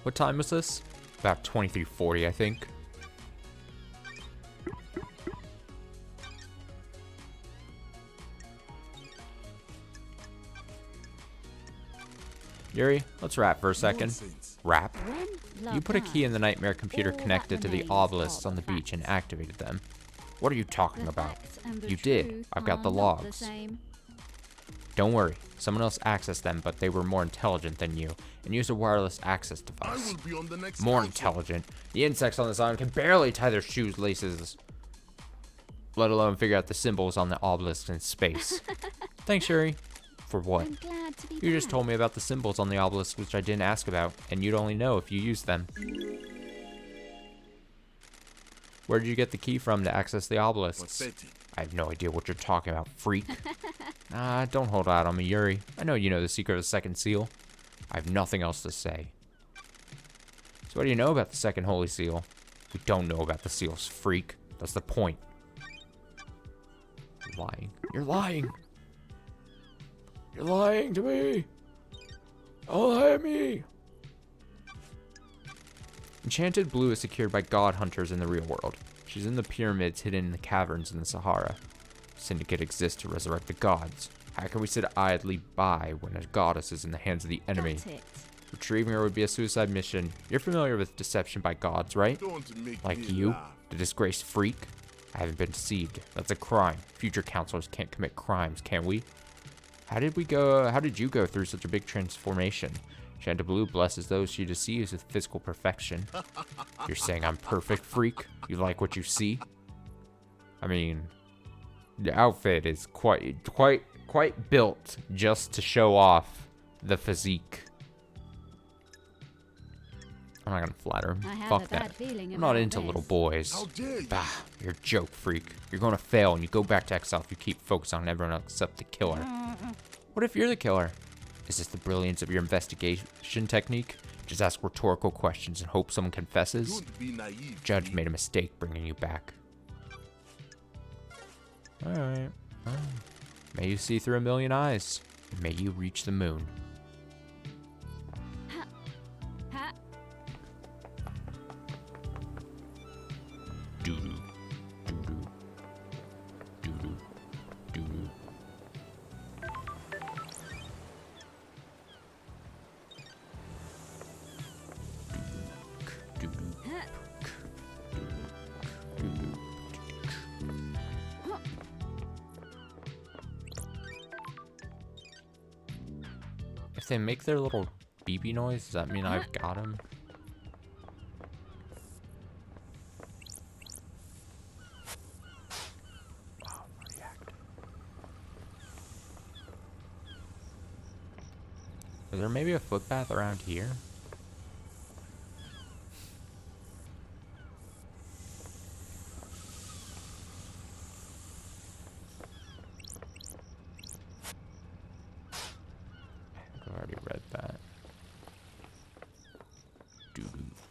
What time was this? About 23:40, I think. Yuri, let's rap for a second. Rap? When love You put a key in the dies, nightmare computer all that connected to the remains obelisks are on the the beach and facts. activated them. What are you talking The about? facts and the You did. truth I've got the are not logs. same. Don't worry, someone else accessed them, but they were more intelligent than you, and used a wireless access device. be on the next More council. intelligent. The insects on this island can barely tie their shoelaces, let alone figure out the symbols on the obelisks in space. Thanks, Yuri. For what? I'm glad to be You just back. told me about the symbols on the obelisk, which I didn't ask about, and you'd only know if you used them. Where did you get the key from to access the obelisks? I have no idea what you're talking about, freak. Don't hold out on me, Yuri. I know you know the secret of the second seal. I have nothing else to say. So what do you know about the second holy seal? We don't know about the seals, freak. That's the point. You're lying. You're lying. You're lying to me. Don't lie at me. Enchanted Blue is secured by god hunters in the real world. She's in the pyramids hidden in the caverns in the Sahara. Syndicate exists to resurrect the gods. How can we sit idly by when a goddess is in the hands of the enemy? Got it. Retrieving her would be a suicide mission. You're familiar with deception by gods, right? Don't make Like me you? laugh. The disgraced freak? I haven't been deceived. That's a crime. Future counselors can't commit crimes, can we? How did you go through such a big transformation? Shanta Blue blesses those she deceives with physical perfection. You're saying I'm perfect, freak? You like what you see? I mean, the outfit is quite built just to show off the physique. I'm not gonna flatter him. I have Fuck a bad that. feeling I'm not about into this. little boys. How dare you? Bah, you're a joke, freak. You're gonna fail and you go back to exile if you keep focused on everyone else except the killer. What if you're the killer? Is this the brilliance of your investigation technique? Just ask rhetorical questions and hope someone confesses? Don't be naive. Judge Lee. made a mistake bringing you back. Alright. Well, may you see through a million eyes. And may you reach the moon. Ha. Doo-doo. Doo-doo. Doo-doo. Doo-doo. If they make their little BB noise, does that mean I've got him? Wow, react. Is there maybe a footpath around here? I've already read that.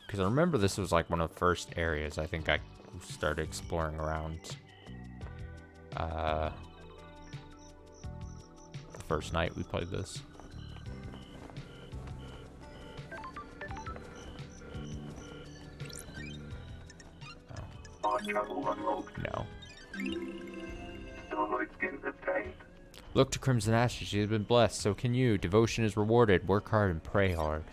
Because I remember this was like one of the first areas I think I started exploring around. The first night we played this. Our travel unlocked. No. Starlight's getting obtained. Look to Crimson Ashes, she has been blessed, so can you. Devotion is rewarded. Work hard and pray hard.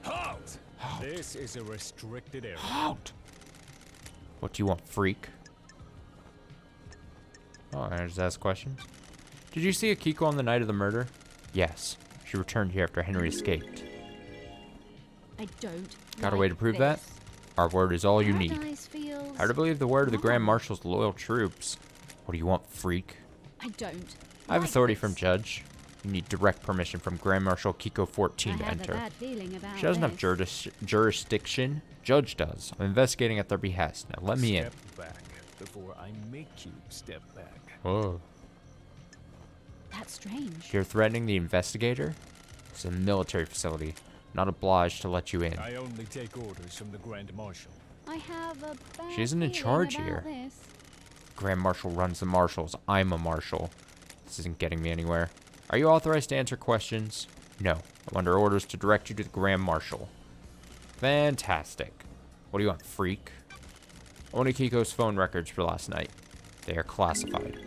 Halt! This is a restricted area. Out! What do you want, freak? Oh, I just ask questions. Did you see Akiko on the night of the murder? Yes. She returned here after Henry escaped. I don't. Got a way to prove that? Our word is all you need. Paradise feels... Hard to believe the word of the Grand wrong. Marshal's loyal troops. What do you want, freak? I don't. I have like authority this. from Judge. You need direct permission from Grand Marshal Kiko 14 to I have enter. a bad feeling about She doesn't have this. jurisdiction. Judge does. I'm investigating at their behest. Now let me in. Step back before I make you step back. Whoa. That's strange. You're threatening the investigator? It's a military facility. Not obliged to let you in. I only take orders from the Grand Marshal. I have a bad She isn't in feeling charge about here. This. Grand Marshal runs the marshals. I'm a marshal. This isn't getting me anywhere. Are you authorized to answer questions? No. I'm under orders to direct you to the Grand Marshal. Fantastic. What do you want, freak? Only Kiko's phone records for last night. They are classified.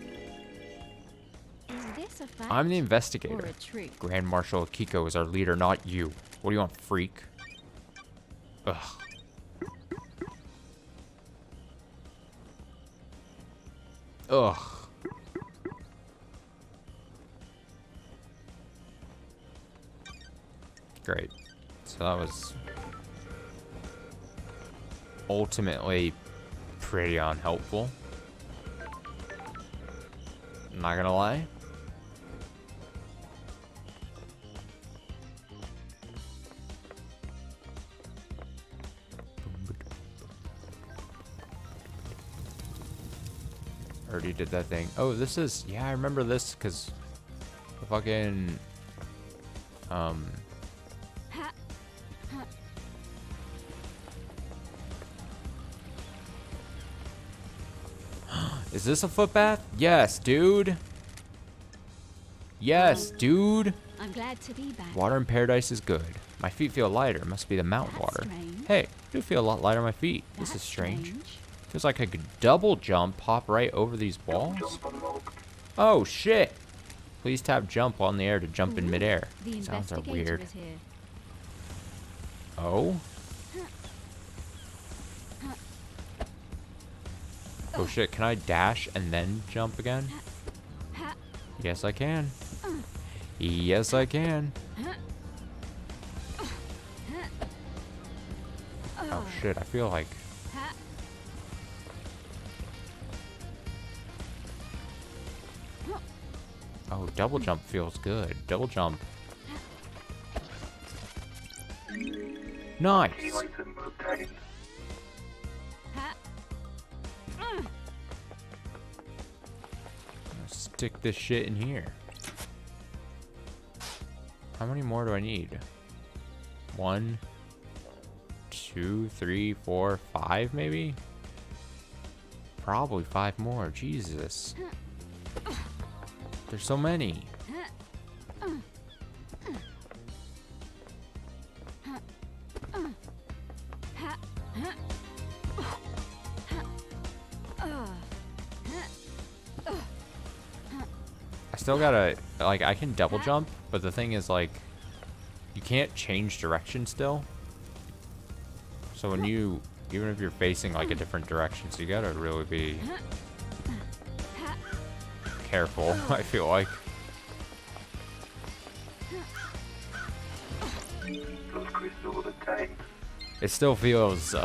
Is this a fact I'm the or investigator. a truth? Grand Marshal Kiko is our leader, not you. What do you want, freak? Ugh. Ugh. Great. So that was ultimately pretty unhelpful. Not gonna lie. Already did that thing. Oh, this is... Yeah, I remember this because the fucking... Is this a footbath? Yes, dude. Yes, dude. I'm glad to be back. Water in paradise is good. My feet feel lighter. Must be the mountain That's water. strange. Hey, I do feel a lot lighter on my feet. This is That's strange. Feels like I could double jump, hop right over these walls. Jump unlocked. Oh, shit. Please tap jump while in the air to jump in Ooh, midair. The Sounds are investigator weird. is here. Oh? Oh shit, can I dash and then jump again? Yes, I can. Yes, I can. Oh shit, I feel like... Oh, double jump feels good. Double jump. Nice! Item obtained. Stick this shit in here. How many more do I need? 1, 2, 3, 4, 5 maybe? Probably 5 more. Jesus. There's so many. I still gotta, like, I can double jump, but the thing is, like, you can't change direction still. So when you, even if you're facing, like, a different direction, so you gotta really be careful, I feel like. Those crystals obtained. It still feels,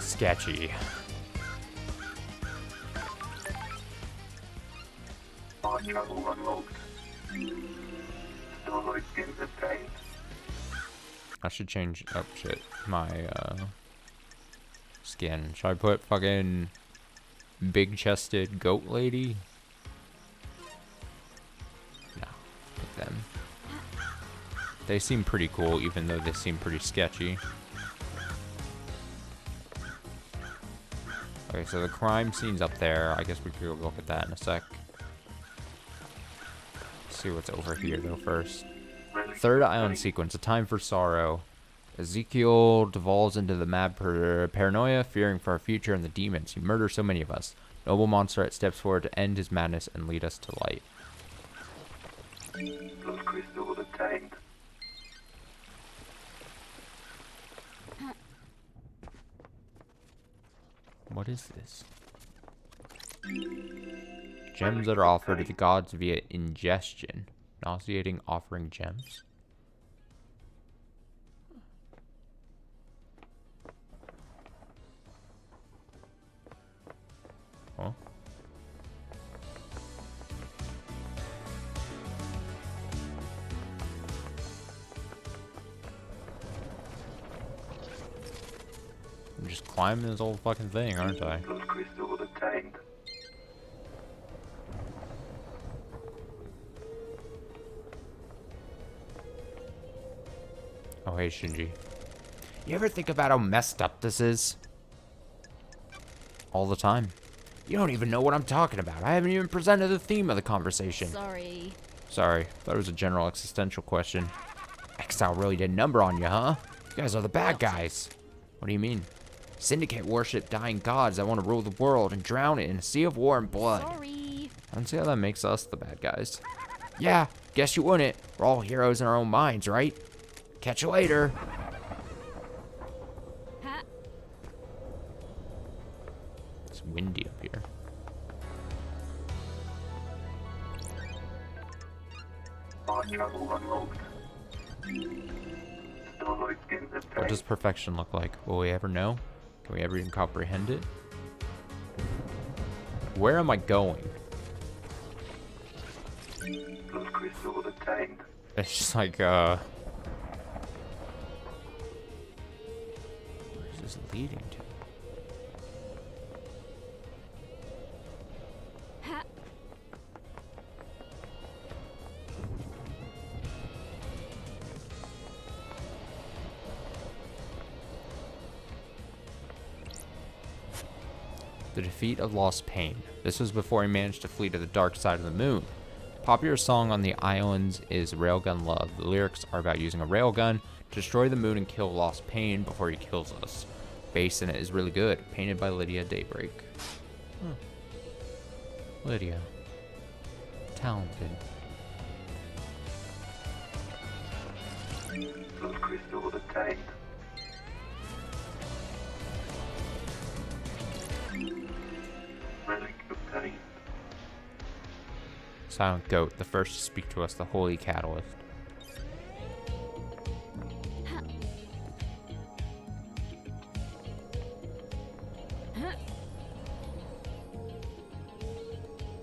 sketchy. Fire travel unlocked. Starlight skins obtained. I should change, oh shit, my, skin. Should I put fucking big-chested goat lady? No, put them. They seem pretty cool, even though they seem pretty sketchy. Okay, so the crime scene's up there. I guess we could go look at that in a sec. See what's over here though first. Third island sequence, A Time for Sorrow. Ezekiel devolves into the mad paranoia, fearing for our future and the demons. He murders so many of us. Noble Montserrat steps forward to end his madness and lead us to light. Those crystals obtained. What is this? Gems that are offered to the gods via ingestion. Nauseating offering gems. climbing this old fucking thing, aren't I? Those crystals obtained. Oh, hey, Shinji. You ever think about how messed up this is? All the time. You don't even know what I'm talking about. I haven't even presented the theme of the conversation. Sorry. Sorry, thought it was a general existential question. Exile really did a number on you, huh? You guys are the bad guys. What do you mean? Syndicate worship dying gods that want to rule the world and drown it in a sea of war and blood. Sorry. I don't see how that makes us the bad guys. Yeah, guess you wouldn't. We're all heroes in our own minds, right? Catch you later. Ha. It's windy up here. Far travel unlocked. Starlight skins What obtained. does perfection look like? Will we ever know? Can we ever even comprehend it? Where am I going? Those crystals obtained. It's just like, where's this leading to? Ha. The defeat of Lost Pain. This was before he managed to flee to the dark side of the moon. Popular song on the islands is Railgun Love. The lyrics are about using a railgun to destroy the moon and kill Lost Pain before he kills us. Bass in it is really good. Painted by Lydia Daybreak. Huh. Lydia. Talented. Those crystals obtained. Relic obtained. Silent Goat, the first to speak to us, the Holy Catalyst. Do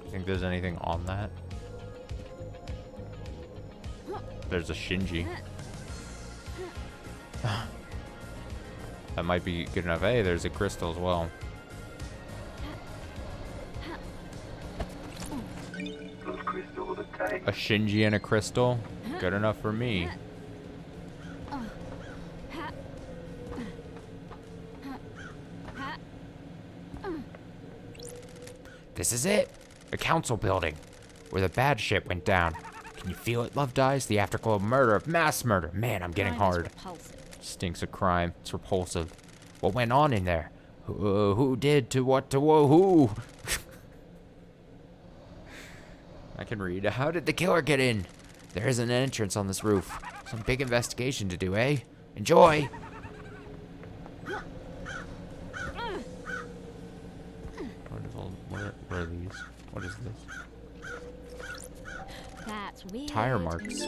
you think there's anything on that? There's a Shinji. That might be good enough. Hey, there's a crystal as well. Those crystals obtained. A Shinji and a crystal? Good enough for me. This is it. The council building. Where the bad shit went down. Can you feel it, Love Dies? The afterglow of murder, of mass murder. Man, I'm getting Crime is hard. repulsive. Stinks of crime. It's repulsive. What went on in there? Who did to what to who? I can read. How did the killer get in? There isn't an entrance on this roof. Some big investigation to do, eh? Enjoy! What are these? What is this? That's weird. Tire marks.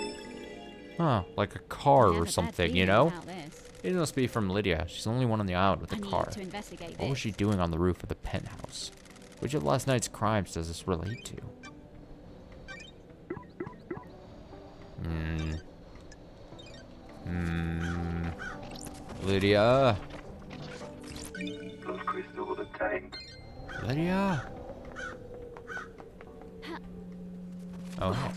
Huh, like a car I have a or bad something, you feeling know? about this. It must be from Lydia. She's the only one on the island with I a need car. to investigate What was this. she doing on the roof of the penthouse? Which of last night's crimes does this relate to? Lydia? Those crystals obtained. Lydia? Oh, hey.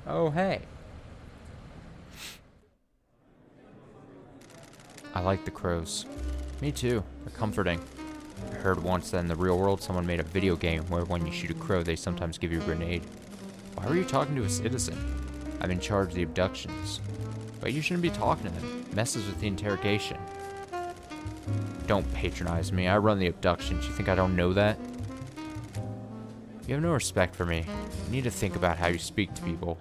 Oh, hey. I like the crows. Me too. They're comforting. I heard once that in the real world someone made a video game where when you shoot a crow they sometimes give you a grenade. Why were you talking to a citizen? I'm in charge of the abductions. But you shouldn't be talking to them. It messes with the interrogation. Don't patronize me. I run the abductions. You think I don't know that? You have no respect for me. You need to think about how you speak to people.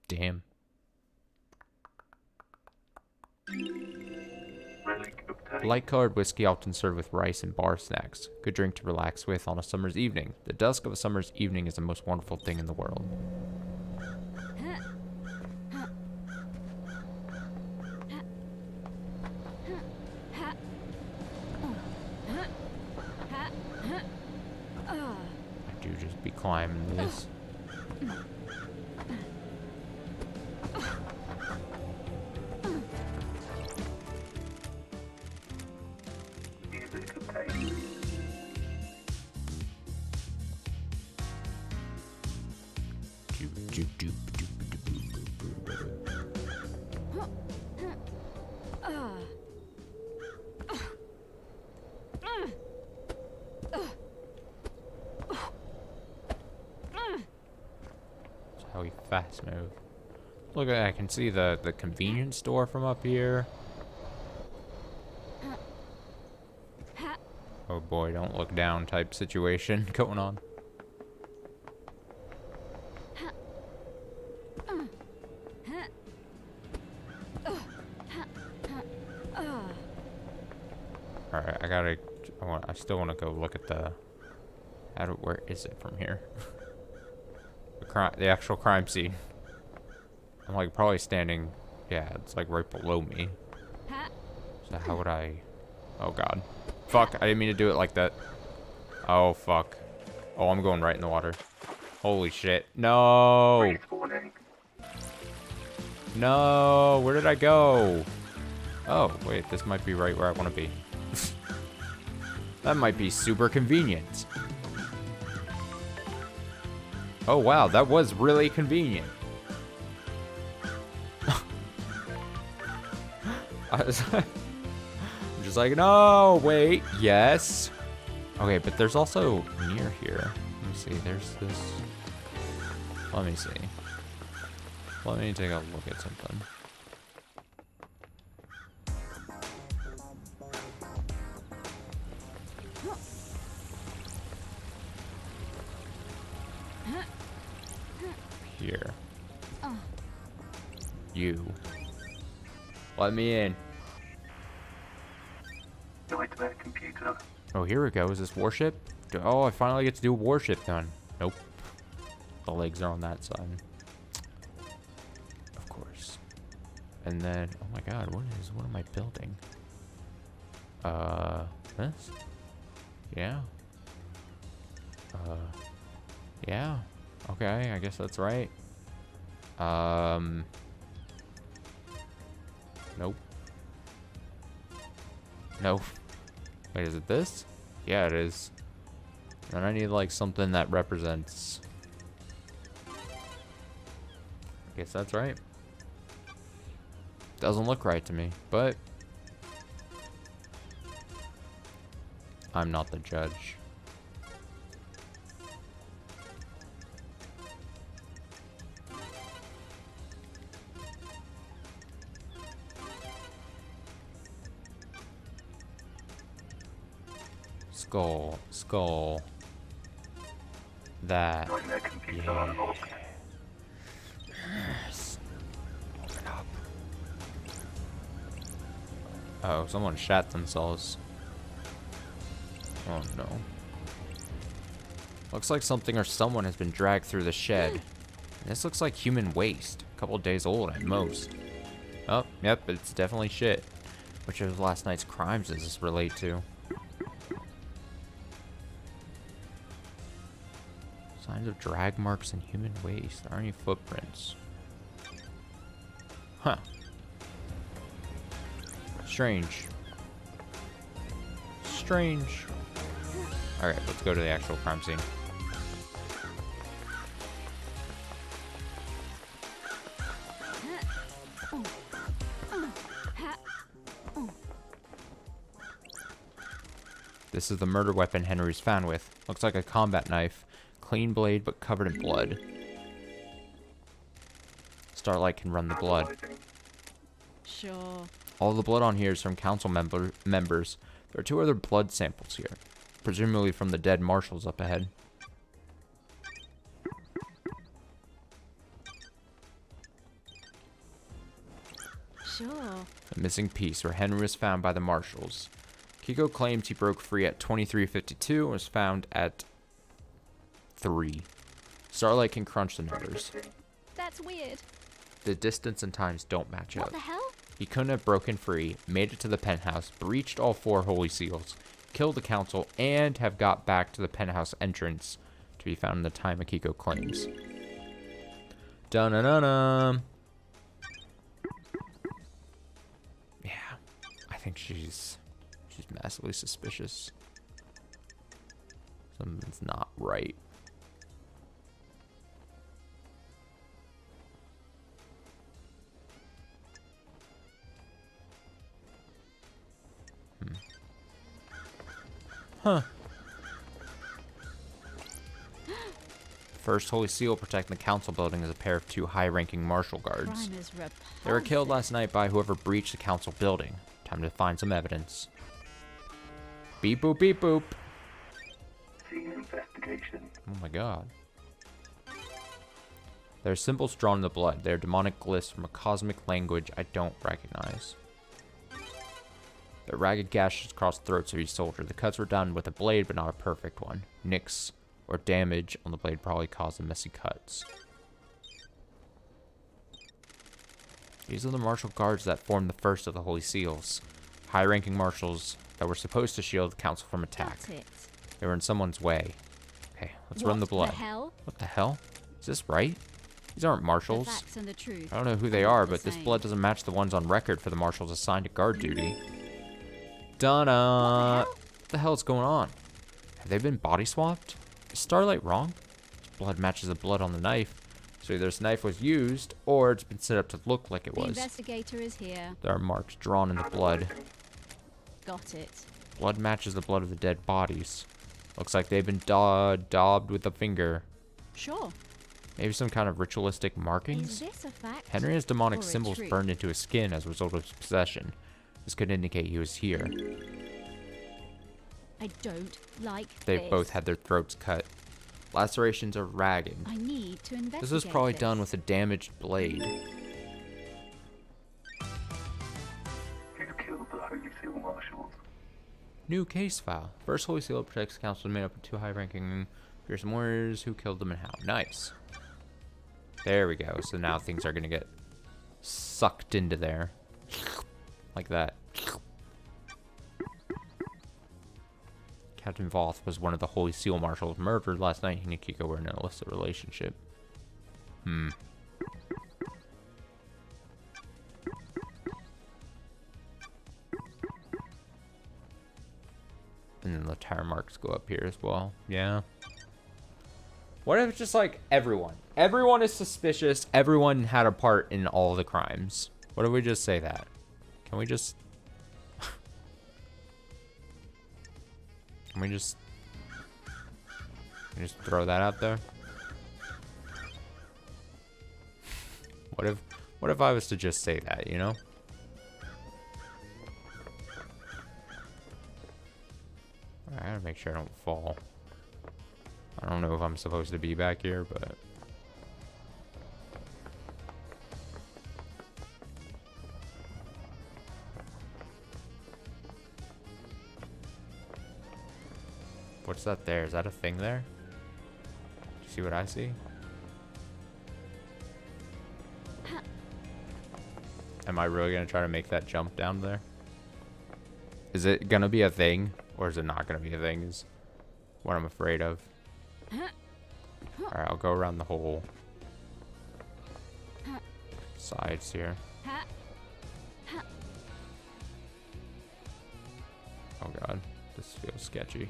Damn. Relic obtained. Light-colored whiskey often served with rice and bar snacks. Good drink to relax with on a summer's evening. The dusk of a summer's evening is the most wonderful thing in the world. I do just be climbing this. Target obtained. That's how we fast move. Look, I can see the convenience store from up here. Oh boy, don't look down type situation going on. Alright, I still want to go look at the, where is it from here? The actual crime scene. I'm like probably standing, yeah, it's like right below me. So how would I, oh god. Fuck, I didn't mean to do it like that. Oh fuck. Oh, I'm going right in the water. Holy shit. No! Respawning. No, where did I go? Oh, wait, this might be right where I want to be. That might be super convenient. Oh wow, that was really convenient. I'm just like, no, wait, yes. Okay, but there's also near here. Let me see, there's this. Let me see. Let me take a look at something. Here. You. Let me in. Nightmare computer. Oh, here we go. Is this warship? Oh, I finally get to do a warship done. Nope. The legs are on that side. Of course. And then, oh my god, what am I building? This? Yeah. Yeah. Okay, I guess that's right. Nope. No. Wait, is it this? Yeah, it is. And I need like something that represents. I guess that's right. Doesn't look right to me, but I'm not the judge. Skull. That. Nightmare computer Yeah. unlocked. Yes. Open up. Oh, someone shat themselves. Oh no. Looks like something or someone has been dragged through the shed. This looks like human waste. A couple days old at most. Oh, yep, it's definitely shit. Which of last night's crimes does this relate to? Signs of drag marks and human waste. There aren't any footprints. Huh. Strange. Strange. Alright, let's go to the actual crime scene. This is the murder weapon Henry's found with. Looks like a combat knife. Clean blade, but covered in blood. Starlight can run the blood. Analyzing. Sure. All the blood on here is from council members. There are 2 other blood samples here. Presumably from the dead marshals up ahead. Sure. A missing piece where Henry was found by the marshals. Kiko claims he broke free at 23:52 and was found at 3. Starlight can crunch the numbers. That's weird. The distance and times don't match What up. the hell? He couldn't have broken free, made it to the penthouse, breached all 4 holy seals, killed the council, and have got back to the penthouse entrance to be found in the time Akiko claims. Dun-dun-dun-dun. Yeah, I think she's She's massively suspicious. Something's not right. Huh. First Holy Seal protecting the council building is a pair of 2 high-ranking marshal guards. Crime is They were killed repulsive. last night by whoever breached the council building. Time to find some evidence. Beep boop beep boop. Scene investigation. Oh my god. There are symbols drawn in the blood. They are demonic glyphs from a cosmic language I don't recognize. There are ragged gashes across the throats of each soldier. The cuts were done with a blade, but not a perfect one. Nicks or damage on the blade probably caused the messy cuts. These are the martial guards that formed the first of the Holy Seals. High-ranking marshals that were supposed to shield the council from attack. That's it. They were in someone's way. Okay, let's run the blood. What the hell? What the hell? Is this right? These aren't The marshals. facts and the truth. I don't know who they are are, not the but this same. blood doesn't match the ones on record for the marshals assigned to guard duty. Donna! What the hell is going on? Have they been body swapped? Is Starlight wrong? This blood matches the blood on the knife. So either this knife was used, or it's been set up to look like it The was. investigator is here. There are marks drawn in the blood. Got it. Blood matches the blood of the dead bodies. Looks like they've been daubed with a finger. Sure. Maybe some kind of ritualistic Is markings? this a fact? Henry has demonic or a symbols truth? burned into his skin as a result of his possession. This could indicate he was here. I don't like They've this. both had their throats cut. Lacerations are ragged. I need to investigate This was probably this. done with a damaged blade. Who killed the Holy Seal Marshals? New case file. First Holy Seal protects the council made up of 2 high-ranking fearsome warriors. Who killed them and how? Nice. There we go. So now things are gonna get sucked into there. Like that. Captain Voth was one of the Holy Seal Marshals murdered last night. He and Kiko were in an illicit relationship. Hmm. And then the tire marks go up here as well. Yeah. What if it's just like everyone? Everyone is suspicious. Everyone had a part in all the crimes. What if we just say that? Can we just... Can we just throw that out there? What if I was to just say that, you know? I gotta make sure I don't fall. I don't know if I'm supposed to be back here, but... What's that there? Is that a thing there? Do you see what I see? Am I really gonna try to make that jump down there? Is it gonna be a thing? Or is it not gonna be a thing? Is what I'm afraid of. Alright, I'll go around the whole sides here. Oh god, this feels sketchy.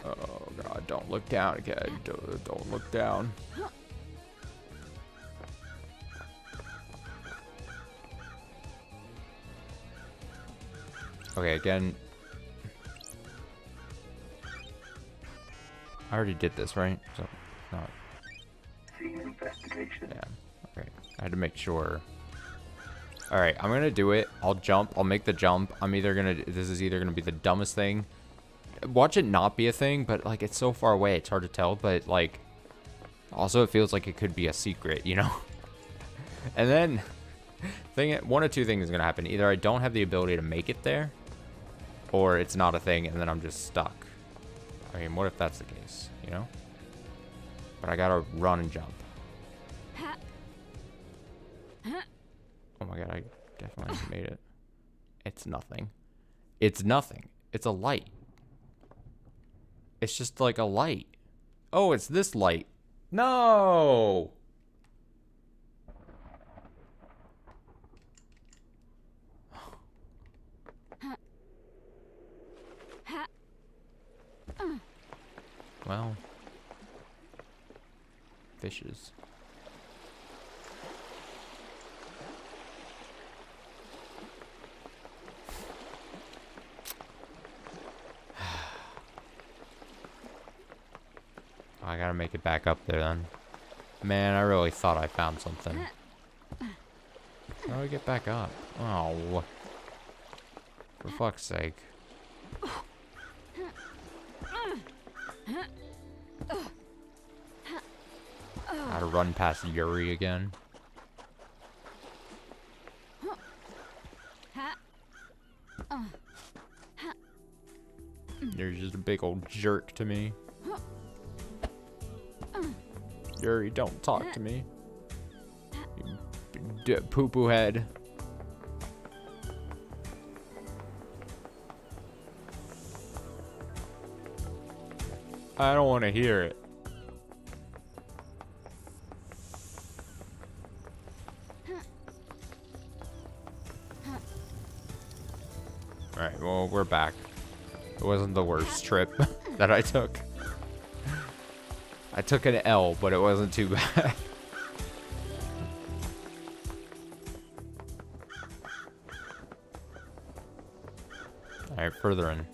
Oh god, don't look down again. Don't look down. Okay, again. I already did this, right? So, not. Scene investigation. Yeah. Okay. I had to make sure. Alright, I'm gonna do it. I'll jump. I'll make the jump. I'm either gonna... This is either gonna be the dumbest thing. Watch it not be a thing, but, like, it's so far away. It's hard to tell, but, like... Also, it feels like it could be a secret, you know? And then... one of two things is gonna happen. Either I don't have the ability to make it there, or it's not a thing, and then I'm just stuck. I mean, what if that's the case, you know? But I gotta run and jump. Oh my god, I definitely made it. It's nothing. It's nothing. It's a light. It's just like a light. Oh, it's this light. No! well, fishes. I gotta make it back up there then. Man, I really thought I found something. How do I get back up? Oh. For fuck's sake. Gotta run past Yuri again. You're just a big old jerk to me. Yuri, don't talk to me. You poo-poo head. I don't want to hear it. Alright, well, we're back. It wasn't the worst trip that I took. I took an L, but it wasn't too bad. Alright, further in.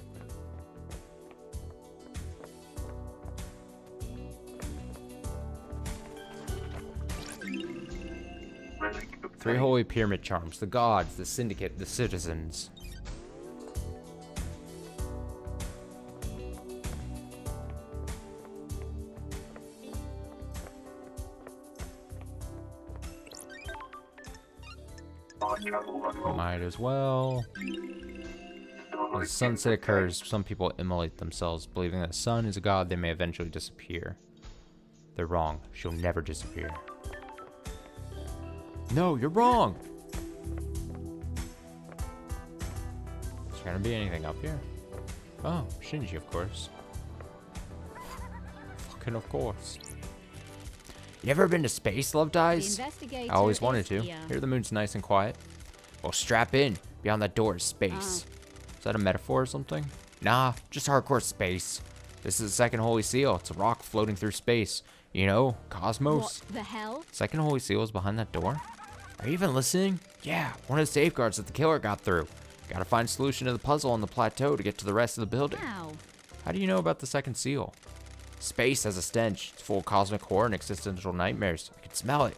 Three holy pyramid charms. The gods, the syndicate, the citizens. Might as well. As sunset occurs, some people immolate themselves, believing that the sun is a god they may eventually disappear. They're wrong. She'll never disappear. No, you're wrong! Is there gonna be anything up here? Oh, Shinji, of course. Fucking of course. You ever been to space, Love Dies? I always wanted to. Here the moon's nice and quiet. Well, strap in. Beyond that door is space. Is that a metaphor or something? Nah, just hardcore space. This is the second holy seal. It's a rock floating through space. You know, cosmos. What the hell? Second holy seal is behind that door? Are you even listening? Yeah, one of the safeguards that the killer got through. Gotta find a solution to the puzzle on the plateau to get to the rest of the building. Ow. How do you know about the second seal? Space has a stench. It's full of cosmic horror and existential nightmares. I can smell it.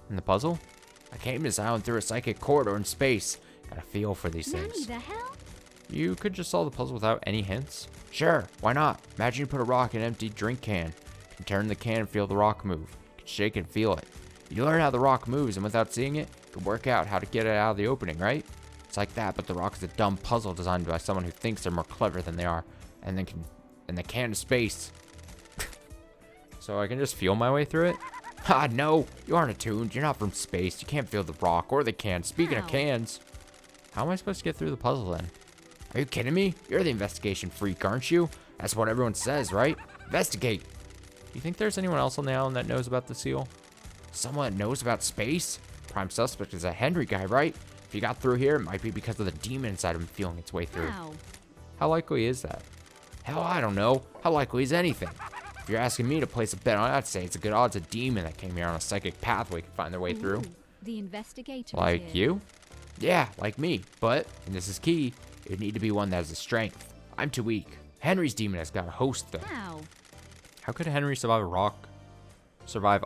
And the puzzle? I came to this island through a psychic corridor in space. Got a feel for these Nanny, things. the hell? You could just solve the puzzle without any hints? Sure, why not? Imagine you put a rock in an empty drink can. You can turn the can and feel the rock move. You can shake and feel it. You learn how the rock moves, and without seeing it, you can work out how to get it out of the opening, right? It's like that, but the rock is a dumb puzzle designed by someone who thinks they're more clever than they are, and then they can to space. So I can just feel my way through it? Ha, no, you aren't attuned. You're not from space. You can't feel the rock or the can. Speaking of cans, how am I supposed to get through the puzzle then? Are you kidding me? You're the investigation freak, aren't you? That's what everyone says, right? Investigate. Do you think there's anyone else on the island that knows about the seal? Someone that knows about space? Prime suspect is a Henry guy, right? If he got through here, it might be because of the demon inside him feeling its way through. Ow. How likely is that? Hell, I don't know. How likely is anything? If you're asking me to place a bet on it, I'd say it's a good odds a demon that came here on a psychic pathway could find their way through. Ooh, the investigator. is Like here. you? Yeah, like me. But, and this is key, it'd need to be one that has the strength. I'm too weak. Henry's demon has got a host though. Ow. How could Henry survive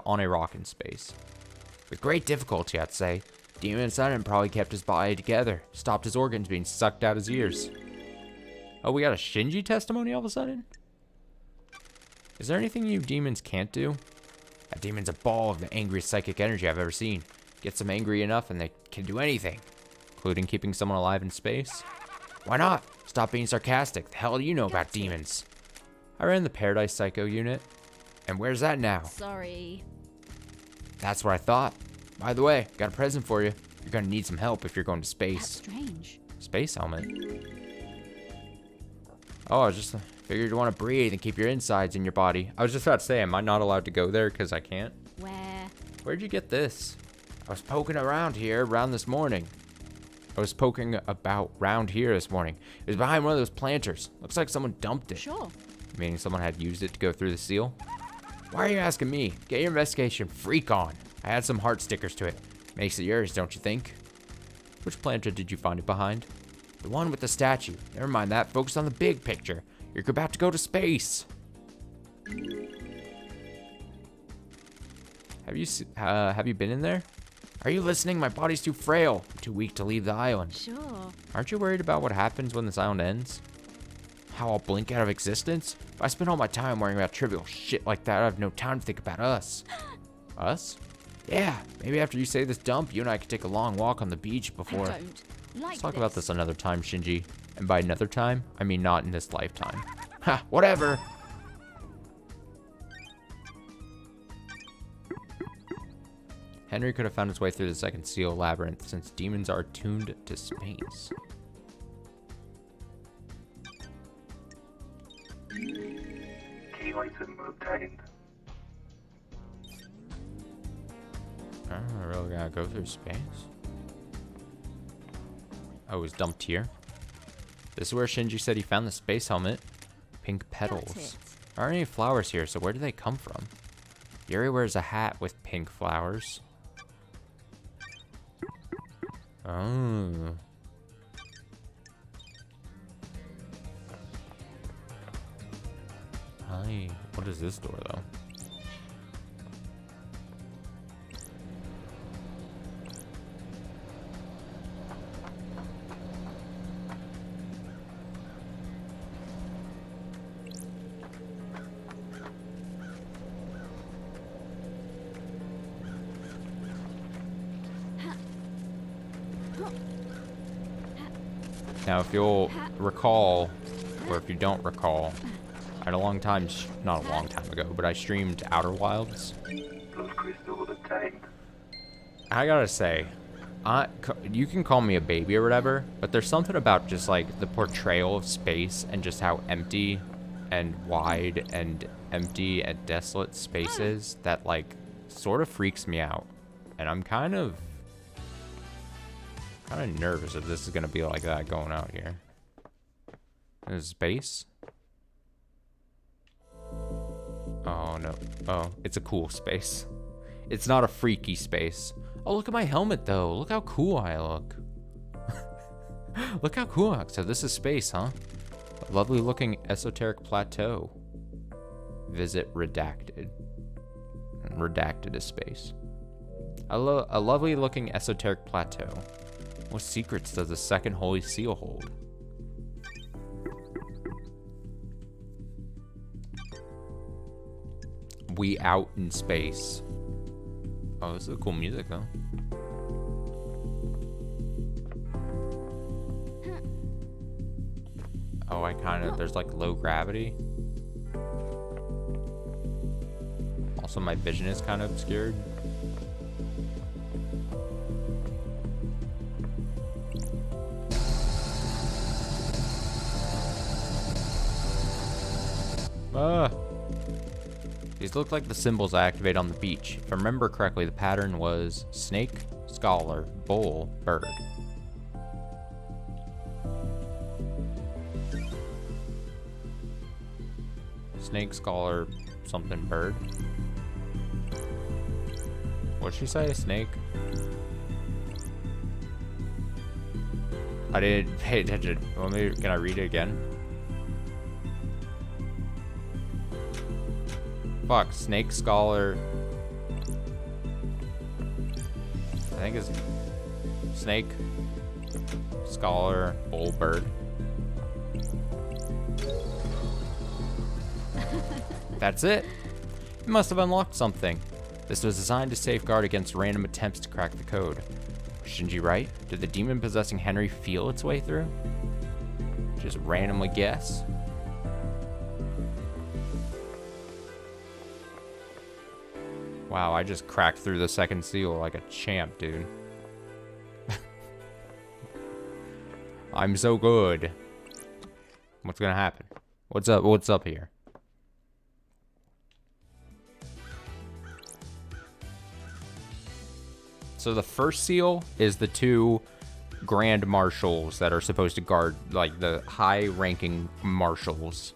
on a rock in space? With great difficulty, I'd say. Demon inside him probably kept his body together, stopped his organs being sucked out his ears. Oh, we got a Shinji testimony all of a sudden? Is there anything you demons can't do? That demon's a ball of the angriest psychic energy I've ever seen. Gets them angry enough and they can do anything, including keeping someone alive in space. Why not? Stop being sarcastic. The hell do you know about demons? I ran the Paradise Psycho unit. And where's that now? Sorry. That's what I thought. By the way, got a present for you. You're gonna need some help if you're going to That's space. strange. Space helmet. Oh, I just figured you want to breathe and keep your insides in your body. I was just about to say, am I not allowed to go there because I can't? Where? Where'd you get this? I was poking around here this morning. It was behind one of those planters. Looks like someone dumped it. Sure. Meaning someone had used it to go through the seal? Why are you asking me? Get your investigation freak on. I had some heart stickers to it. Makes it yours, don't you think? Which planter did you find it behind? The one with the statue. Never mind that. Focus on the big picture. You're about to go to space. Have you been in there? Are you listening? My body's too frail. I'm too weak to leave the island. Sure. Aren't you worried about what happens when this island ends? How I'll blink out of existence? If I spend all my time worrying about trivial shit like that, I have no time to think about us. Us? Yeah, maybe after you say this dump, you and I could take a long walk on the beach before. I don't like Let's talk about this another time, Shinji. And by another time, I mean not in this lifetime. Ha, whatever. Henry could have found his way through the second seal labyrinth since demons are tuned to space. Key item obtained. I really gotta go through space. Oh, it was dumped here. This is where Shinji said he found the space helmet. Pink petals. There aren't any flowers here, so where do they come from? Yuri wears a hat with pink flowers. Oh. Hi. What is this door, though? Now, if you'll recall, or if you don't recall, I had a long time, not a long time ago, but I streamed Outer Wilds. Love crystal obtained. I gotta say, you can call me a baby or whatever, but there's something about just like the portrayal of space and just how empty and wide and empty and desolate space is that like sort of freaks me out. And I'm kind of nervous if this is gonna be like that going out here. There's space. Oh no. Oh, it's a cool space. It's not a freaky space. Oh, look at my helmet though. Look how cool I look. Look how cool I look. So this is space, huh? A lovely looking esoteric plateau. Visit redacted. Redacted is space. A lovely looking esoteric plateau. What secrets does the second holy seal hold? We out in space. Oh, this is cool music though. Oh, there's like low gravity. Also, my vision is kind of obscured. These look like the symbols I activate on the beach. If I remember correctly, the pattern was snake, scholar, bowl, bird. Snake, scholar, something, bird. What'd she say? Snake? I didn't pay attention. Can I read it again? Fuck, snake, scholar. I think it's snake, scholar, bull, bird. That's it. It must have unlocked something. This was designed to safeguard against random attempts to crack the code. Was Shinji right? Did the demon possessing Henry feel its way through? Just randomly guess. Wow, I just cracked through the second seal like a champ, dude. I'm so good. What's gonna happen? What's up? What's up here? So the first seal is the two grand marshals that are supposed to guard, like the high-ranking marshals.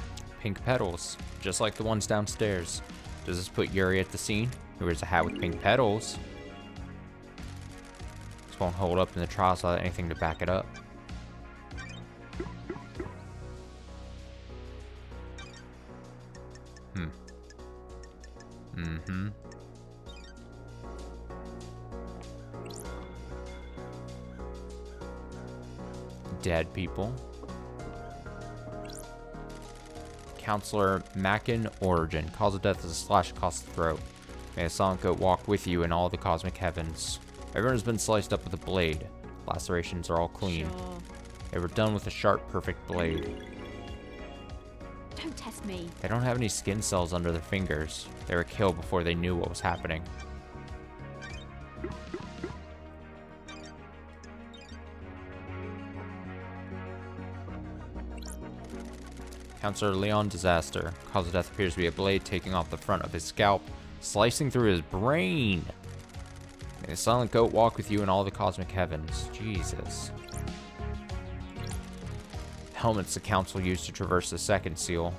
pink petals, just like the ones downstairs. Does this put Yuri at the scene? Who wears a hat with pink petals? This won't hold up in the trials without anything to back it up. Dead people. Counselor Mackin Origin. Cause of death is a slash across the throat. May a silent goat walk with you in all the cosmic heavens. Everyone has been sliced up with a blade. Lacerations are all clean. Sure. They were done with a sharp, perfect blade. Don't test me. They don't have any skin cells under their fingers. They were killed before they knew what was happening. Counselor Leon Disaster. Cause of death appears to be a blade taking off the front of his scalp, slicing through his brain. May the silent goat walk with you in all the cosmic heavens. Jesus. Helmets the council used to traverse the second seal.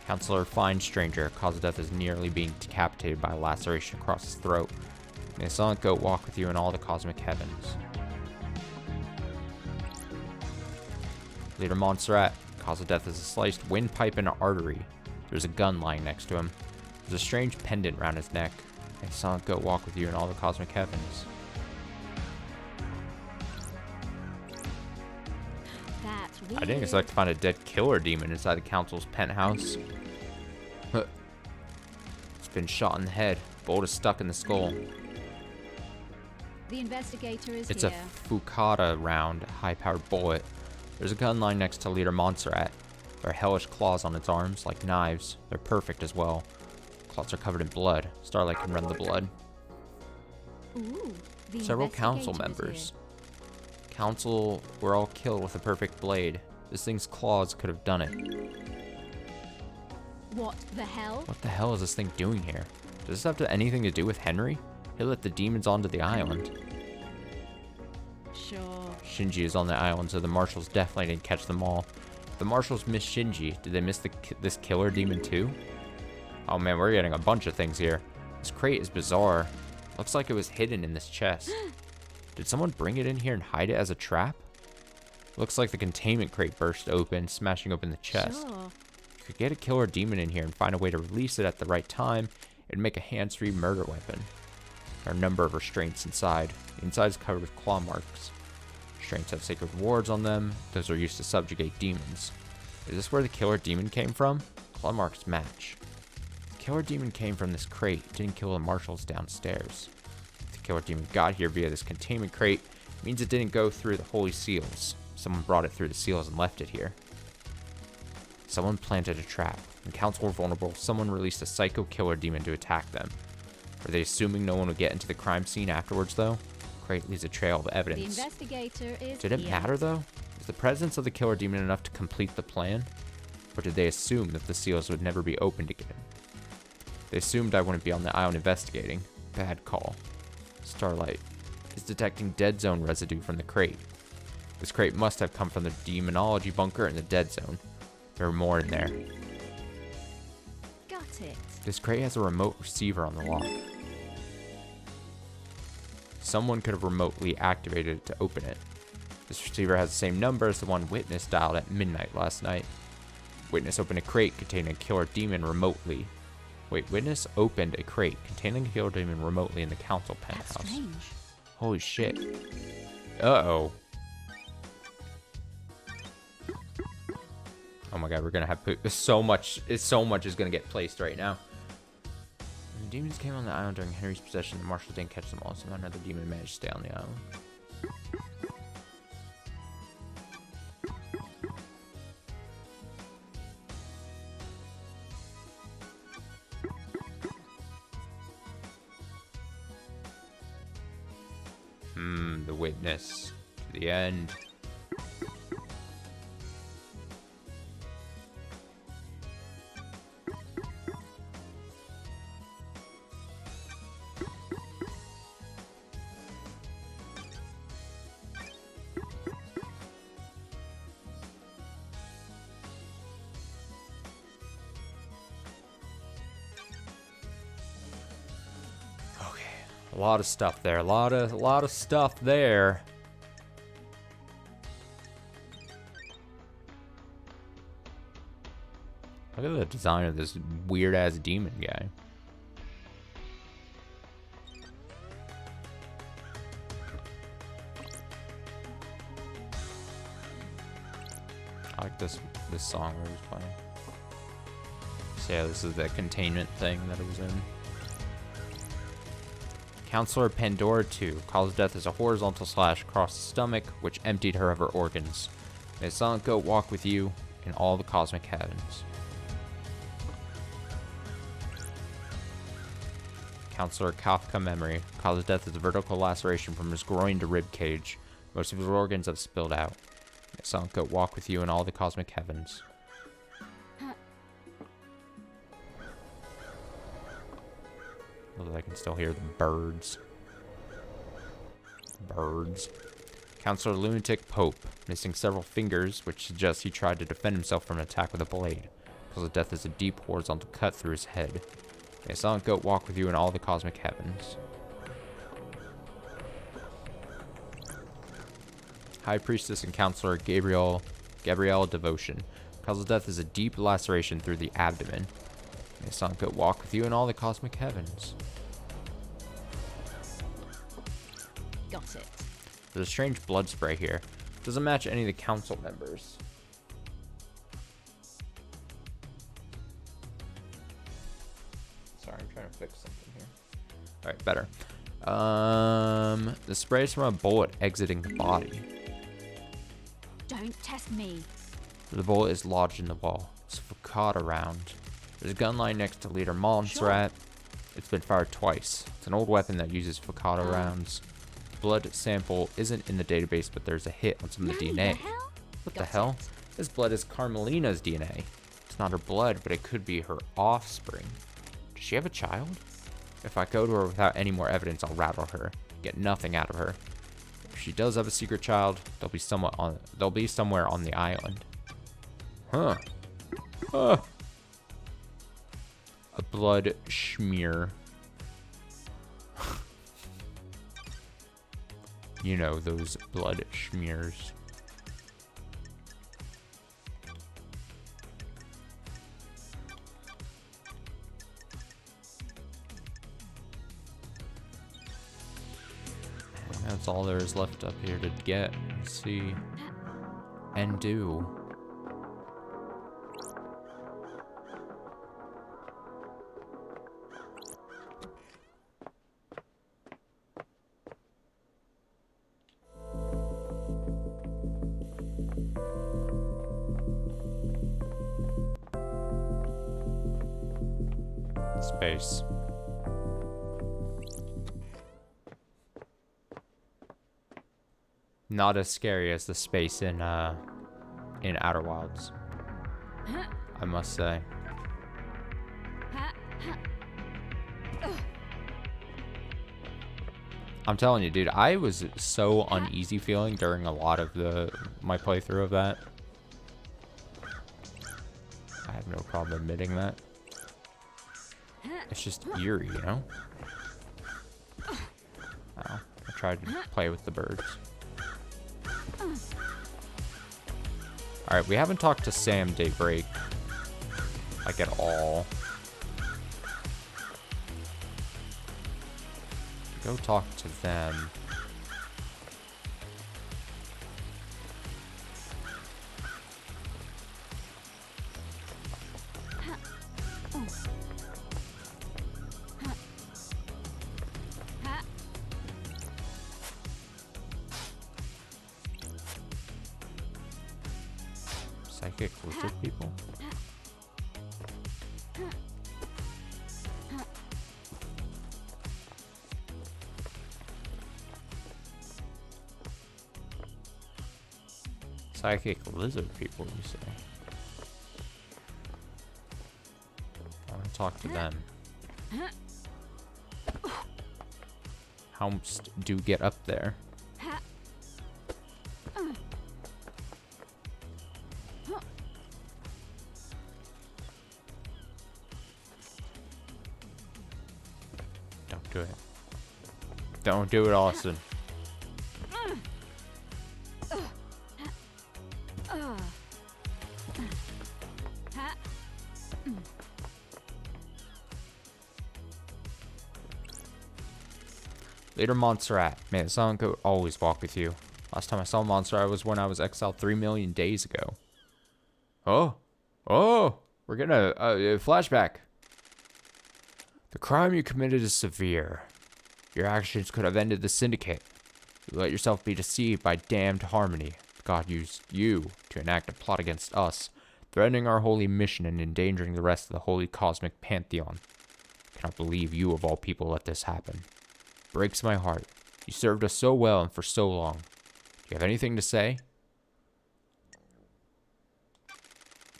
Counselor Fine Stranger. Cause of death is nearly being decapitated by a laceration across his throat. May the silent goat walk with you in all the cosmic heavens. Leader Montserrat. Cause of death is a sliced windpipe and an artery. There's a gun lying next to him. There's a strange pendant round his neck. May the silent goat walk with you in all the cosmic heavens. That's weird. I didn't expect to find a dead killer demon inside the council's penthouse. It's been shot in the head. Bolt is stuck in the skull. The investigator is It's here. a Fukada round, high-powered bullet. There's a gun lying next to Leader Montserrat. There are hellish claws on its arms, like knives. They're perfect as well. Claws are covered in blood. Starlight can run the blood. Ooh, the Several council investigator is members. Council were all killed with a perfect blade. This thing's claws could have done it. here. What the hell? What the hell is this thing doing here? Does this have anything to do with Henry? He let the demons onto the island. Sure. Shinji is on the island, so the marshals definitely didn't catch them all. The marshals missed Shinji. Did they miss this killer demon too? Oh man, we're getting a bunch of things here. This crate is bizarre. Looks like it was hidden in this chest. Did someone bring it in here and hide it as a trap? Looks like the containment crate burst open, smashing open the chest. Sure. You could get a killer demon in here and find a way to release it at the right time. It'd make a hands-free murder weapon. There are a number of restraints inside. The inside is covered with claw marks. Restraints have sacred wards on them. Those are used to subjugate demons. Is this where the killer demon came from? Claw marks match. The killer demon came from this crate. It didn't kill the marshals downstairs. If the killer demon got here via this containment crate, it means it didn't go through the holy seals. Someone brought it through the seals and left it here. Someone planted a trap. When council were vulnerable, someone released a psycho killer demon to attack them. Were they assuming no one would get into the crime scene afterwards, though? Crate leaves a trail of The evidence. investigator is Did it here. matter, though? Was the presence of the killer demon enough to complete the plan? Or did they assume that the seals would never be opened again? They assumed I wouldn't be on the island investigating. Bad call. Starlight is detecting dead zone residue from the crate. This crate must have come from the demonology bunker in the dead zone. There are more in there. Got it. This crate has a remote receiver on the lock. Someone could have remotely activated it to open it. This receiver has the same number as the one Witness dialed at midnight last night. Witness opened a crate containing a killer demon remotely. Wait, Witness opened a crate containing a killer demon remotely in the council That's penthouse. strange. Holy shit. Uh-oh. Oh my god, we're gonna have so much is gonna get placed right now. When the demons came on the island during Henry's possession, the marshal didn't catch them all, so another demon managed to stay on the island. The witness to the end. A lot of stuff there. A lot of stuff there. Look at the design of this weird ass demon guy. I like this song where it was playing. So yeah, this is the containment thing that it was in. Counselor Pandora 2. Cause death is a horizontal slash across the stomach, which emptied her of her organs. May the silent goat walk with you in all the cosmic heavens. Counselor Kafka Memory. Cause death is a vertical laceration from his groin to rib cage. Most of his organs have spilled out. May the silent goat walk with you in all the cosmic heavens. Although I can still hear the birds. Birds. Counselor Lunatic Pope. Missing several fingers, which suggests he tried to defend himself from an attack with a blade. Cause of death is a deep horizontal cut through his head. May a silent goat walk with you in all the cosmic heavens. High Priestess and Counselor Gabrielle Devotion. Cause of death is a deep laceration through the abdomen. May a silent goat walk with you in all the cosmic heavens. Got it. There's a strange blood spray here. Doesn't match any of the council members. Sorry, I'm trying to fix something here. Alright, better. The spray is from a bullet exiting the body. Don't test me. The bullet is lodged in the wall. It's a facade around. There's a gun lying next to Leader Montserrat. It's been fired twice. It's an old weapon that uses Focado rounds. Blood sample isn't in the database, but there's a hit on some of the DNA. What the hell? This blood is Carmelina's DNA. It's not her blood, but it could be her offspring. Does she have a child? If I go to her without any more evidence, I'll rattle her. Get nothing out of her. If she does have a secret child, they'll be somewhere on the island. Huh. A blood smear. You know, those blood smears. And that's all there is left up here to get, and see, and do. Space. Not as scary as the space in Outer Wilds, I must say. I'm telling you, dude, I was so uneasy feeling during a lot of my playthrough of that. I have no problem admitting that. It's just eerie, you know? Oh, I tried to play with the birds. Alright, we haven't talked to Sam Daybreak, like, at all. Go talk to them. Psychic lizard people? Psychic lizard people, you say? I want to talk to them. How do you get up there? Don't do it. Don't do it, Austin. Leader Montserrat. May the Silent Goat always walk with you. Last time I saw Montserrat was when I was exiled 3 million days ago. Oh. Oh. We're getting a flashback. The crime you committed is severe. Your actions could have ended the syndicate. You let yourself be deceived by damned harmony. God used you to enact a plot against us, threatening our holy mission and endangering the rest of the holy cosmic pantheon. I cannot believe you of all people let this happen. Breaks my heart. You served us so well and for so long. Do you have anything to say?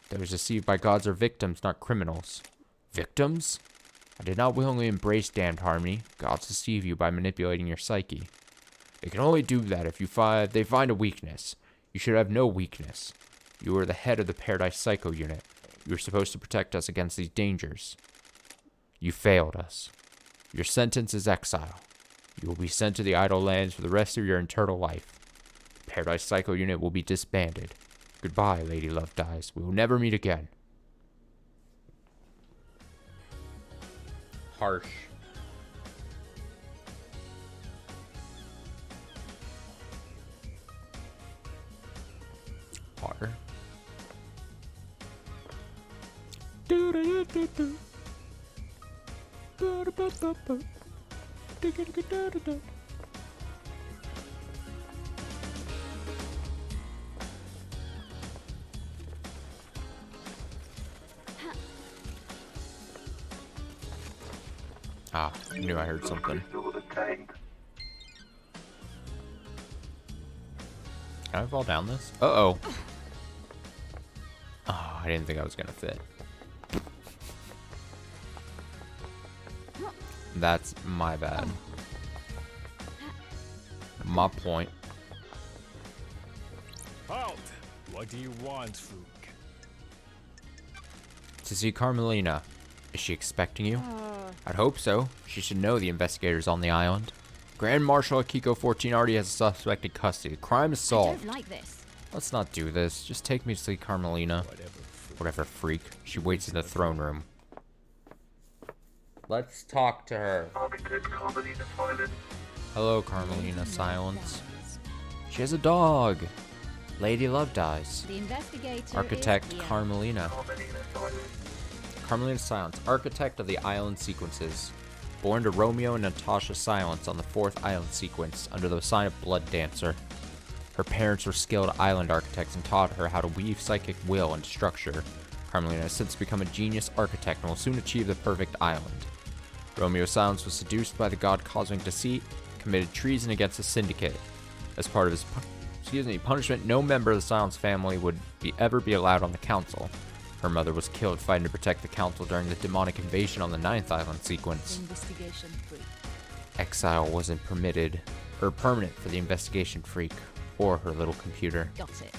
Those deceived by gods are victims, not criminals. Victims? I did not willingly embrace damned harmony. Gods deceive you by manipulating your psyche. They can only do that if they find a weakness. You should have no weakness. You are the head of the Paradise Psycho Unit. You were supposed to protect us against these dangers. You failed us. Your sentence is exile. You will be sent to the Idle Lands for the rest of your eternal life. The Paradise Psycho Unit will be disbanded. Goodbye, Lady Love Dies. We will never meet again. Harsh. Water. Ah, I knew I heard something. Can I fall down this? Uh-oh. Oh, I didn't think I was gonna fit. That's my bad. My point. Halt! What do you want, Fook? To see Carmelina. Is she expecting you? I'd hope so. She should know the investigators on the island. Grand Marshal Akiko 14 already has a suspect in custody. The crime is I solved. don't like this. Let's not do this. Just take me to see Carmelina. Whatever freak. She waits in the throne room. Let's talk to her. Hello, Carmelina Silence. She has a dog. Lady Love Dies. The investigator Architect is here. Carmelina. Carmelina Silence, architect of the island sequences. Born to Romeo and Natasha Silence on the 4th island sequence under the sign of Blood Dancer. Her parents were skilled island architects and taught her how to weave psychic will into structure. Carmelina has since become a genius architect and will soon achieve the perfect island. Romeo Silence was seduced by the god Cosmic Deceit, committed treason against the syndicate. As part of his punishment, no member of the Silence family would ever be allowed on the council. Her mother was killed fighting to protect the council during the demonic invasion on the 9th island sequence. Investigation free. Exile wasn't permitted or permanent for the investigation freak or her little computer. Got it.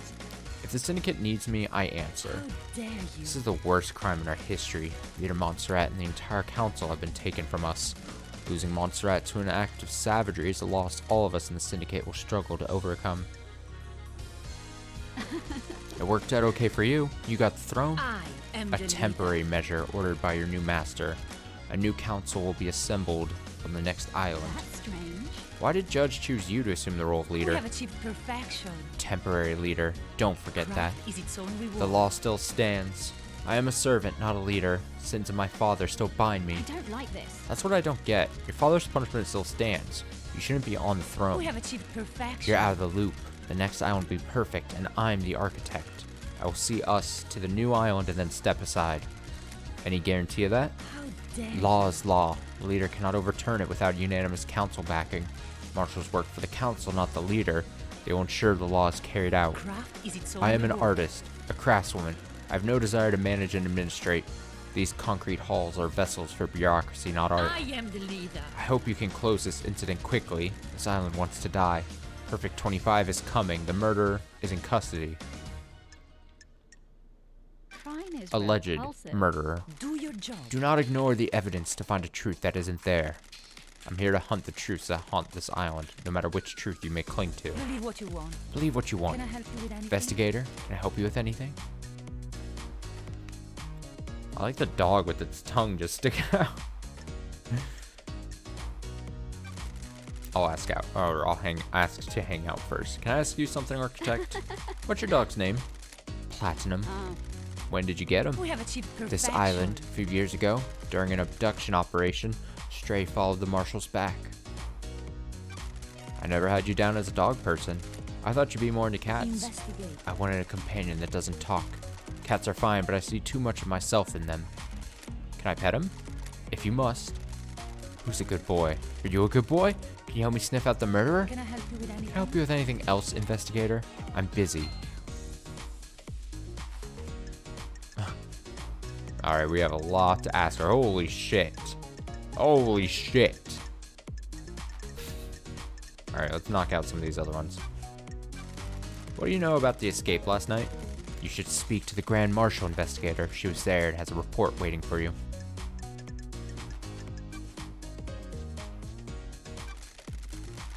If the syndicate needs me, I answer. How dare you? This is the worst crime in our history. Leader Montserrat and the entire council have been taken from us. Losing Montserrat to an act of savagery is a loss all of us in the syndicate will struggle to overcome. It worked out okay for you. You got the throne. I am A temporary measure ordered by your new master. A new council will be assembled on the next island. That's strange. Why did Judge choose you to assume the role of We leader? have achieved perfection. Temporary leader. Don't forget that. Craft is its own reward. The law still stands. I am a servant, not a leader. Sins of my father still bind me. I don't like this. That's what I don't get. Your father's punishment still stands. You shouldn't be on the throne. We have achieved perfection. You're out of the loop. The next island will be perfect, and I'm the architect. I will see us to the new island and then step aside. Any guarantee of that? How dare Law is law. The leader cannot overturn it without unanimous council backing. Marshals work for the council, not the leader. They will ensure the law is carried out. Craft is its own I am an reward. artist, a craftswoman. I have no desire to manage and administrate. These concrete halls are vessels for bureaucracy, not art. I am the leader. I hope you can close this incident quickly. This island wants to die. Perfect 25 is coming. The murderer is in custody. Crime is Alleged repulsive. murderer. Do your job. Do not ignore the evidence to find a truth that isn't there. I'm here to hunt the truths that haunt this island, no matter which truth you may cling to. Believe what you want. Believe what you want. Can I help you with anything? Investigator, can I help you with anything? I like the dog with its tongue just sticking out. I'll ask out, or ask to hang out first. Can I ask you something, Architect? What's your dog's name? Platinum. When did you get him? We have achieved perfection. This island, a few years ago, during an abduction operation, Stray followed the marshals back. I never had you down as a dog person. I thought you'd be more into cats. Investigate. I wanted a companion that doesn't talk. Cats are fine, but I see too much of myself in them. Can I pet him? If you must. Who's a good boy? Are you a good boy? Can you help me sniff out the murderer? Can I help you with anything? Can I help you with anything else, Investigator? I'm busy. Alright, we have a lot to ask her. Holy shit. Holy shit. Alright, let's knock out some of these other ones. What do you know about the escape last night? You should speak to the Grand Marshal, Investigator. She was there and has a report waiting for you.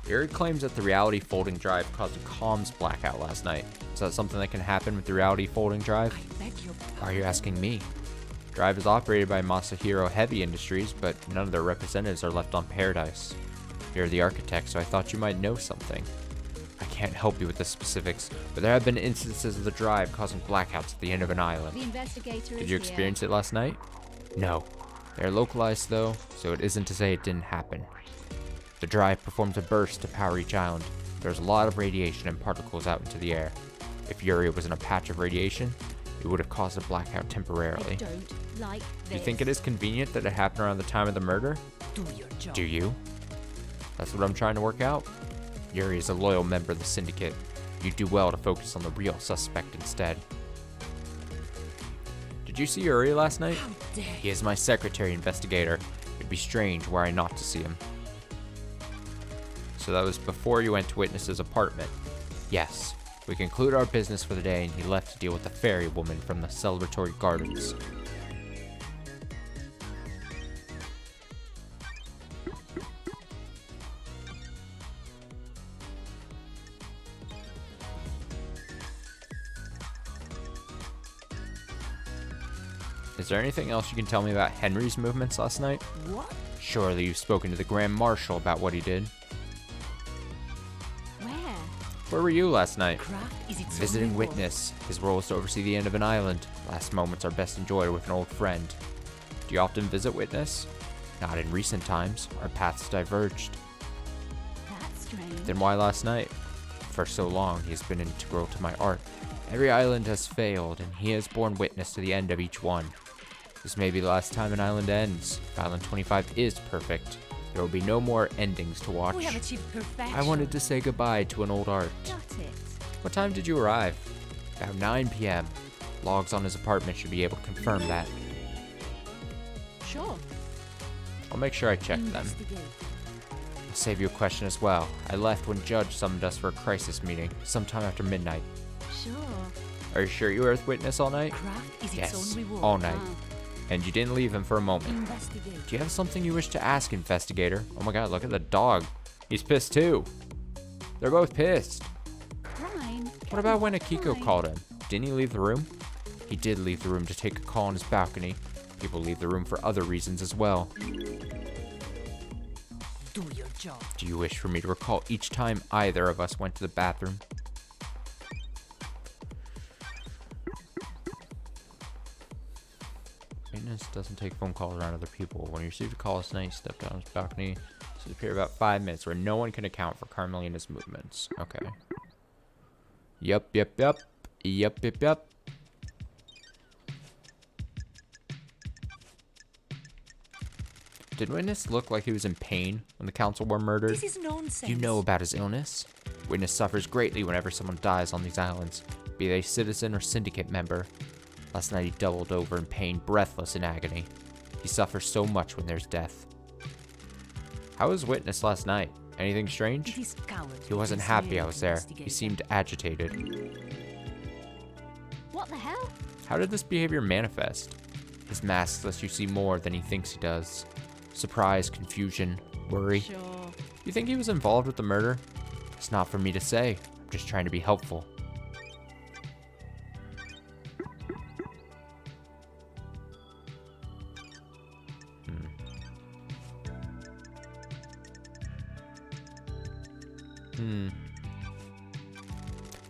Erie claims that the reality folding drive caused a comms blackout last night. Is that something that can happen with the reality folding drive? I beg your Why are you asking me? Drive is operated by Masahiro Heavy Industries, but none of their representatives are left on Paradise. You're the architect, so I thought you might know something. I can't help you with the specifics, but there have been instances of the drive causing blackouts at the end of an island. The investigator Did you experience it last night? No. They are localized though, so it isn't to say it didn't happen. The drive performs a burst to power each island. There's a lot of radiation and particles out into the air. If Yuri was in a patch of radiation, it would have caused a blackout temporarily. I don't like this. Do you think it is convenient that it happened around the time of the murder? Do your job. Do you? That's what I'm trying to work out. Yuri is a loyal member of the Syndicate. You'd do well to focus on the real suspect instead. Did you see Yuri last night? How dare He is my secretary investigator. It'd be strange were I not to see him. So that was before you went to Witness's apartment. Yes. We conclude our business for the day and he left to deal with the fairy woman from the celebratory gardens. Is there anything else you can tell me about Henry's movements last night? What? Surely you've spoken to the Grand Marshal about what he did. Where? Where were you last night? Craft is its Visiting own witness. His role is to oversee the end of an island. Last moments are best enjoyed with an old friend. Do you often visit witness? Not in recent times. Our paths diverged. That's strange. Then why last night? For so long, he has been integral to my art. Every island has failed, and he has borne witness to the end of each one. This may be the last time an island ends. If Island 25 is perfect, there will be no more endings to watch. We have achieved perfection. I wanted to say goodbye to an old art. Got it. What time did you arrive? About 9 p.m. Logs on his apartment should be able to confirm that. Sure. I'll make sure I check them. Investigate. I'll save you a question as well. I left when Judge summoned us for a crisis meeting, sometime after midnight. Sure. Are you sure you were with Witness all night? Craft is Yes, its own reward. all night. And you didn't leave him for a moment. Investigate. Do you have something you wish to ask, Investigator? Oh my god, look at the dog. He's pissed too. They're both pissed. Ryan. What about when fine. Akiko called him? Didn't he leave the room? He did leave the room to take a call on his balcony. People leave the room for other reasons as well. Do your job. Do you wish for me to recall each time either of us went to the bathroom? Witness doesn't take phone calls around other people. When you received a call last night, step down his balcony. So appear about 5 minutes where no one can account for Carmelina's movements. Okay. Yup. Did Witness look like he was in pain when the council were murdered? This is nonsense. Do you know about his illness? Witness suffers greatly whenever someone dies on these islands, be they citizen or syndicate member. Last night he doubled over in pain, breathless in agony. He suffers so much when there's death. How was Witness last night? Anything strange? It is cowardly He wasn't to happy say I to was there. He investigate. seemed agitated. What the hell? How did this behavior manifest? His mask lets you see more than he thinks he does. Surprise, confusion, worry. Sure. You think he was involved with the murder? It's not for me to say. I'm just trying to be helpful.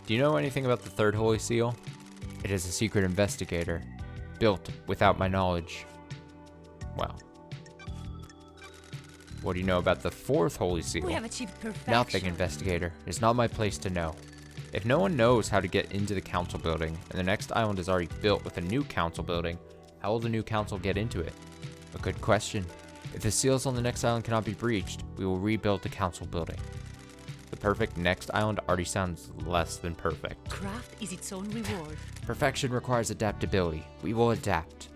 Do you know anything about the third Holy Seal? It is a secret investigator, built without my knowledge. Well. What do you know about the fourth Holy Seal? We have achieved perfection. Nothing, investigator. It is not my place to know. If no one knows how to get into the council building, and the next island is already built with a new council building, how will the new council get into it? A good question. If the seals on the next island cannot be breached, we will rebuild the council building. The perfect next island already sounds less than perfect. Craft is its own reward. Perfection requires adaptability. We will adapt.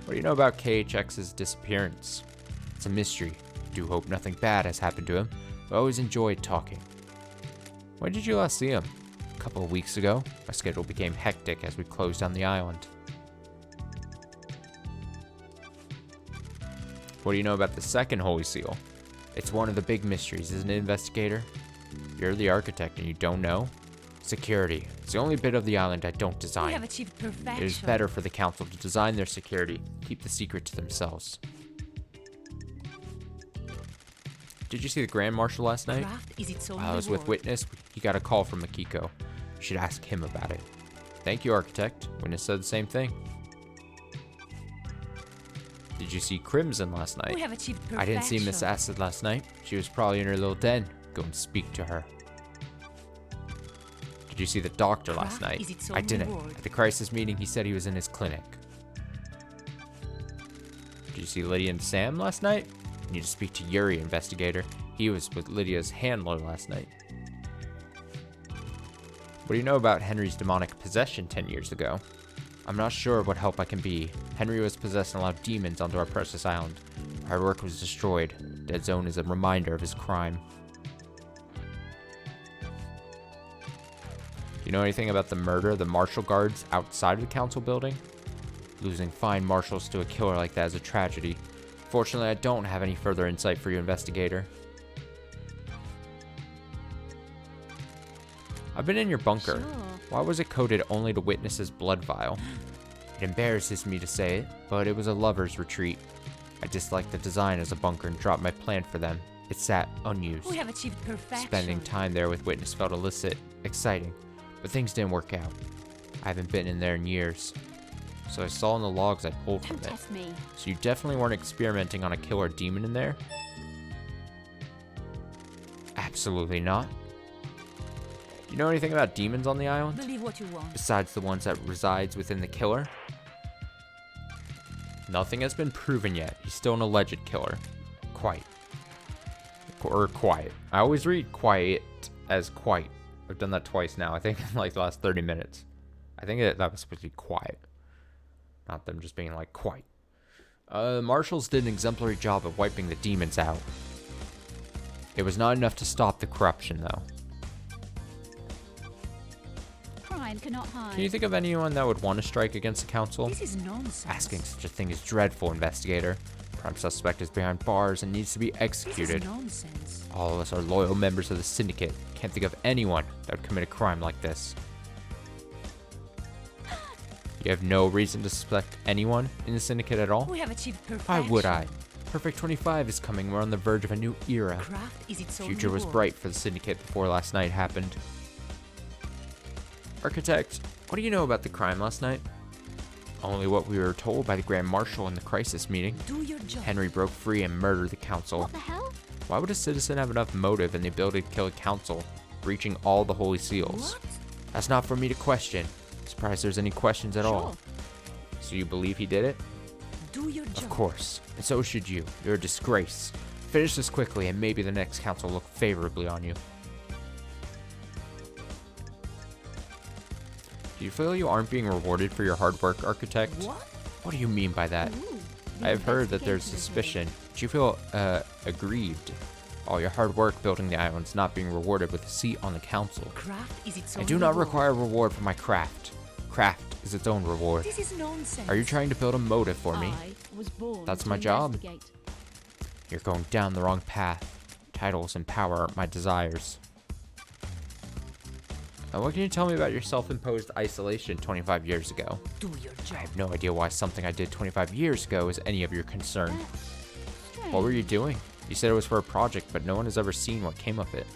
What do you know about KHX's disappearance? It's a mystery. I do hope nothing bad has happened to him. I always enjoyed talking. When did you last see him? A couple of weeks ago. My schedule became hectic as we closed down the island. What do you know about the second Holy Seal? It's one of the big mysteries, isn't it, investigator? You're the architect and you don't know? Security. It's the only bit of the island I don't We design. have achieved perfection. It is better for the council to design their security, keep the secret to themselves. Did you see the Grand Marshal last night? Craft is its own While I was with reward. Witness, he got a call from Makiko. You should ask him about it. Thank you, architect. Witness said the same thing. Did you see Crimson last night? We have achieved perfection. I didn't see Miss Acid last night. She was probably in her little den. Go and speak to her. Did you see the doctor last Craft night? is its I own didn't. reward. At the crisis meeting, he said he was in his clinic. Did you see Lydia and Sam last night? You need to speak to Yuri, investigator. He was with Lydia's handler last night. What do you know about Henry's demonic possession 10 years ago? I'm not sure what help I can be. Henry was possessed and allowed demons onto our precious island. Our work was destroyed. Dead Zone is a reminder of his crime. Do you know anything about the murder of the marshal guards outside of the council building? Losing fine marshals to a killer like that is a tragedy. Fortunately, I don't have any further insight for you, investigator. I've been in your bunker. Sure. Why was it coded only to Witness's blood vial? It embarrasses me to say it, but it was a lover's retreat. I disliked the design as a bunker and dropped my plan for them. It sat unused. We have achieved perfection. Spending time there with Witness felt illicit, exciting, but things didn't work out. I haven't been in there in years. So I saw in the logs I pulled from Don't it. test me. So you definitely weren't experimenting on a killer demon in there? Absolutely not. Do you know anything about demons on the island? Believe what you want. Besides the ones that resides within the killer? Nothing has been proven yet. He's still an alleged killer. Quite. Or quiet. I always read quiet as quite. I've done that twice now. I think in like the last 30 minutes. I think that was supposed to be quiet. Not them just being like quite. Marshals did an exemplary job of wiping the demons out. It was not enough to stop the corruption though. Crime cannot hide. Can you think of anyone that would want to strike against the council? This is nonsense. Asking such a thing is dreadful, investigator. Prime suspect is behind bars and needs to be This executed. is nonsense. All of us are loyal members of the syndicate. Can't think of anyone that would commit a crime like this. You have no reason to suspect anyone in the syndicate at all? We have achieved perfection. Why would I? Perfect 25 is coming. We're on the verge of a new era. Craft is its own Future was reward. bright for the syndicate before last night happened. Architect, what do you know about the crime last night? Only what we were told by the Grand Marshal in the crisis meeting. Do your job. Henry broke free and murdered the council. What the hell? Why would a citizen have enough motive and the ability to kill a council, breaching all the holy seals? What? That's not for me to question. Surprised there's any questions at all. So you believe he did it? Do your job. Of course. And so should you. You're a disgrace. Finish this quickly and maybe the next council will look favorably on you. Do you feel you aren't being rewarded for your hard work, architect? What? What do you mean by that? Ooh, I have heard that investigator there's is here. suspicion. Do you feel aggrieved? All your hard work building the island's not being rewarded with a seat on the council. Craft is its I own do not reward. require reward for my craft. Craft is its own reward. This is nonsense. Are you trying to build a motive for me? I was born That's to my job. investigate. You're going down the wrong path. Titles and power aren't my desires. Now, what can you tell me about your self-imposed isolation 25 years ago? Do your I job. have no idea why something I did 25 years ago is any of your concern. Strange. What were you doing? You said it was for a project, but no one has ever seen what came of it.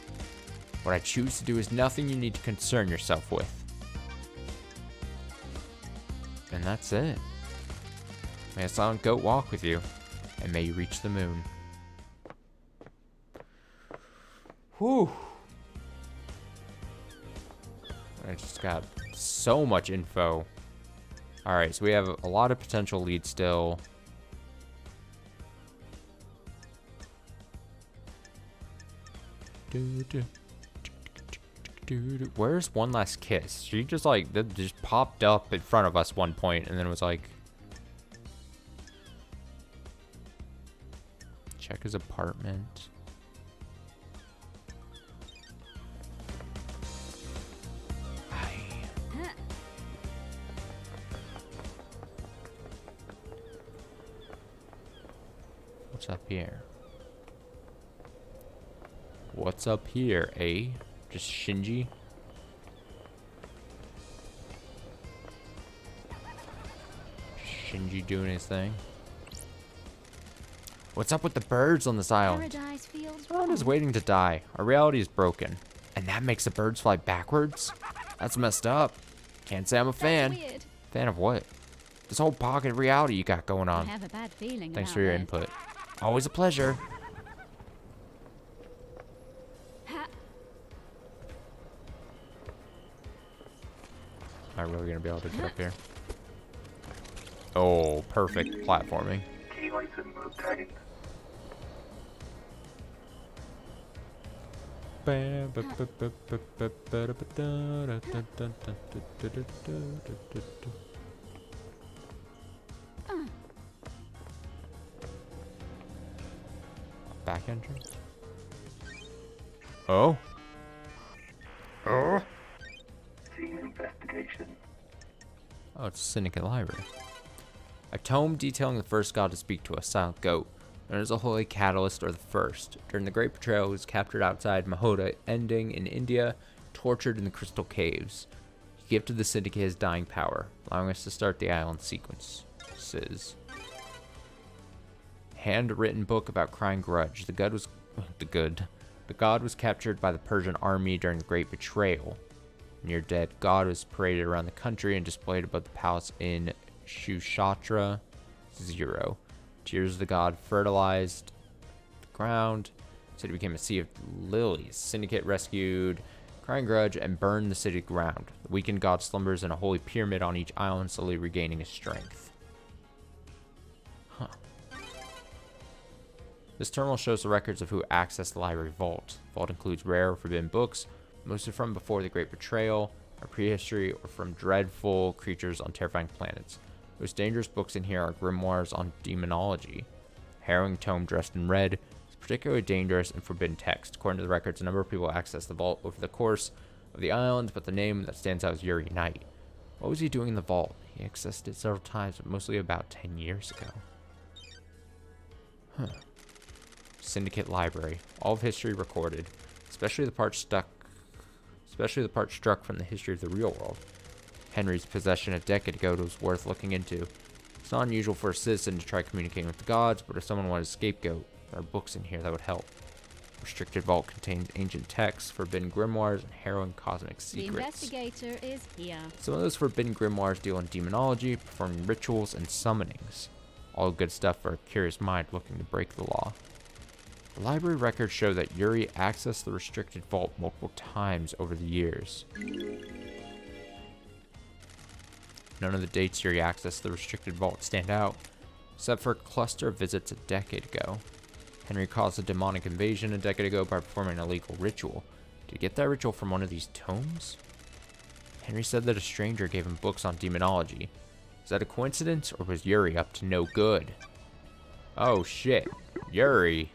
What I choose to do is nothing you need to concern yourself with. And that's it. May a silent goat walk with you, and may you reach the moon. Whew. I just got so much info. Alright, so we have a lot of potential leads still. Where's One Last Kiss? She just like that just popped up in front of us one point and then was like, check his apartment. What's up here? What's up here, eh? Just Shinji? Shinji doing his thing. What's up with the birds on this island? Paradise feels I'm just wrong. waiting to die. Our reality is broken. And that makes the birds fly backwards? That's messed up. Can't say I'm a fan. That's weird. Fan of what? This whole pocket reality you got going I on. have a bad feeling Thanks about for your it. input. Always a pleasure. Ha. Am I really gonna be able to get up here? Oh, perfect platforming. Key item obtained. Back entrance? Oh? Oh? Scene investigation. Oh, it's a Syndicate Library. A tome detailing the first god to speak to a silent goat, known as a holy catalyst or the first. During the Great Betrayal, he was captured outside Mahoda, ending in India, tortured in the Crystal Caves. He gifted the Syndicate his dying power, allowing us to start the island sequences. Handwritten book about crying grudge. The god was captured by the Persian army during the Great Betrayal. Near dead, God was paraded around the country and displayed above the palace in Shushatra 0. Tears of the god fertilized the ground. City became a sea of lilies. Syndicate rescued Crying Grudge and burned the city to the ground. The weakened god slumbers in a holy pyramid on each island, slowly regaining his strength. Huh. This terminal shows the records of who accessed the library vault. The vault includes rare or forbidden books, mostly from before the Great Betrayal, or prehistory, or from dreadful creatures on terrifying planets. The most dangerous books in here are grimoires on demonology. Harrowing tome dressed in red is particularly dangerous and forbidden text. According to the records, a number of people accessed the vault over the course of the island, but the name that stands out is Yuri Knight. What was he doing in the vault? He accessed it several times, but mostly about 10 years ago. Huh. Syndicate Library. All of history recorded, especially the part struck from the history of the real world. Henry's possession a decade ago was worth looking into. It's not unusual for a citizen to try communicating with the gods, but if someone wanted a scapegoat, there are books in here that would help. Restricted vault contains ancient texts, forbidden grimoires, and harrowing cosmic The secrets. investigator is here. Some of those forbidden grimoires deal in demonology, performing rituals, and summonings. All good stuff for a curious mind looking to break the law. The library records show that Yuri accessed the restricted vault multiple times over the years. None of the dates Yuri accessed the restricted vault stand out, except for a cluster of visits a decade ago. Henry caused a demonic invasion a decade ago by performing an illegal ritual. Did he get that ritual from one of these tomes? Henry said that a stranger gave him books on demonology. Is that a coincidence, or was Yuri up to no good? Oh shit, Yuri.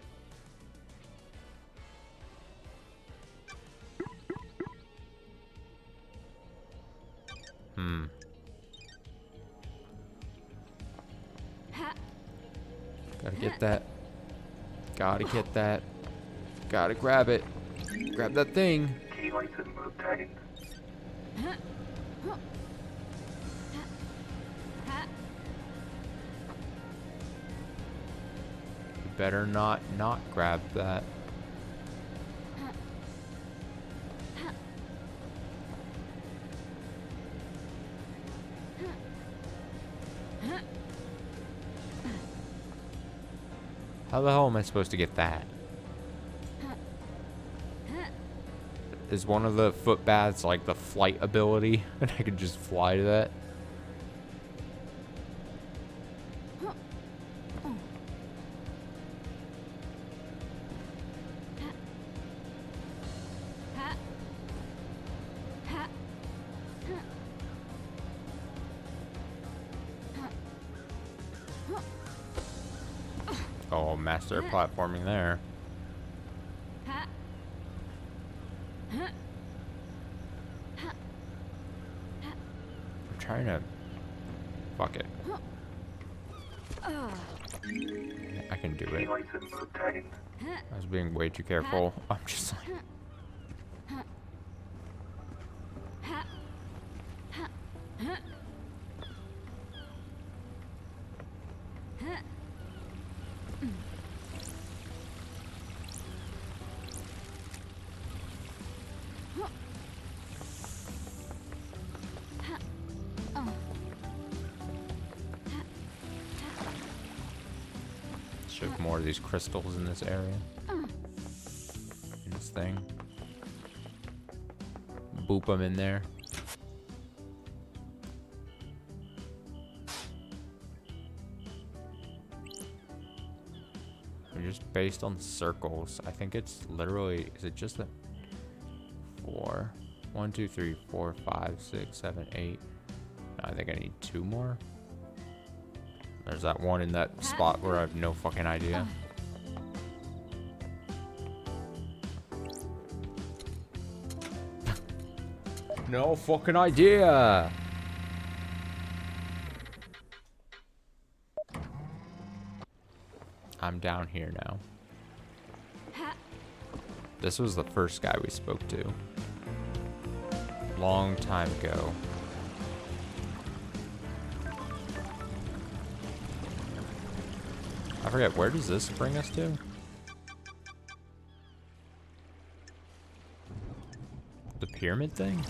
that. Gotta get that. Gotta grab it. Grab that thing. Key item obtained. You better not grab that. How the hell am I supposed to get that? Is one of the foot baths like the flight ability? And I could just fly to that? Oh, master platforming there. I'm trying to... Fuck it. I can do Key it. item obtained. I was being way too careful. I'm just like... Should have more of these crystals in this area. In this thing. Boop them in there. They're just based on circles. I think it's literally, is it just a 4? 1, 2, 3, 4, 5, 6, 7, 8. No, I think I need 2 more. There's that one in that spot where I have no fucking idea. No fucking idea. I'm down here now. This was the first guy we spoke to. Long time ago. I forget, where does this bring us to? The pyramid thing?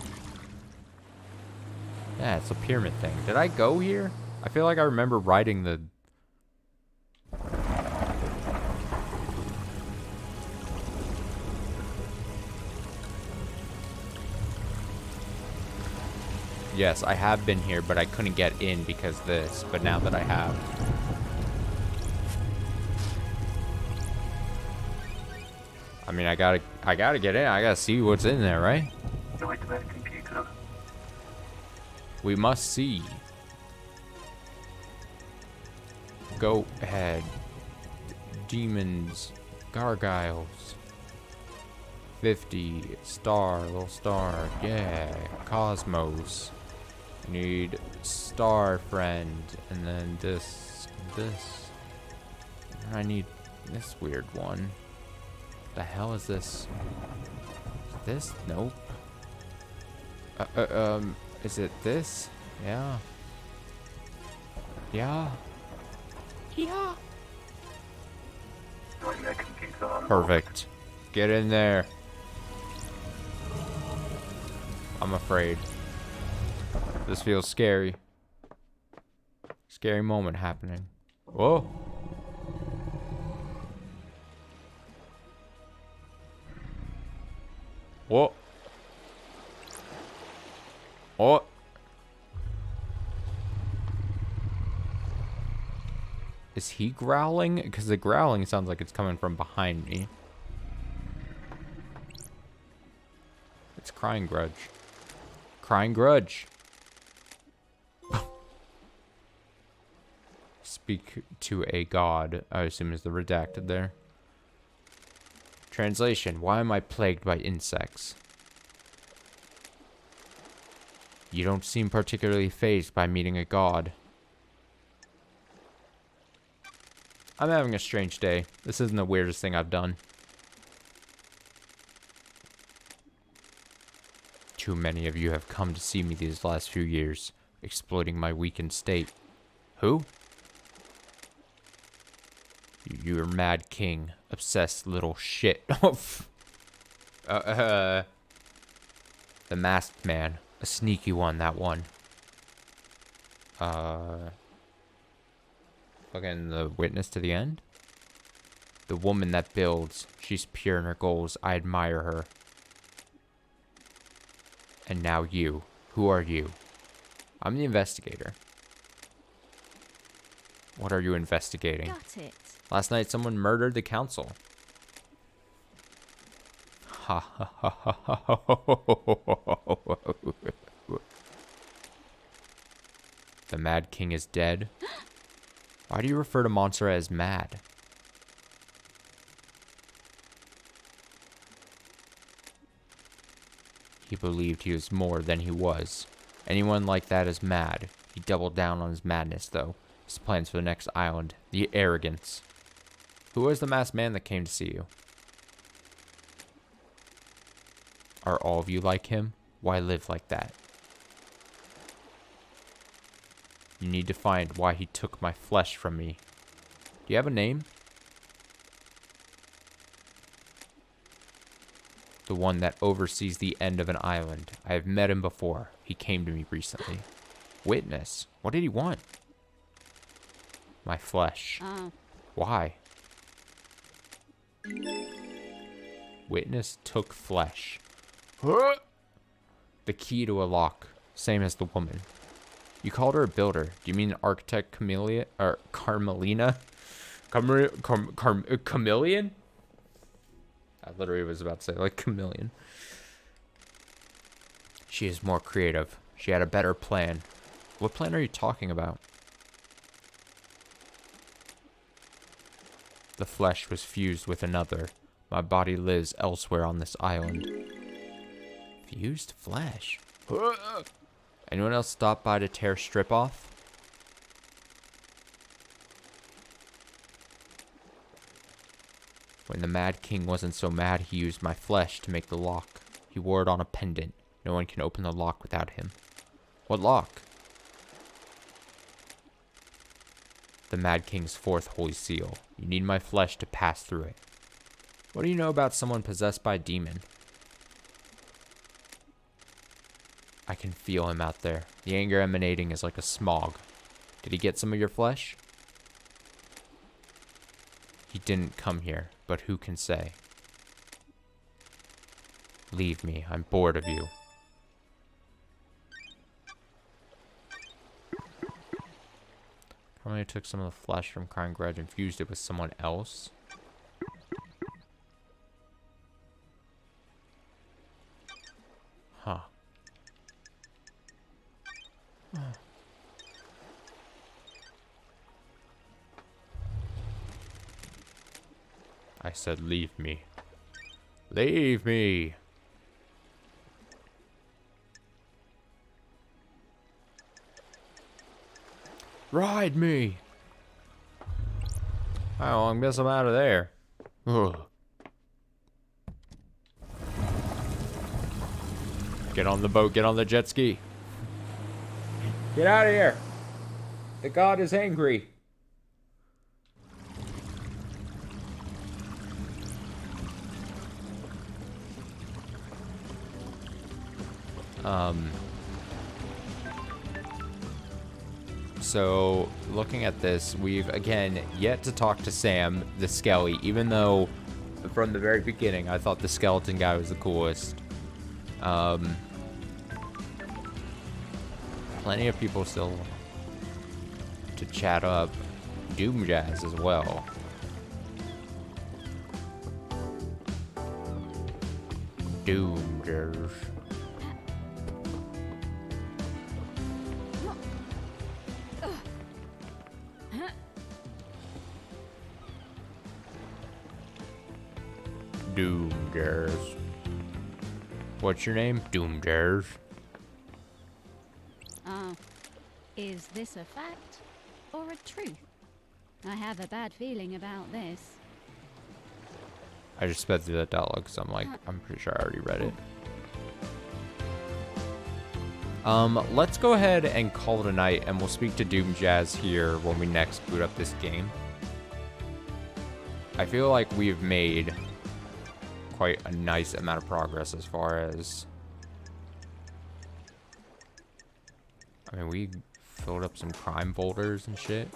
Yeah, it's a pyramid thing. Did I go here? I feel like I remember riding the... Yes, I have been here, but I couldn't get in because this. But now that I have... I mean, I gotta get in. I gotta see what's in there, right? No automatic computer. We must see. Go ahead. Demons. Gargoyles. 50. Star. Little star. Yeah. Cosmos. Need star friend. And then this. I need this weird one. The hell is this? Is this? Nope. Is it this? Yeah. Yeah. Yeah. No automatic computer unlocked. Perfect. Get in there. I'm afraid. This feels scary. Scary moment happening. Whoa. Whoa. Oh. Is he growling? Because the growling sounds like it's coming from behind me. It's crying grudge. Crying grudge. Speak to a god. I assume is the redacted there. Translation. Why am I plagued by insects? You don't seem particularly fazed by meeting a god. I'm having a strange day. This isn't the weirdest thing I've done. Too many of you have come to see me these last few years, exploiting my weakened state. Who? You're Mad King, obsessed little shit. The masked man. A sneaky one, that one. Fucking the witness to the end? The woman that builds. She's pure in her goals. I admire her. And now you. Who are you? I'm the investigator. What are you investigating? Got it. Last night someone murdered the council. Ha ha ha ha ha ha. The Mad King is dead. Why do you refer to Monster as mad? He believed he was more than he was. Anyone like that is mad. He doubled down on his madness, though. His plans for the next island. The arrogance. Who was the masked man that came to see you? Are all of you like him? Why live like that? You need to find why he took my flesh from me. Do you have a name? The one that oversees the end of an island. I have met him before. He came to me recently. Witness? What did he want? My flesh. Why? Witness took flesh. The key to a lock. Same as the woman. You called her a builder. Do you mean architect Camellia or Carmelina? Chameleon? I literally was about to say like chameleon. She is more creative. She had a better plan. What plan are you talking about? The flesh was fused with another. My body lives elsewhere on this island. Fused flesh? Anyone else stop by to tear strip off? When the Mad King wasn't so mad, he used my flesh to make the lock. He wore it on a pendant. No one can open the lock without him. What lock? The Mad King's fourth holy seal. You need my flesh to pass through it. What do you know about someone possessed by a demon? I can feel him out there. The anger emanating is like a smog. Did he get some of your flesh? He didn't come here, but who can say? Leave me. I'm bored of you. Probably took some of the flesh from Crying Grudge and fused it with someone else. Huh. I said leave me. Leave me! Ride me! Oh, I guess I'm out of there. Ugh. Get on the boat, get on the jet ski. Get out of here! The god is angry. So, looking at this, we've, again, yet to talk to Sam, the Skelly, even though, from the very beginning, I thought the skeleton guy was the coolest. Plenty of people still to chat up. Doom Jazz as well. Doom Jazz. Doomdares. What's your name? Doomdares. Is this a fact or a truth? I have a bad feeling about this. I just sped through that dialogue because I'm like, I'm pretty sure I already read it. Let's go ahead and call it a night, and we'll speak to Doom Jazz here when we next boot up this game. I feel like we've made quite a nice amount of progress as far as... I mean, we filled up some crime folders and shit.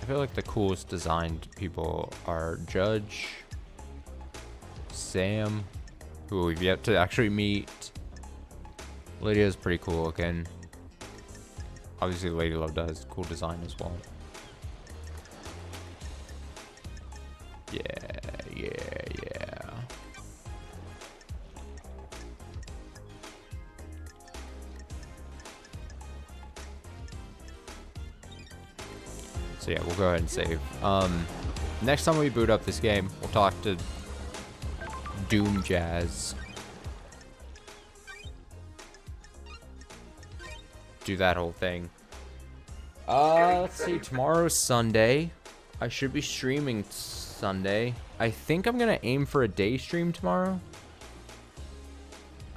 I feel like the coolest designed people are Judge, Sam, who we've yet to actually meet. Lydia's pretty cool looking. Obviously, Lady Love does cool design as well. Yeah. So yeah, we'll go ahead and save. Next time we boot up this game, we'll talk to Doom Jazz. Do that whole thing. Let's see. Tomorrow's Sunday. I should be streaming Sunday. I think I'm gonna aim for a day stream tomorrow.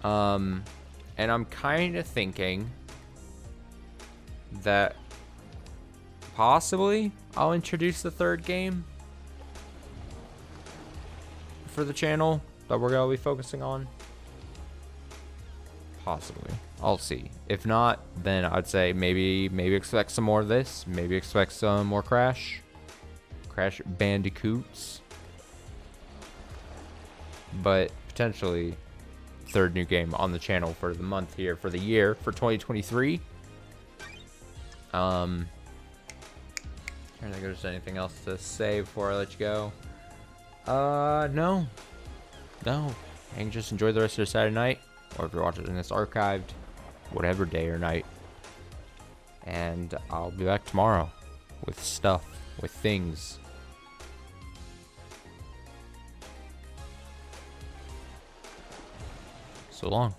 And I'm kind of thinking that possibly I'll introduce the third game for the channel that we're gonna be focusing on. Possibly. I'll see. If not, then I'd say maybe expect some more of this. Maybe expect some more Crash Bandicoots. But potentially third new game on the channel for the month here, for the year, for 2023. I don't think there's anything else to say before I let you go. No. I can just enjoy the rest of your Saturday night, or if you're watching this archived, whatever day or night. And I'll be back tomorrow with stuff, with things. So long.